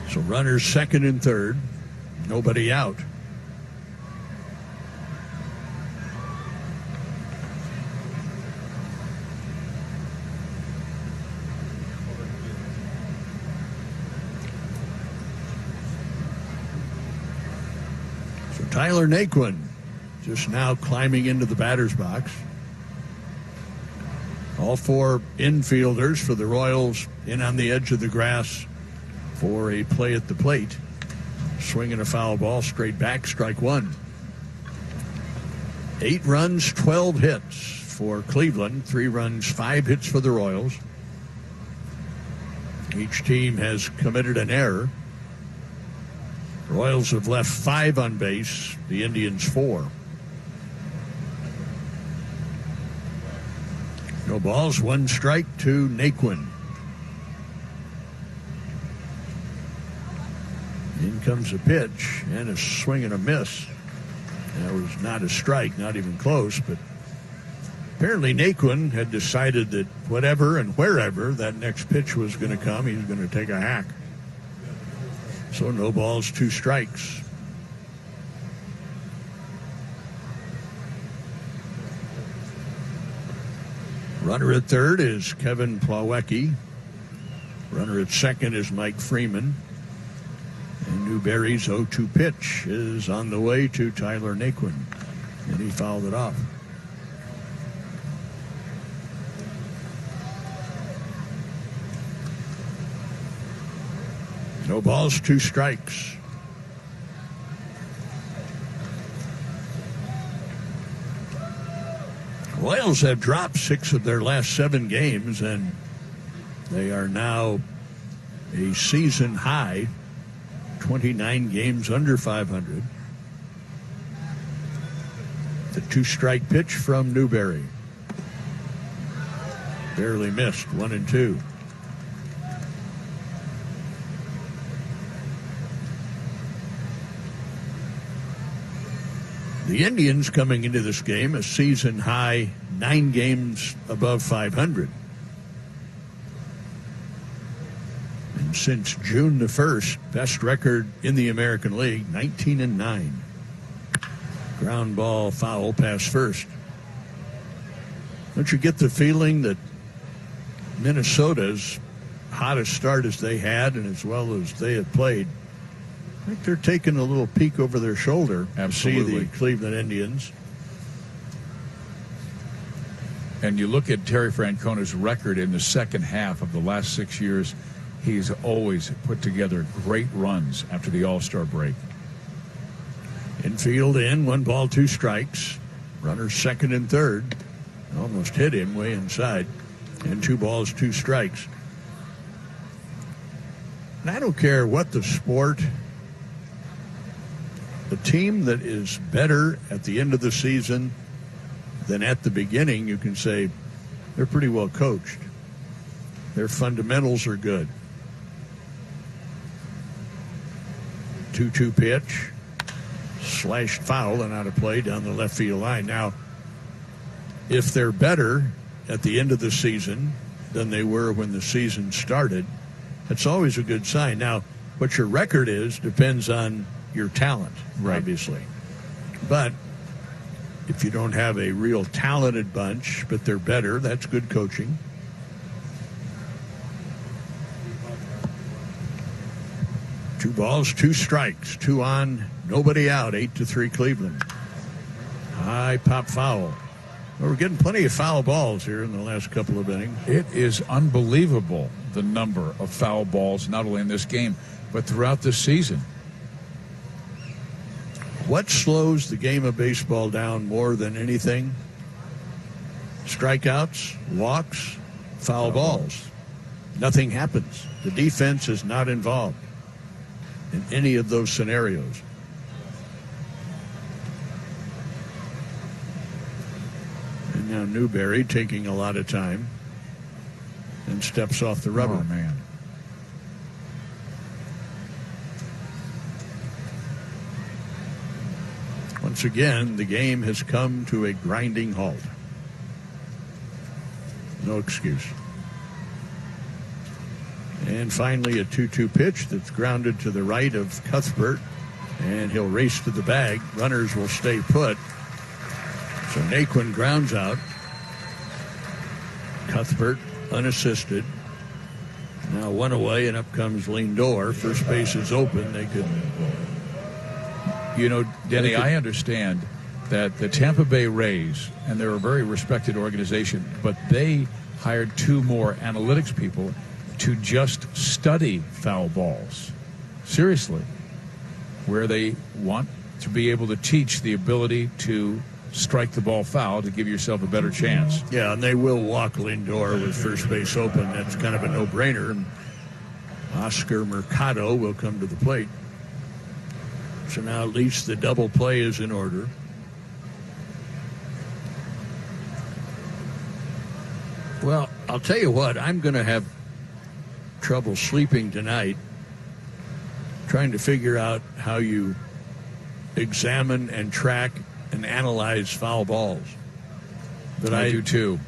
So runners second and third, nobody out. So Tyler Naquin just now climbing into the batter's box. All 4 infielders for the Royals in on the edge of the grass for a play at the plate. Swinging a foul ball straight back, strike 1. 8 runs, 12 hits for Cleveland. 3 runs, 5 hits for the Royals. Each team has committed an error. Royals have left 5 on base, the Indians 4. No balls, 1 strike to Naquin. In comes a pitch and a swing and a miss. That was not a strike, not even close, but apparently Naquin had decided that whatever and wherever that next pitch was going to come, he was going to take a hack. So no balls, 2 strikes. Runner at third is Kevin Plawecki. Runner at second is Mike Freeman. And Newberry's 0-2 pitch is on the way to Tyler Naquin. And he fouled it off. No balls, 2 strikes. Royals have dropped 6 of their last 7 games, and they are now a season high 29 games under 500. The 2-strike pitch from Newberry. Barely missed, 1-2. The Indians coming into this game a season high 9 games above 500. And since June the 1st, best record in the American League, 19-9. Ground ball foul past first. Don't you get the feeling that Minnesota's hot a start as they had and as well as they have played, I think they're taking a little peek over their shoulder to see the Cleveland Indians. And you look at Terry Francona's record in the second half of the last 6 years, he's always put together great runs after the All-Star break. Infield in, 1 ball, 2 strikes. Runners second and third. Almost hit him way inside. And 2 balls, 2 strikes. And I don't care what the sport, the team that is better at the end of the season than at the beginning, you can say they're pretty well coached. Their fundamentals are good. 2-2 pitch. Slashed foul and out of play down the left field line. Now, if they're better at the end of the season than they were when the season started, that's always a good sign. Now, what your record is depends on your talent, obviously. But if you don't have a real talented bunch, but they're better, that's good coaching. Two balls, 2 strikes, 2 on, nobody out, 8-3 Cleveland. High pop foul. Well, we're getting plenty of foul balls here in the last couple of innings. It is unbelievable, the number of foul balls, not only in this game, but throughout this season. What slows the game of baseball down more than anything? Strikeouts, walks, foul balls. Nothing happens. The defense is not involved in any of those scenarios. And now Newberry taking a lot of time and steps off the rubber. Oh, man. Once again, the game has come to a grinding halt. No excuse. And finally, a 2-2 pitch that's grounded to the right of Cuthbert, and he'll race to the bag. Runners will stay put. So Naquin grounds out. Cuthbert unassisted. Now 1 away, and up comes Lindor. First base is open. They could... You know, Denny, I understand that the Tampa Bay Rays, and they're a very respected organization, but they hired 2 more analytics people to just study foul balls. Seriously. Where they want to be able to teach the ability to strike the ball foul to give yourself a better chance. Yeah, and they will walk Lindor with first base open. That's kind of a no-brainer. And Oscar Mercado will come to the plate. So now at least the double play is in order. Well, I'll tell you what, I'm going to have trouble sleeping tonight trying to figure out how you examine and track and analyze foul balls. But I do too.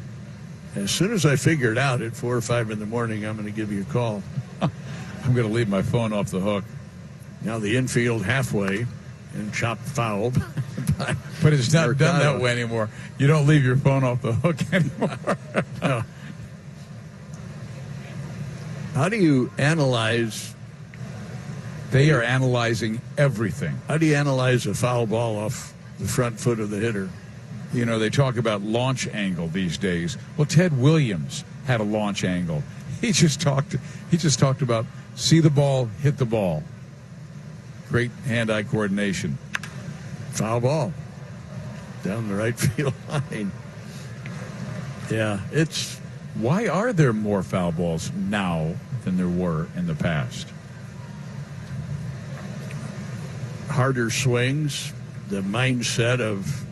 As soon as I figure it out at 4 or 5 in the morning, I'm going to give you a call. I'm going to leave my phone off the hook. Now the infield halfway and chopped foul. But it's not done that way anymore. You don't leave your phone off the hook anymore. No. How do you analyze? They are analyzing everything. How do you analyze a foul ball off the front foot of the hitter? You know, they talk about launch angle these days. Well, Ted Williams had a launch angle. He just talked about see the ball, hit the ball. Great hand-eye coordination. Foul ball down the right field line. Yeah, it's... Why are there more foul balls now than there were in the past? Harder swings, the mindset of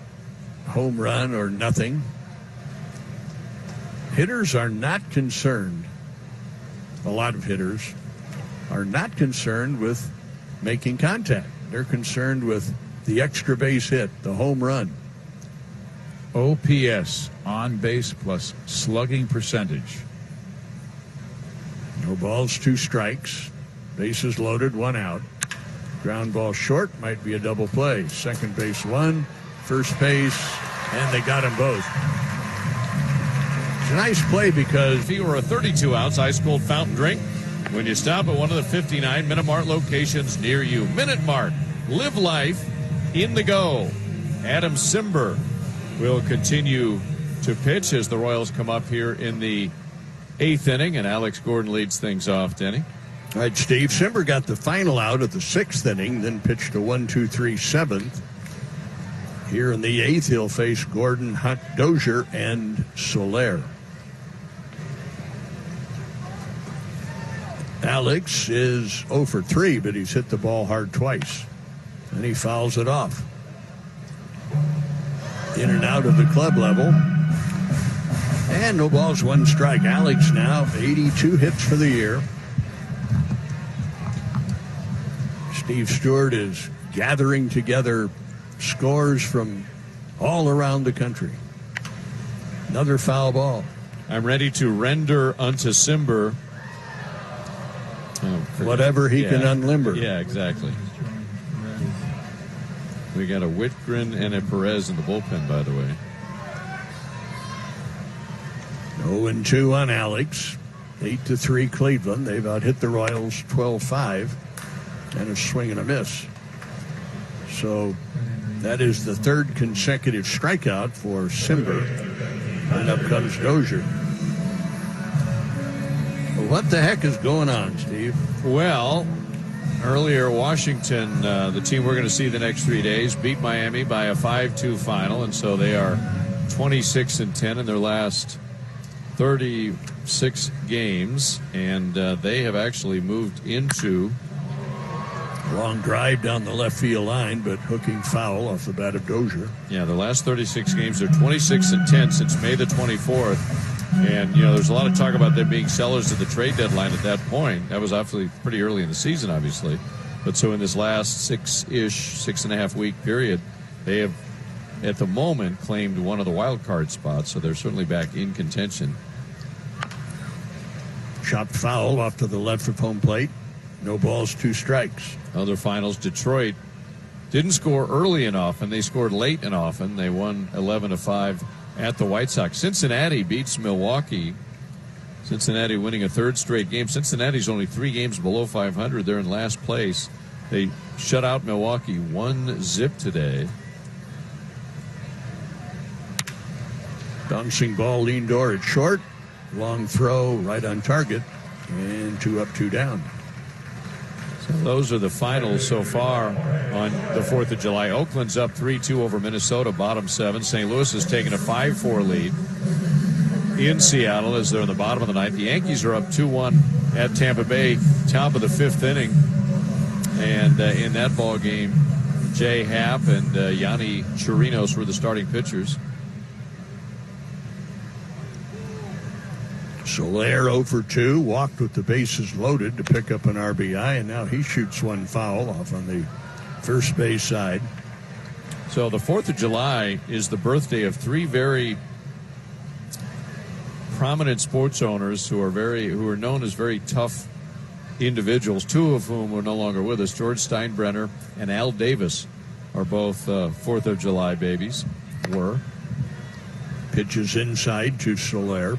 home run or nothing hitters are not concerned. A lot of hitters are not concerned with making contact. They're concerned with the extra base hit, the home run. OPS, on base plus slugging percentage. No balls, 2 strikes. Bases loaded, 1 out. Ground ball short, might be a double play. Second base 1, first base, and they got them both. It's a nice play because If you were a 32 ounce ice cold fountain drink when you stop at one of the 59 Minute Mart locations near you. Minute Mart, live life in the go. Adam Simber will continue to pitch as the Royals come up here in the 8th inning, and Alex Gordon leads things off, Denny. All right, Steve Simber got the final out of the 6th inning, then pitched a 1-2-3 7th. Here in the 8th, he'll face Gordon, Hunt, Dozier, and Soler. Alex is 0 for 3, but he's hit the ball hard twice, and he fouls it off. In and out of the club level. And no balls, 1 strike. Alex now 82 hits for the year. Steve Stewart is gathering together scores from all around the country. Another foul ball. I'm ready to render unto Simber Whatever he can unlimber. Yeah, exactly. We got a Whitgren and a Perez in the bullpen, by the way. 0-2 on Alex. 8-3 Cleveland. They've out-hit the Royals 12-5 and a swing and a miss. So that is the 3rd consecutive strikeout for Simber. And up comes Dozier. What the heck is going on, Steve? Well, earlier Washington, the team we're going to see the next 3 days, beat Miami by a 5-2 final, and so they are 26-10 in their last 36 games, and they have actually moved into Long drive down the left field line, but hooking foul off the bat of Dozier. Yeah, the last 36 games, they're 26-10 since May the 24th. And, you know, there's a lot of talk about them being sellers to the trade deadline at that point. That was obviously pretty early in the season, obviously. But so in this last 6.5 week period, they have, at the moment, claimed one of the wild card spots. So they're certainly back in contention. Chopped foul off to the left of home plate. No balls, 2 strikes. Other finals, Detroit didn't score early and often. They scored late and often. They won 11-5 at the White Sox. Cincinnati beats Milwaukee. Cincinnati winning a 3rd straight game. Cincinnati's only 3 games below 500. They're in last place. They shut out Milwaukee 1-0 today. Bouncing ball, Lindor at short. Long throw right on target. And 2 up, 2 down. So those are the finals so far on the 4th of July. Oakland's up 3-2 over Minnesota, bottom 7. St. Louis has taken a 5-4 lead in Seattle as they're in the bottom of the 9th. The Yankees are up 2-1 at Tampa Bay, top of the 5th inning. And in that ball game, Jay Happ and Yanni Chirinos were the starting pitchers. Soler 0 for 2, walked with the bases loaded to pick up an RBI, and now he shoots 1 foul off on the first base side. So the 4th of July is the birthday of 3 very prominent sports owners who are known as very tough individuals, 2 of whom are no longer with us. George Steinbrenner and Al Davis are both 4th of July babies. Pitches inside to Soler.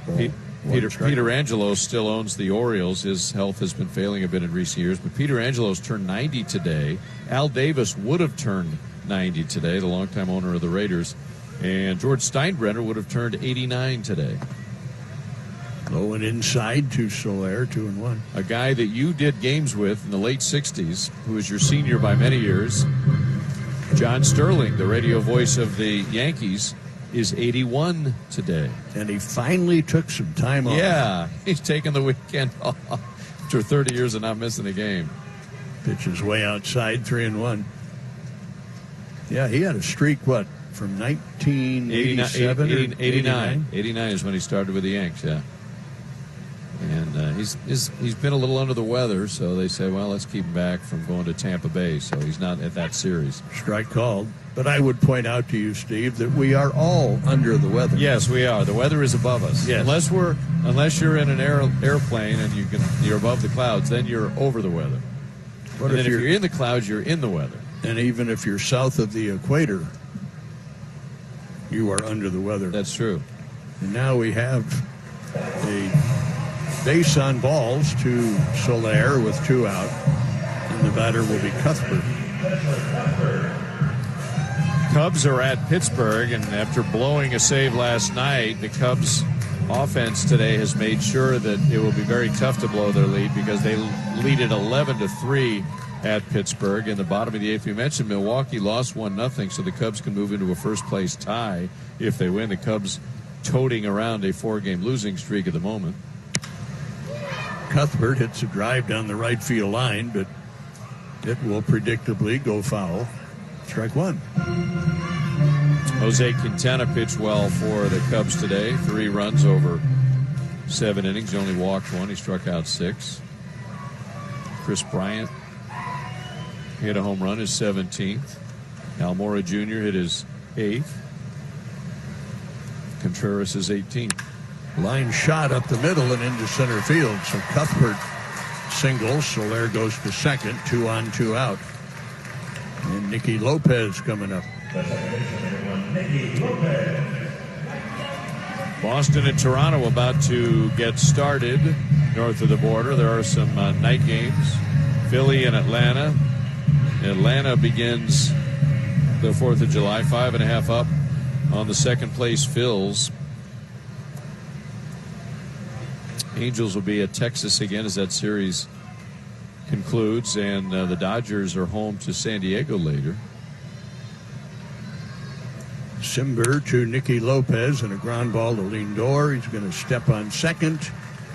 Peter Angelos still owns the Orioles. His health has been failing a bit in recent years, but Peter Angelos turned 90 today. Al Davis would have turned 90 today, the longtime owner of the Raiders. And George Steinbrenner would have turned 89 today. Low and inside to Soler, 2-1. A guy that you did games with in the late 60s, who was your senior by many years, John Sterling, the radio voice of the Yankees, is 81 today. And he finally took some time off. Yeah, he's taking the weekend off after 30 years of not missing a game. Pitches way outside, 3-1. Yeah, he had a streak, from 1987 89 is when he started with the Yanks, yeah. And he's been a little under the weather, so they say, well, let's keep him back from going to Tampa Bay, so he's not at that series. Strike called. But I would point out to you, Steve, that we are all under the weather. Yes, we are. The weather is above us. Yes. Unless you're in an airplane and you're above the clouds, then you're over the weather. But And then if you're in the clouds, you're in the weather. And even if you're south of the equator, you are under the weather. That's true. And now we have a base on balls to Soler with 2 out. And the batter will be Cuthbert. Cubs are at Pittsburgh, and after blowing a save last night, the Cubs offense today has made sure that it will be very tough to blow their lead because they lead it 11-3 at Pittsburgh. In the bottom of the 8th, we mentioned Milwaukee lost 1-0, so the Cubs can move into a first-place tie if they win. The Cubs toting around a 4-game losing streak at the moment. Cuthbert hits a drive down the right field line, but it will predictably go foul. Strike 1. Jose Quintana pitched well for the Cubs today. 3 runs over 7 innings. He only walked 1. He struck out 6. Chris Bryant hit a home run, his 17th. Almora Jr. hit his 8th. Contreras his 18th. Line shot up the middle and into center field. So Cuthbert singles. Soler goes to second. 2 on, 2 out. And Nicky Lopez coming up. Boston and Toronto about to get started north of the border. There are some night games. Philly and Atlanta. Atlanta begins the 4th of July, 5.5 up on the second place Phils. Angels will be at Texas again as that series concludes, and the Dodgers are home to San Diego later. Simber to Nicky Lopez and a ground ball to Lindor. He's going to step on second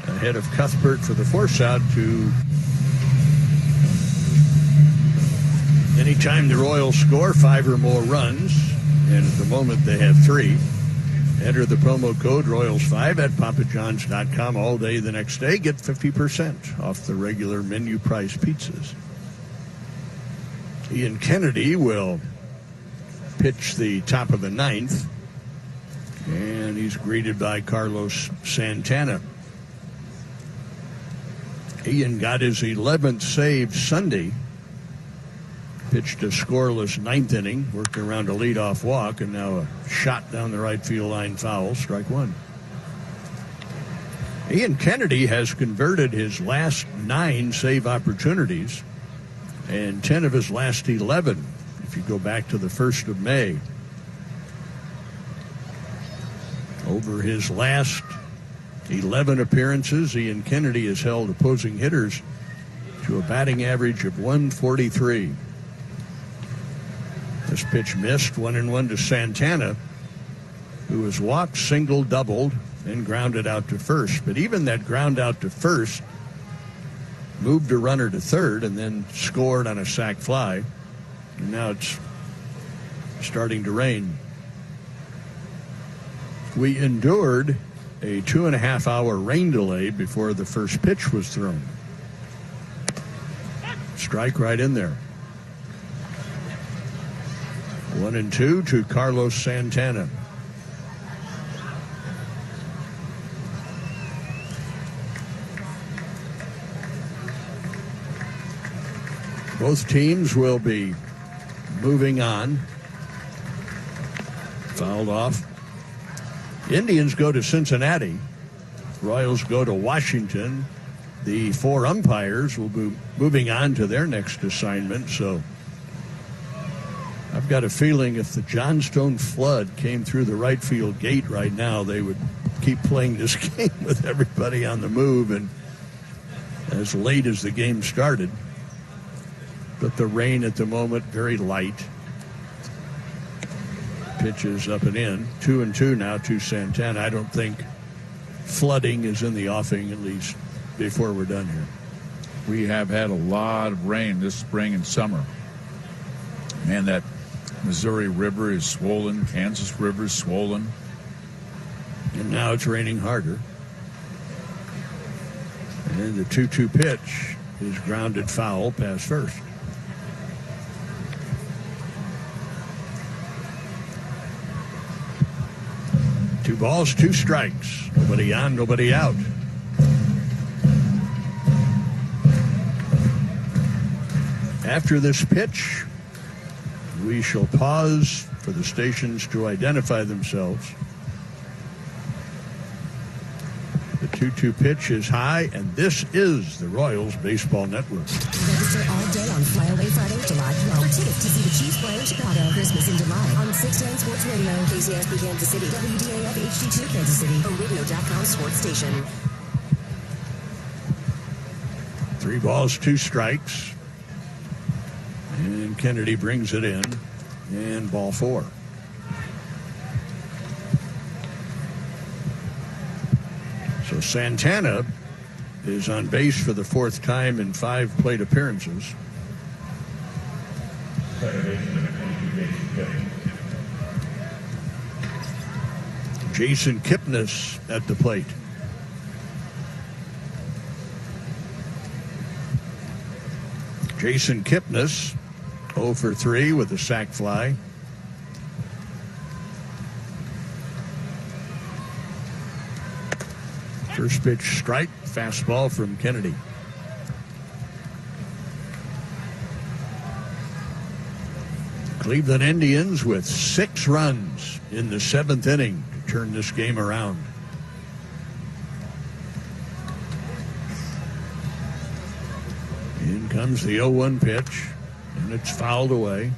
ahead of Cuthbert for the force out to anytime the Royals score 5 or more runs, and at the moment they have 3. Enter the promo code Royals5 at papajohns.com all day the next day. Get 50% off the regular menu price pizzas. Ian Kennedy will pitch the top of the 9th, and he's greeted by Carlos Santana. Ian got his 11th save Sunday. Pitched a scoreless 9th inning, worked around a leadoff walk, and now a shot down the right field line foul, strike 1. Ian Kennedy has converted his last 9 save opportunities and 10 of his last 11, if you go back to the 1st of May. Over his last 11 appearances, Ian Kennedy has held opposing hitters to a batting average of 143. This pitch missed, 1-1 to Santana, who was walked, singled, doubled, and grounded out to first. But even that ground out to first moved a runner to third and then scored on a sac fly. And now it's starting to rain. We endured a 2.5-hour rain delay before the first pitch was thrown. Strike right in there. 1-2 to Carlos Santana. Both teams will be moving on. Fouled off. Indians go to Cincinnati. Royals go to Washington. The 4 umpires will be moving on to their next assignment, so I've got a feeling if the Johnstone flood came through the right field gate right now, they would keep playing this game with everybody on the move and as late as the game started. But the rain at the moment, very light. Pitches up and in. 2-2 now to Santana. I don't think flooding is in the offing, at least before we're done here. We have had a lot of rain this spring and summer. Man, that Missouri River is swollen. Kansas River is swollen. And now it's raining harder. And the 2-2 pitch is grounded foul past first. Two balls, two strikes. Nobody on, nobody out. After this pitch, we shall pause for the stations to identify themselves. The 2-2 pitch is high, and this is the Royals Baseball Network. Register all day on Flyaway Friday, July 12th. For tickets to see the Chiefs play in Chicago, Christmas in July on 610 Sports Radio, KCSP Kansas City, WDAF HD2 Kansas City, a radio.com sports station. 3 balls, 2 strikes. And Kennedy brings it in. And ball 4. So Santana is on base for the 4th time in 5 plate appearances. Jason Kipnis at the plate. Jason Kipnis 0 for 3 with a sac fly. First pitch strike, fastball from Kennedy. Cleveland Indians with 6 runs in the 7th inning to turn this game around. In comes the 0-1 pitch, and it's fouled away.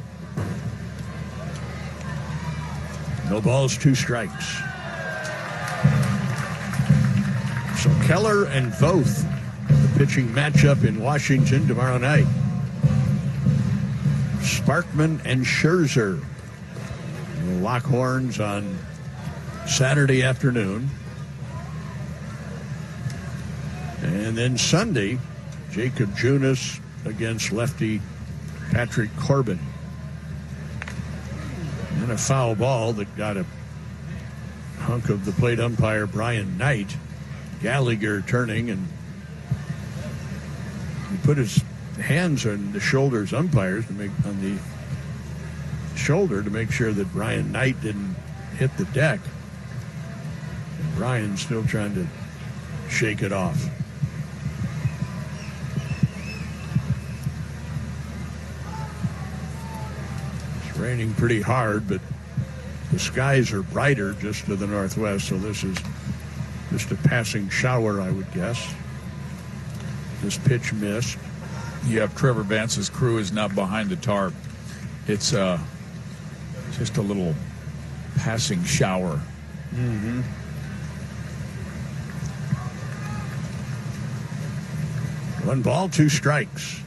No balls, 2 strikes. So Keller and Voth, the pitching matchup in Washington tomorrow night. Sparkman and Scherzer will lock horns on Saturday afternoon. And then Sunday, Jacob Junis against lefty Patrick Corbin. And a foul ball that got a hunk of the plate umpire Brian Knight. Gallagher turning, and he put his hands on the shoulders umpires to make on the shoulder to make sure that Brian Knight didn't hit the deck. And Brian's still trying to shake it off. It's raining pretty hard, but the skies are brighter just to the northwest, so this is just a passing shower, I would guess. This pitch missed. You have Trevor Vance's crew is now behind the tarp. It's just a little passing shower. Mm-hmm. One ball, 2 strikes.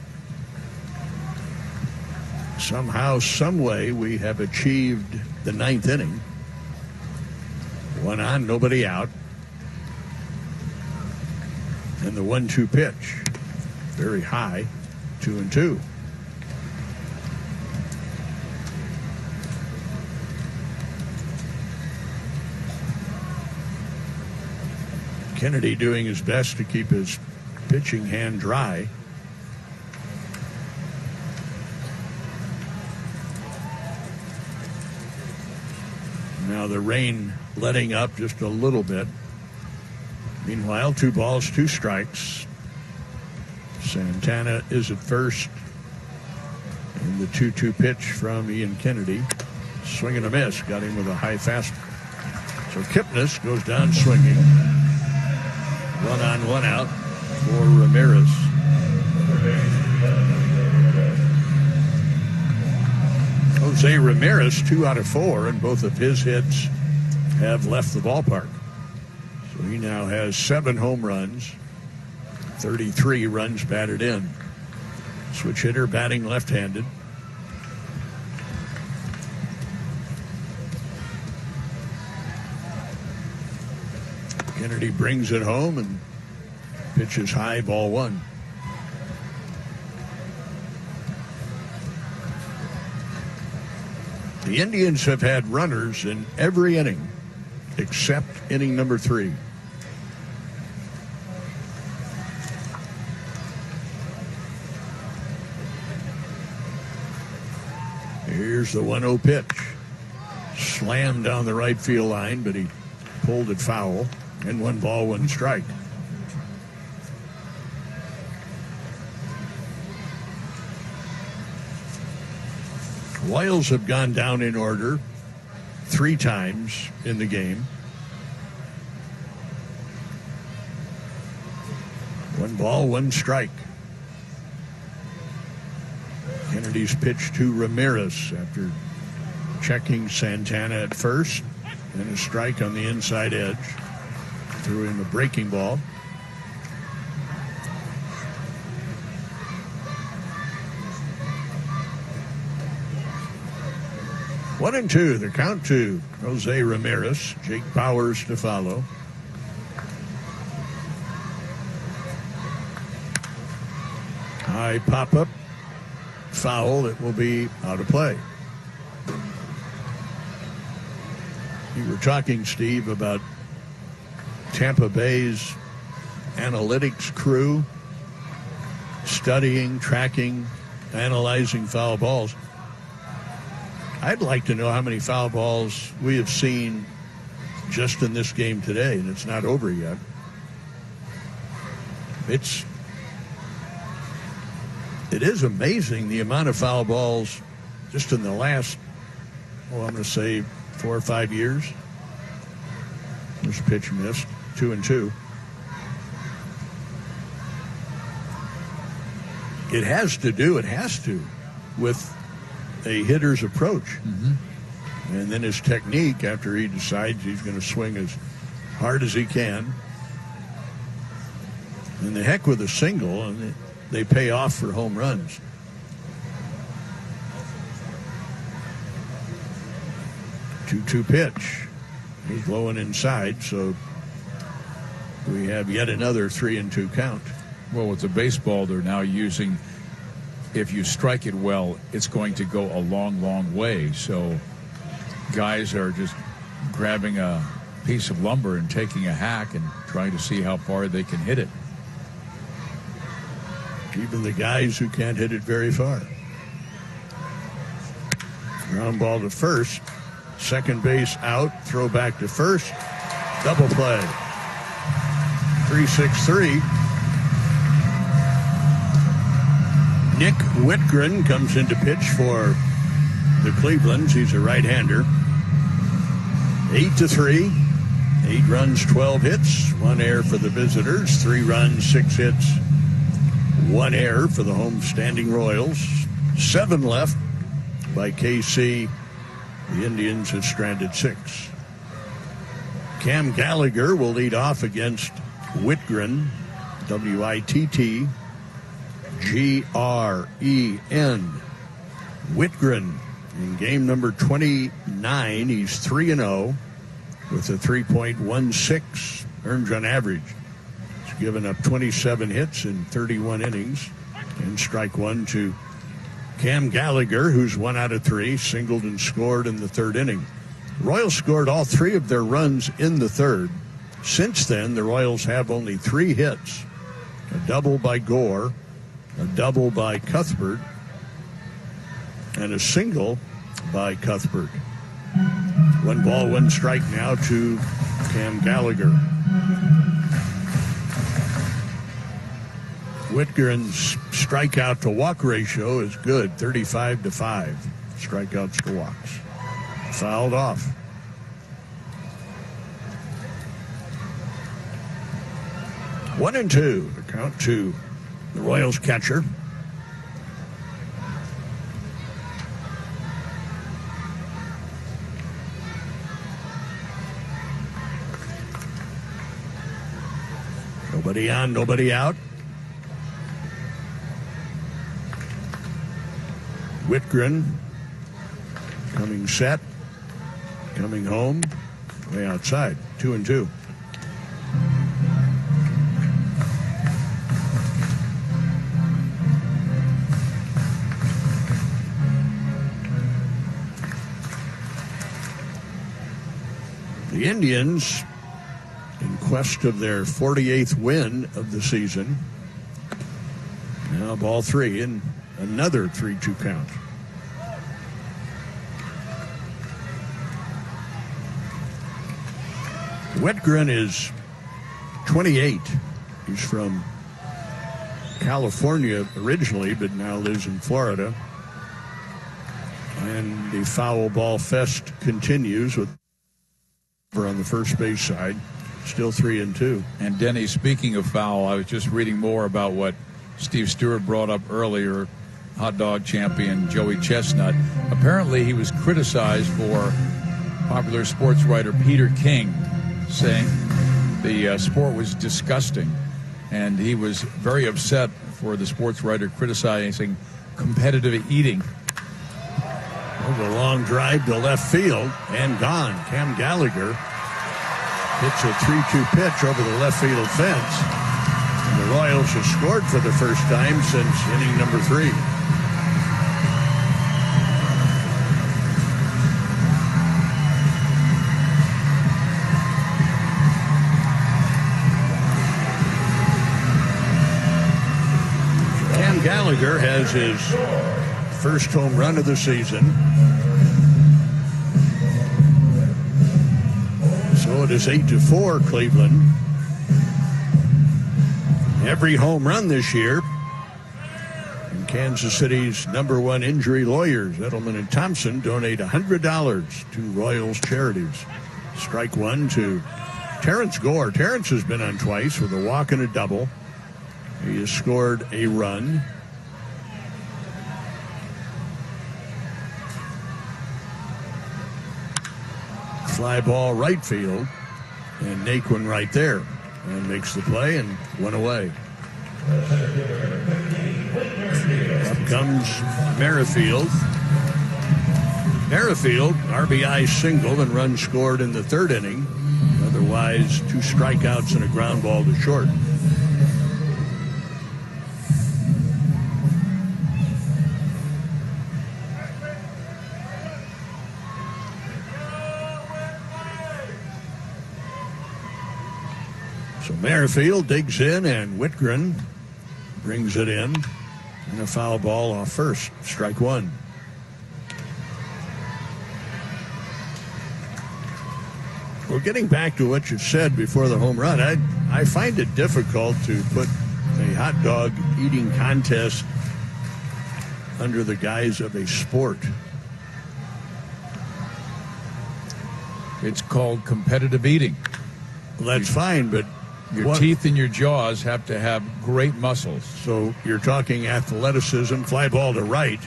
Somehow, some way, we have achieved the 9th inning. 1 on, nobody out. And the 1-2 pitch, very high, 2-2. Kennedy doing his best to keep his pitching hand dry. Now the rain letting up just a little bit. Meanwhile, 2 balls, 2 strikes. Santana is at first. And the 2-2 pitch from Ian Kennedy. Swing and a miss. Got him with a high fastball. So Kipnis goes down swinging. 1 on, 1 out for Ramirez. Jose Ramirez, 2 out of 4, and both of his hits have left the ballpark. So he now has 7 home runs, 33 runs batted in. Switch hitter batting left-handed. Kennedy brings it home and pitches high, ball 1. The Indians have had runners in every inning except inning number 3. Here's the 1-0 pitch. Slammed down the right field line, but he pulled it foul. And 1 ball, 1 strike. Royals have gone down in order 3 times in the game. 1 ball, 1 strike. Kennedy's pitch to Ramirez after checking Santana at first, and a strike on the inside edge. Threw in the breaking ball. One and two, the count to Jose Ramirez. Jake Bauers to follow. High pop-up. Foul. It will be out of play. You were talking, Steve, about Tampa Bay's analytics crew studying, tracking, analyzing foul balls. I'd like to know how many foul balls we have seen just in this game today, and it's not over yet. It is amazing the amount of foul balls just in the last, I'm going to say 4 or 5 years. This pitch missed, 2-2. It has to with a hitter's approach. Mm-hmm. And then his technique after he decides he's going to swing as hard as he can. And the heck with a single, and they pay off for home runs. Two pitch. He's low and inside, so we have yet another 3-2 count. Well, with the baseball, they're now using, if you strike it well, it's going to go a long, long way. So guys are just grabbing a piece of lumber and taking a hack and trying to see how far they can hit it. Even the guys who can't hit it very far. Ground ball to first. Second base out. Throw back to first. Double play. 3-6-3. Nick Whitgren comes in to pitch for the Clevelands. He's a right-hander. 8-3. 8 runs, 12 hits. 1 error for the visitors. 3 runs, 6 hits. 1 error for the home-standing Royals. 7 left by KC. The Indians have stranded 6. Cam Gallagher will lead off against Whitgren. Wittgren. Whitgren in game number 29. He's 3-0 with a 3.16 earned run average. He's given up 27 hits in 31 innings. And strike 1 to Cam Gallagher, who's 1 out of 3, singled and scored in the 3rd inning. Royals scored all 3 of their runs in the 3rd. Since then, the Royals have only 3 hits. A double by Gore, a double by Cuthbert, and a single by Cuthbert. 1 ball, 1 strike now to Cam Gallagher. Whitgren's strikeout to walk ratio is good, 35-5. Strikeouts to walks. Fouled off. One and two. The count to the Royals catcher. Nobody on, nobody out. Whitgren coming set, coming home, way outside, 2-2. The Indians, in quest of their 48th win of the season, now ball 3 and another 3-2 count. Whitgren is 28. He's from California originally, but now lives in Florida. And the foul ball fest continues with on the first base side, still 3-2. And Denny, speaking of foul, I was just reading more about what Steve Stewart brought up earlier. Hot dog champion Joey Chestnut. Apparently, he was criticized for popular sports writer Peter King saying the sport was disgusting, and he was very upset for the sports writer criticizing competitive eating. Over a long drive to left field and gone. Cam Gallagher hits a 3-2 pitch over the left field fence. And the Royals have scored for the first time since inning number 3. Cam Gallagher has his first home run of the season. So it is 8-4 Cleveland. Every home run this year. And Kansas City's #1 injury lawyers, Edelman and Thompson, donate $100 to Royals charities. Strike 1 to Terrence Gore. Terrence has been on twice with a walk and a double. He has scored a run. Fly ball right field, and Naquin right there, and makes the play and went away. Up comes Merrifield. Merrifield, RBI single and run scored in the 3rd inning. Otherwise, 2 strikeouts and a ground ball to short. So Merrifield digs in, and Whitgren brings it in. And a foul ball off first. Strike 1. Well, getting back to what you said before the home run, I find it difficult to put a hot dog eating contest under the guise of a sport. It's called competitive eating. Well, that's fine, but Your teeth and your jaws have to have great muscles. So you're talking athleticism, fly ball to right.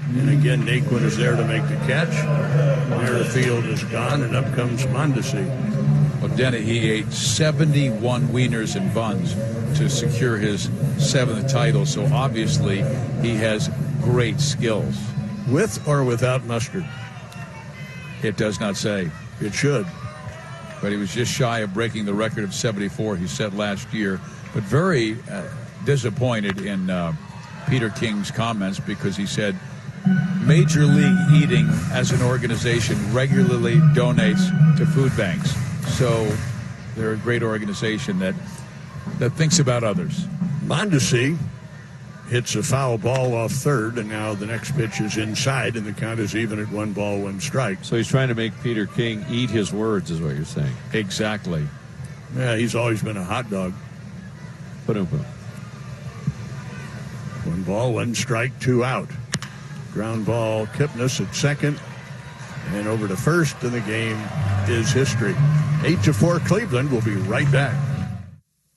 And again, Naquin is there to make the catch. Merrifield is gone, and up comes Mondesi. Well, Denny, he ate 71 wieners and buns to secure his 7th title, so obviously he has great skills. With or without mustard? It does not say. It should. But he was just shy of breaking the record of 74 he set last year. But very disappointed in Peter King's comments, because he said Major League Eating as an organization regularly donates to food banks. So they're a great organization that thinks about others. Mondesi hits a foul ball off third, and now the next pitch is inside, and the count is even at 1 ball, 1 strike. So he's trying to make Peter King eat his words, is what you're saying. Exactly. Yeah, he's always been a hot dog. Ba-dum-bum. 1 ball, 1 strike, 2 out. Ground ball, Kipnis at second, and over to first, and the game is history. 8-4 Cleveland. We'll be right back.